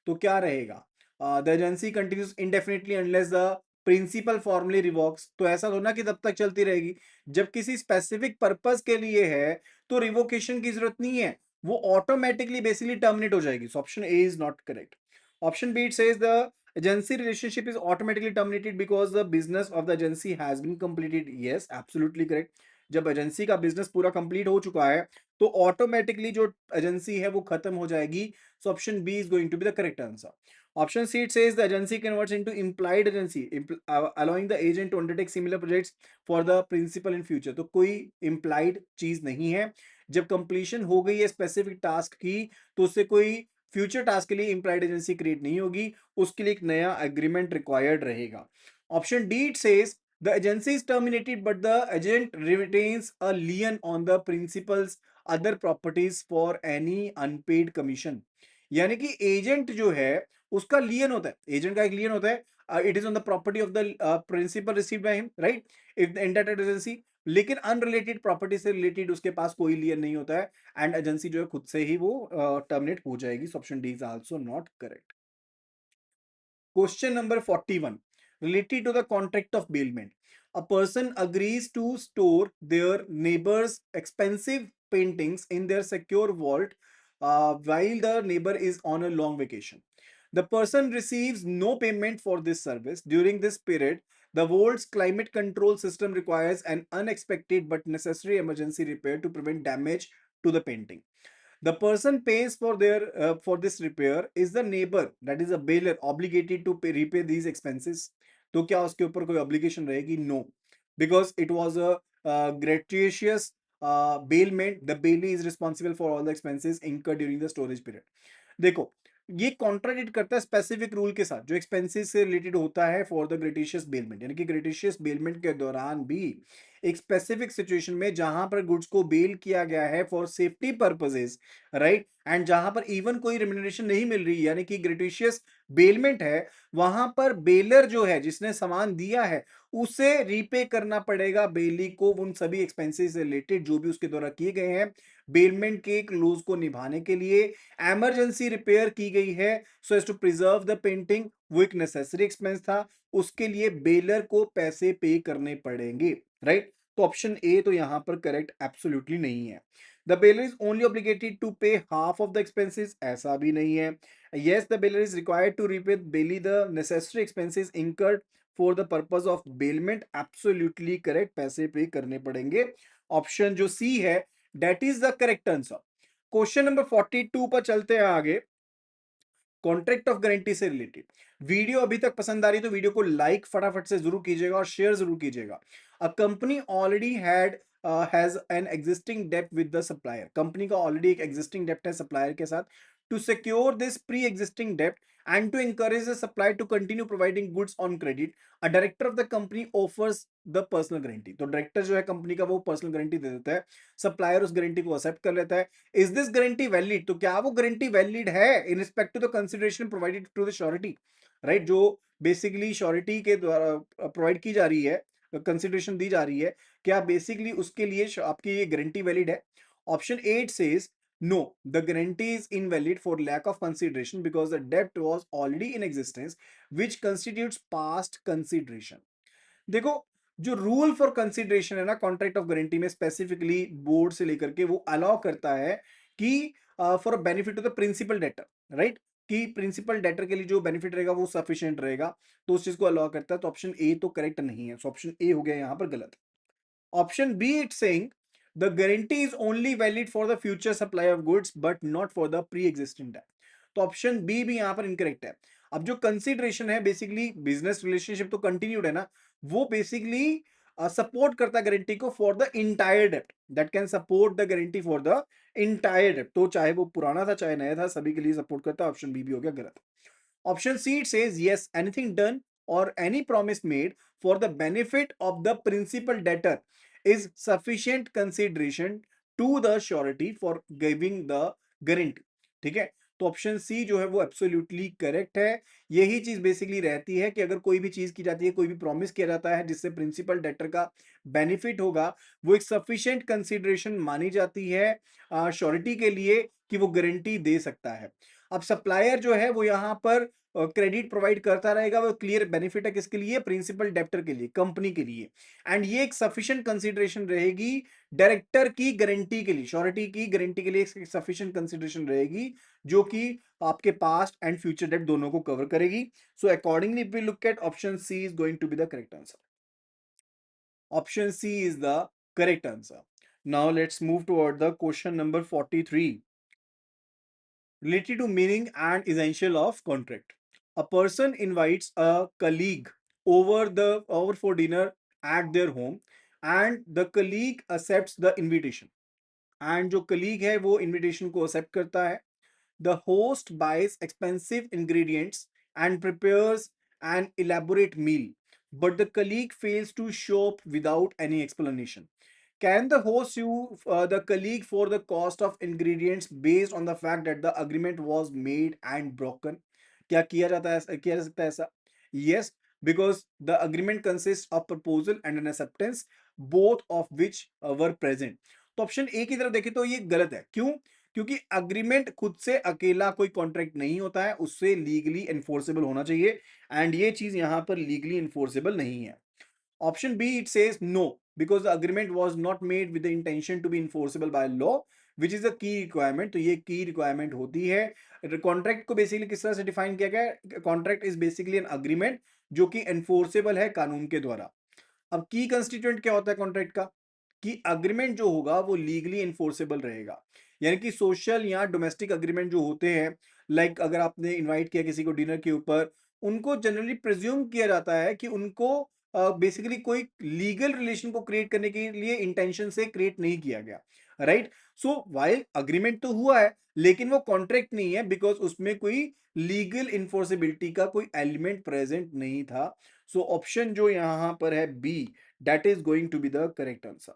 तो क्या रहेगा? The agency continues indefinitely unless the principal formally revokes. तो ऐसा तो ना कि तब तक चलती रहेगी। जब किसी स्पेसिफिक पर्पस के लिए है तो रिवोकेशन की जरूरत नहीं है, वो ऑटोमेटिकली बेसिकली टर्मिनेट हो जाएगी। सो option A is not correct. Option B it says the agency relationship is automatically terminated because the business of the agency has been completed. Yes, absolutely correct. जब एजेंसी का बिजनेस पूरा कंप्लीट हो चुका है तो ऑटोमेटिकली जो एजेंसी है वो खत्म हो जाएगी। So option B is going to be the correct answer. Option C, it says the agency converts into implied agency, allowing the agent to undertake similar projects for the principal in future. तो कोई implied चीज नहीं है। जब कंप्लीशन हो गई है स्पेसिफिक टास्क की तो उससे कोई फ्यूचर टास्क के लिए implied एजेंसी क्रिएट नहीं होगी, उसके लिए एक नया एग्रीमेंट रिक्वायर्ड रहेगा। Option D it says the agency is terminated but the agent retains a lien on the principal's other properties for any unpaid commission। यानी कि एजेंट जो है उसका लियन होता है, एजेंट का एक लियन होता है, it is on the property of the principal received by him, right? If the entitled agency, लेकिन अनरिलेटेड प्रॉपर्टी से रिलेटेड उसके पास कोई लियन नहीं होता है एंड एजेंसी जो है खुद से ही वो टर्मिनेट हो जाएगी। सो option D is also not correct. Question number 41 related to the contract of bailment. A person agrees to store their neighbor's expensive paintings in their secure vault while the neighbor is on a long vacation. The person receives no payment for this service. During this period, the vault's climate control system requires an unexpected but necessary emergency repair to prevent damage to the painting. The person pays for this repair is the neighbor, that is a bailiff, obligated to repay these expenses. तो क्या उसके ऊपर कोई obligation रहेगी? No, because it was a gratuitous bailment. The bailee is responsible for all the expenses incurred during the storage period. देखो, ये कॉन्ट्राडिक्ट करता है स्पेसिफिक रूल के साथ जो एक्सपेंसेस से रिलेटेड होता है फॉर द ग्रेटिशियस बेलमेंट। यानी कि ग्रेटिशियस बेलमेंट के दौरान भी एक स्पेसिफिक सिचुएशन में जहां पर गुड्स को बेल किया गया है for safety purposes, right, and जहां पर इवन कोई रिम्यूनरेशन नहीं मिल रही यानी कि ग्रेटिशियस बेलमेंट है, वहां पर बेलर जो है जिसने सामान दिया है उसे रीपे करना पड़ेगा बेली को उन सभी एक्सपेंसेस से रिलेटेड जो भी उसके द्वारा किए गए हैं बेलमेंट के क्लोज को निभाने के लिए। एमरजेंसी रिपेयर की गई है so as to preserve the painting, वो एक नेसेसरी एक्सपेंस था, उसके लिए बेलर को पैसे पे करने पड़ेंगे, राइट? तो ऑप्शन ए तो यहां पर करेक्ट एब्सोल्युटली नहीं है। The bailor is only obligated to pay half of the expenses, ऐसा भी नहीं है। yes the bailiff is required to repay bailey the necessary expenses incurred for the purpose of bailment, absolutely correct, पैसे पे करने पड़ेंगे। ऑप्शन जो सी है that is the correct answer। Question number 42 पर चलते हैं आगे, कॉन्ट्रैक्ट ऑफ गारंटी से रिलेटेड। वीडियो अभी तक पसंद आ रही तो वीडियो को लाइक फटाफट से जरूर कीजिएगा और शेयर जरूर कीजिएगा। A company already has an existing डेप्ट विद द सप्लायर। कंपनी का ऑलरेडी एक एग्जिस्टिंग डेप्ट है सप्लायर के साथ। To secure this pre existing डेप्ट and to encourage the supplier to continue providing goods on credit, a director of the company offers the personal guarantee. तो डायरेक्टर जो है कंपनी का वो पर्सनल गारंटी दे देता है, सप्लायर उस गारंटी को एक्सेप्ट कर लेता है. Is this guarantee valid? तो क्या वो गारंटी वैलिड है in respect to the consideration provided to the surety, right? जो बेसिकली श्योरिटी के द्वारा प्रोवाइड की जा रही है, कंसिडरेशन दी जा रही है, क्या बेसिकली उसके लिए आपकी ये गारंटी वैलिड है? Option 8 says no, the guarantee is invalid for lack of consideration because the debt was already in existence, which constitutes past consideration. देखो, जो रूल फॉर कंसिडरेशन है ना कॉन्ट्रैक्ट ऑफ गारंटी में, स्पेसिफिकली बोर्ड से लेकर के वो अलाउ करता है कि for benefit of the principal debtor, right? कि प्रिंसिपल डेटर के लिए जो बेनिफिट रहेगा वो सफिशिएंट रहेगा, तो उस चीज को अलाउ करता है. तो ऑप्शन ए तो करेक्ट नहीं है, सो ऑप्शन ए हो गया यहां पर गलत. Option B, it's saying the guarantee is only valid for the future supply of goods but not for the pre-existing debt. तो ऑप्शन बी भी यहां पर इनकरेक्ट है. अब जो कंसिडरेशन है बेसिकली बिजनेस रिलेशनशिप तो कंटिन्यूड है ना, वो बेसिकली सपोर्ट करता है गारंटी को फॉर द इंटायर डेप्ट, that can support the guarantee for the entire डेप्ट. तो चाहे वो पुराना था चाहे नया था, सभी के लिए सपोर्ट करता है. ऑप्शन बी भी हो गया गलत. Option C, it says yes, anything done or any promise made for the benefit of the principal debtor is sufficient consideration to the surety for giving the guarantee. ठीक है, तो ऑप्शन सी जो है वो एब्सोल्युटली करेक्ट है. यही चीज बेसिकली रहती है कि अगर कोई भी चीज की जाती है, कोई भी प्रॉमिस किया जाता है जिससे प्रिंसिपल डेटर का बेनिफिट होगा, वो एक सफिशिएंट कंसिडरेशन मानी जाती है श्योरिटी के लिए कि वो गारंटी दे सकता है. अब सप्लायर जो है वो यहां पर क्रेडिट प्रोवाइड करता रहेगा, वो क्लियर बेनिफिट है किसके लिए? प्रिंसिपल डेप्टर के लिए, कंपनी के लिए. एंड ये एक सफिशिएंट कंसीडरेशन रहेगी डायरेक्टर की गारंटी के लिए, श्योरिटी की गारंटी के लिए एक सफिशिएंट कंसीडरेशन रहेगी जो कि आपके पास्ट एंड फ्यूचर डेट दोनों को कवर करेगी. So accordingly we look at option C is going to be the correct answer. Option C is the correct answer. Now let's move toward the question number 43 related to meaning and essential of contract. A person invites a colleague over for dinner at their home, and the colleague accepts the invitation. And जो colleague है वो invitation को accept करता है. The host buys expensive ingredients and prepares an elaborate meal, but the colleague fails to show up without any explanation. Can the host sue the colleague for the cost of ingredients based on the fact that the agreement was made and broken? क्या किया जाता है, किया जा सकता है ऐसा? Yes, because the agreement consists of proposal and an acceptance, both of which were present. तो ऑप्शन ए की तरफ देखें तो ये गलत है. क्यों? क्योंकि अग्रीमेंट खुद से अकेला कोई कॉन्ट्रैक्ट नहीं होता है, उससे लीगली एनफोर्सेबल होना चाहिए, एंड ये चीज यहां पर लीगली एनफोर्सेबल नहीं है. Option B, it says no, because the agreement was not made with the intention to be enforceable by law, which is a key requirement. तो ये की रिक्वायरमेंट होती है. कॉन्ट्रैक्ट को बेसिकली किस तरह से डिफाइन किया गया है? Contract is basically an agreement जो कि एनफोर्सेबल है कानून के द्वारा. अब की कंस्टिट्यूएंट क्या होता है कॉन्ट्रैक्ट का? कि अग्रीमेंट जो होगा वो लीगली एनफोर्सेबल रहेगा. यानी कि सोशल या डोमेस्टिक अग्रीमेंट जो होते हैं, लाइक अगर आपने इनवाइट किया किसी को डिनर के ऊपर, उनको जनरली प्रिज्यूम किया जाता है कि उनको बेसिकली कोई लीगल रिलेशन को क्रिएट करने के लिए इंटेंशन से क्रिएट नहीं किया गया, राइट? सो वाइल अग्रीमेंट तो हुआ है लेकिन वो कॉन्ट्रैक्ट नहीं है, बिकॉज उसमें कोई लीगल इन्फोर्सेबिलिटी का कोई एलिमेंट प्रेजेंट नहीं था. सो ऑप्शन जो यहां पर है B, that is going to be the correct answer.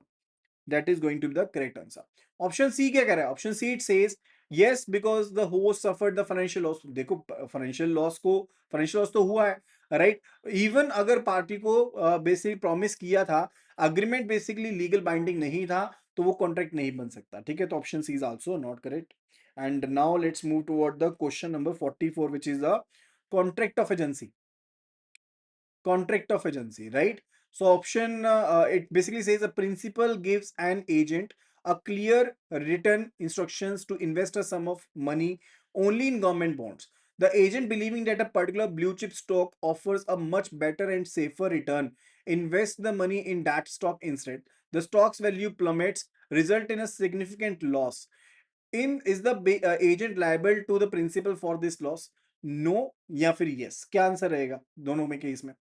That is going to be the correct answer. Option C क्या कह रहा है? Option C it says yes because the host suffered the financial loss. देखो फाइनेंशियल लॉस तो हुआ है, राइट? इवन अगर पार्टी को बेसिकली प्रॉमिस किया था, अग्रीमेंट बेसिकली लीगल बाइंडिंग नहीं था, तो वो कॉन्ट्रैक्ट नहीं बन सकता. ठीक है, तो option C is also not correct. And now let's move toward the question number 44 which is the contract of agency. Contract of agency, right? So option it basically says a principal gives an agent a clear written instructions to invest a sum of money only in government bonds. The agent, believing that a particular blue chip stock offers a much better and safer return, invests the money in that stock instead. The stock's value plummets, result in a significant loss. In is the agent liable to the principal for this loss? No या फिर यस? क्या आंसर रहेगा दोनों में केस में?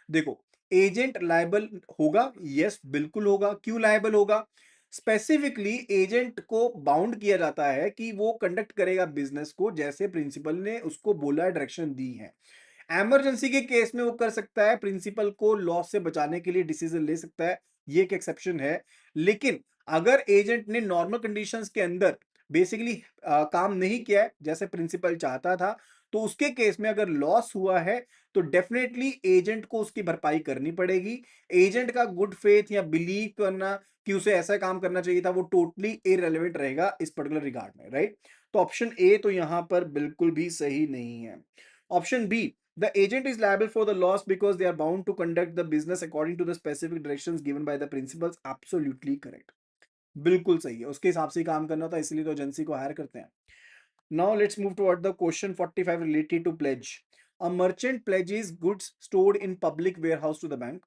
देखो, एजेंट लाइबल होगा, यस बिल्कुल होगा. क्यों लाइबल होगा? स्पेसिफिकली एजेंट को बाउंड किया जाता है कि वो कंडक्ट करेगा बिजनेस को जैसे प्रिंसिपल ने उसको बोला, डायरेक्शन दी है। इमरजेंसी के केस में वो कर सकता है, प्रिंसिपल को लॉस से बचाने के लिए डिसीजन ले सकता है, ये एक एक्सेप्शन है। लेकिन अगर एजेंट ने नॉर्मल कंडीशंस के अंदर बेसिकली काम नहीं किया है जैसे प्रिंसिपल चाहता था, तो उसके केस में अगर लॉस हुआ है तो डेफिनेटली एजेंट को उसकी भरपाई करनी पड़ेगी। एजेंट का गुड फेथ या बिलीव करना कि उसे ऐसा काम करना चाहिए था, वो टोटली इररिलेवेंट रहेगा इस पर्टिकुलर रिगार्ड में, राइट। तो ऑप्शन ए तो यहां पर बिल्कुल भी सही नहीं है। Option B, the agent is liable for the loss because they are bound to conduct the business according to the specific directions given by the principals, absolutely correct। बिल्कुल सही है, उसके हिसाब से ही काम करना था, इसलिए तो एजेंसी को हायर करते हैं। Now let's move toward the question 45 related to pledge. A merchant pledges goods stored in public warehouse to the bank.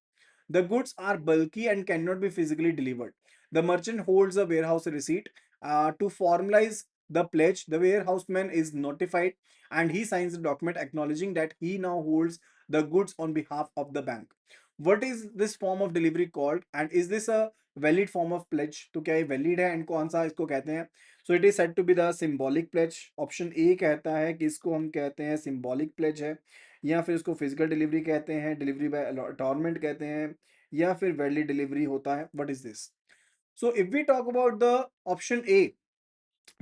The goods are bulky and cannot be physically delivered. The merchant holds a warehouse receipt. To formalize the pledge, the warehouseman is notified and he signs the document acknowledging that he now holds the goods on behalf of the bank. What is this form of delivery called and is this a valid form of pledge? तो क्या ये valid है and कौन सा इसको कहते हैं? So it is said to be the symbolic pledge. Option A कहता है कि इसको हम कहते हैं सिंबॉलिक प्लेज है, या फिर इसको फिजिकल डिलीवरी कहते हैं, डिलीवरी बाय अटॉर्नमेंट कहते हैं, या फिर वैलिड डिलीवरी होता है। What is this? So if we talk about the option A,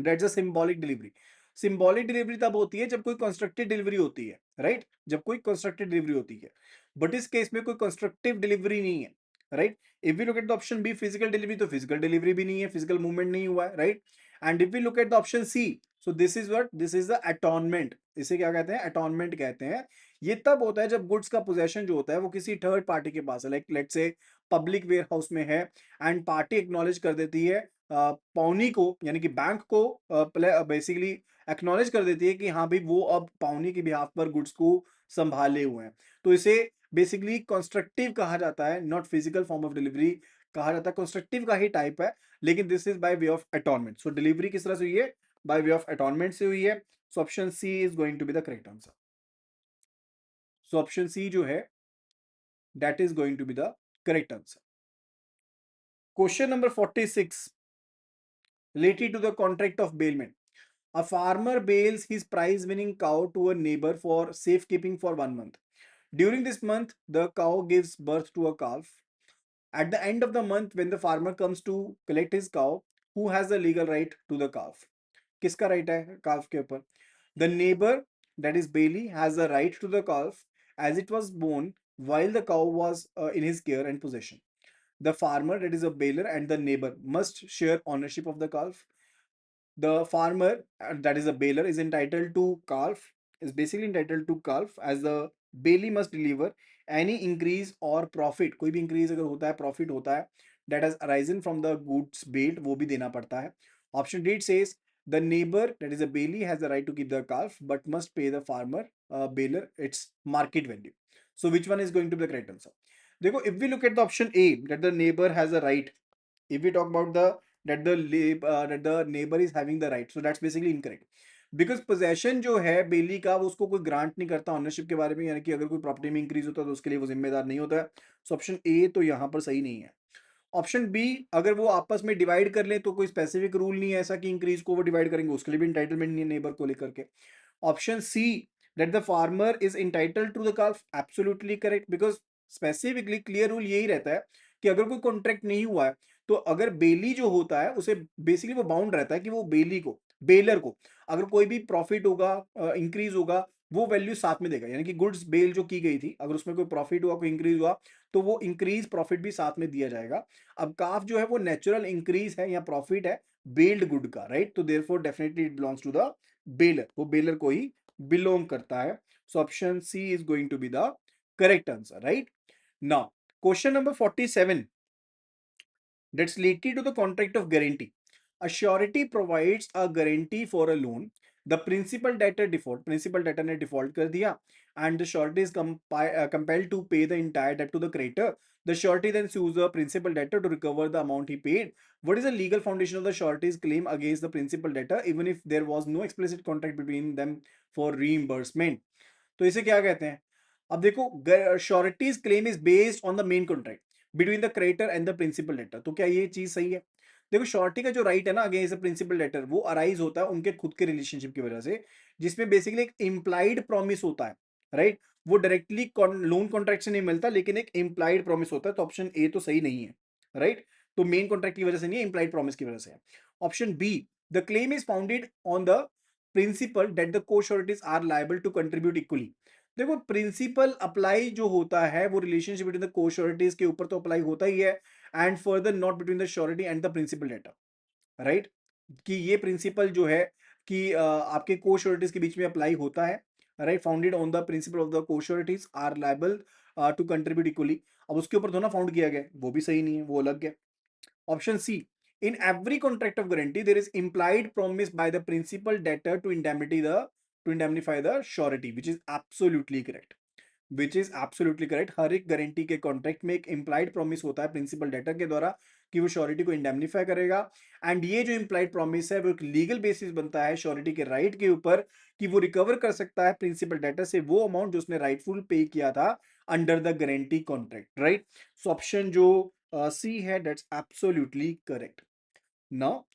that's a symbolic delivery. Symbolic delivery तब होती है जब कोई कंस्ट्रक्टेड डिलीवरी होती है, राइट, जब कोई कंस्ट्रक्टेड डिलीवरी होती है। बट इस केस में कोई कंस्ट्रक्टिव डिलीवरी नहीं है, right. If we look at the option B physical delivery, तो फिजिकल डिलीवरी भी नहीं है, फिजिकल मूवमेंट नहीं हुआ है, right. And if we look at the option C, so this is what, this is the attornment. इसे क्या कहते हैं? अटॉर्नमेंट कहते हैं। ये तब होता है जब गुड्स का पोजेशन जो होता है वो किसी थर्ड पार्टी के पास है, like let's say public warehouse में है एंड पार्टी एक्नॉलेज कर देती है पाउनी को, यानी कि बैंक को बेसिकली एक्नॉलेज कर देती है कि हाँ भाई वो अब पाउनी के बिहाफ पर गुड्स को संभाले हुए हैं। तो इसे बेसिकली कंस्ट्रक्टिव कहा जाता है, not physical form of delivery कहा जाता है। कंस्ट्रक्टिव का ही टाइप है, लेकिन this is by way of attornment. So delivery किस तरह से हुई है? बाय वे ऑफ अटॉर्नमेंट से हुई है। So option C is going to be the correct answer. So option C जो है that is going to be the correct answer. Question number 46 related to the contract of bailment. A farmer bails his prize winning cow to a neighbor for safekeeping for 1 month. During this month, the cow gives birth to a calf. At the end of the month, when the farmer comes to collect his cow, who has the legal right to the calf? किसका right है calf के ऊपर? The neighbor, that is Bailey, has the right to the calf as it was born while the cow was in his care and possession. The farmer, that is a baler, and the neighbor must share ownership of the calf. The farmer, that is a baler, is entitled to calf, is basically entitled to calf as the bailey must deliver any increase or profit, कोई भी increase अगर होता है, profit होता है, that has arisen from the goods bailed, वो भी देना पड़ता है। Option D says the neighbor, that is a bailey, has the right to keep the calf but must pay the farmer baler its market value. So which one is going to be the correct answer? देखो, if we look at the option A, that the neighbor has a right, if we talk about the that the neighbor is having the right, so that's basically incorrect, because possession जो है बेली का वो उसको कोई ग्रांट नहीं करता ऑनरशिप के बारे में, यानी कि अगर कोई प्रॉपर्टी में इंक्रीज होता है तो उसके लिए वो जिम्मेदार नहीं होता है। सो ऑप्शन ए तो यहाँ पर सही नहीं है। ऑप्शन बी, अगर वो आपस में डिवाइड कर ले तो कोई स्पेसिफिक रूल नहीं है ऐसा कि इंक्रीज को वो डिवाइड करेंगे, उसके लिए भी इंटाइटलमेंट नहीं है नेबर को लेकर के। Option C, that the farmer is entitled to the calf, absolutely correct, because specifically clear rule यही रहता है कि अगर कोई कॉन्ट्रैक्ट नहीं हुआ है तो अगर बेली जो होता है उसे बेसिकली वो बाउंड रहता है कि वो बेली को, बेलर को, अगर कोई भी प्रॉफिट होगा, इंक्रीज होगा, वो वैल्यू साथ में देगा। यानी कि गुड्स बेल जो की गई थी, अगर उसमें कोई प्रॉफिट हुआ, कोई इंक्रीज हुआ, तो वो इंक्रीज प्रॉफिट भी साथ में दिया जाएगा। अब काफ जो है वो नेचुरल इंक्रीज है या प्रॉफिट है बेल्ड गुड का, राइट। तो therefore definitely it belongs to the bailor, वो बेलर को ही बिलोंग करता है। So option C is going to be the correct answer, right. Now question number 47, that's related to the contract of guarantee. A surety provides a guarantee for a loan. The principal debtor default, principal debtor ने default कर दिया, and the surety is compelled to pay the entire debt to the creditor. The surety then sues the principal debtor to recover the amount he paid. What is the legal foundation of the surety's claim against the principal debtor, even if there was no explicit contract between them for reimbursement? तो इसे क्या कहते हैं? अब देखो, surety's claim is based on the main contract between the creditor and the principal debtor. तो क्या ये चीज सही है? देखो श्योरिटी का जो राइट है ना अगेंस्ट द प्रिंसिपल डेटर, वो अराइज होता है उनके खुद के रिलेशनशिप की वजह से, जिसमें बेसिकली एक इम्प्लाइड प्रॉमिस होता है, राइट। वो डायरेक्टली लोन कॉन्ट्रैक्ट से नहीं मिलता, लेकिन एक इम्प्लाइड प्रॉमिस होता है, तो ऑप्शन ए तो सही नहीं है, राइट। तो मेन कॉन्ट्रैक्ट की वजह से नहीं है, इम्प्लाइड प्रॉमिस की वजह से है। Option B, the claim is founded on the principle that the co sureties are liable to contribute equally. देखो प्रिंसिपल अप्लाई जो होता है वो relationship between the co sureties के ऊपर तो अप्लाई होता ही है, and further not between the surety and the principal debtor, right. कि ये प्रिंसिपल जो है कि आपके को श्योरिटीज के बीच में अप्लाई होता है, right. Founded on the principle of the co sureties are liable to contribute equally. अब उसके ऊपर तो ना फाउंड किया गया, वो भी सही नहीं है, वो अलग है। Option C. In every contract of guarantee, there is implied promise by the principal debtor to indemnify the surety, which is absolutely correct. Which is absolutely correct. हर एक गारंटी के कॉन्ट्रैक्ट में एक इंप्लाइड प्रॉमिस होता है प्रिंसिपल डेटर के द्वारा कि वो श्योरिटी को इंडेमनीफाई करेगा, एंड ये जो इंप्लाइड प्रॉमिस है वो एक लीगल बेसिस बनता है श्योरिटी के राइट के ऊपर कि वो रिकवर कर सकता है प्रिंसिपल डेटर से वो अमाउंट जो उसने राइटफुल पे किया था under the guarantee contract, right. So option जो सी है that's absolutely correct. Now,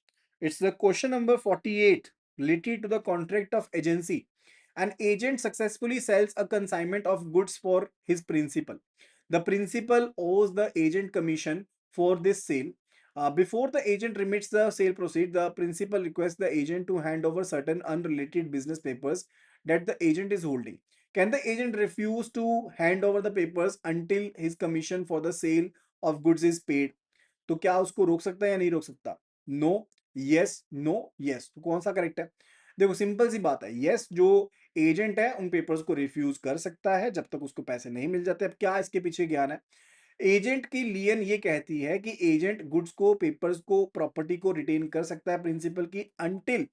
it's the question number 48 related to the contract of agency. An agent successfully sells a consignment of goods for his principal. The principal owes the agent commission for this sale. Before the agent remits the sale proceed, the principal requests the agent to hand over certain unrelated business papers that the agent is holding. Can the agent refuse to hand over the papers until his commission for the sale of goods is paid? तो क्या उसको रोक सकता है या नहीं रोक सकता? No, yes, no, yes. तो कौन सा करेक्ट है? देखो सिंपल सी बात है, यस जो एजेंट है उन पेपर्स को रिफ्यूज कर सकता है जब तक उसको पैसे नहीं मिल जाते। अब क्या इसके पीछे ज्ञान है? एजेंट की लियन ये कहती है कि एजेंट गुड्स को, पेपर्स को, प्रॉपर्टी को रिटेन कर सकता है प्रिंसिपल की अंटिल,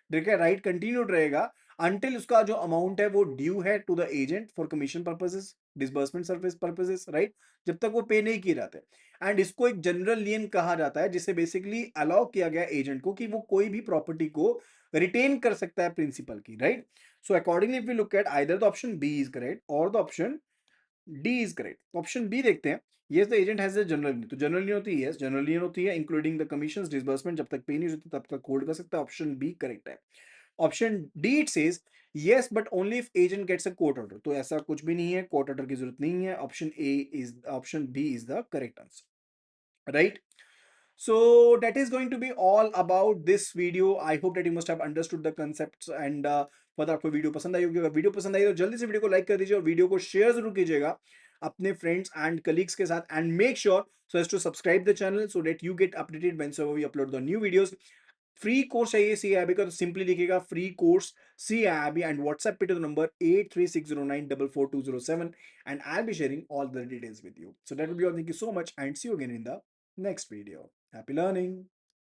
देखिए राइट कंटिन्यूड रहेगा, अंटिल उसका जो अमाउंट है वो ड्यू है to the agent for commission purposes, disbursement service purposes, right. जब तक वो पे नहीं किए जाते। एंड इसको एक जनरल लियन कहा जाता है जिसे बेसिकली अलाउ किया गया एजेंट को कि वो कोई भी प्रॉपर्टी को रिटेन कर सकता है प्रिंसिपल की, right. So accordingly if we look at either the option B is correct और the option D is correct. Option B देखते हैं। Yes the agent has the general lien, तो जनरल लियन होती है, यस जनरल लियन होती है इंक्लूडिंग द कमीशंस, डिसबर्समेंट, जब तक पे नहीं होती तब तक होल्ड कर सकता है। ऑप्शन बी करेक्ट है। Option D it says yes but only if agent gets a court order, तो ऐसा कुछ भी नहीं है, कोर्ट ऑर्डर की जरूरत नहीं है। Option B is the correct answer, right. So that is going to be all about this video. I hope that you must have understood the concepts and पता आपको वीडियो पसंद आई होगी। अगर वीडियो पसंद आई तो जल्दी से वीडियो को लाइक कर दीजिए और वीडियो को शेयर जरूर कीजिएगा अपने फ्रेंड्स एंड कलीग्स के साथ, and make sure so as to subscribe the channel so that you get updated whenever we upload the new videos. Free course चाहिए सी आई का तो सिंपली लिखिएगा free course C I and WhatsApp पे to the number 8360944207 and I'll be sharing all the details with you. So that will be all. Thank you so much and see you again in the next video. Happy learning.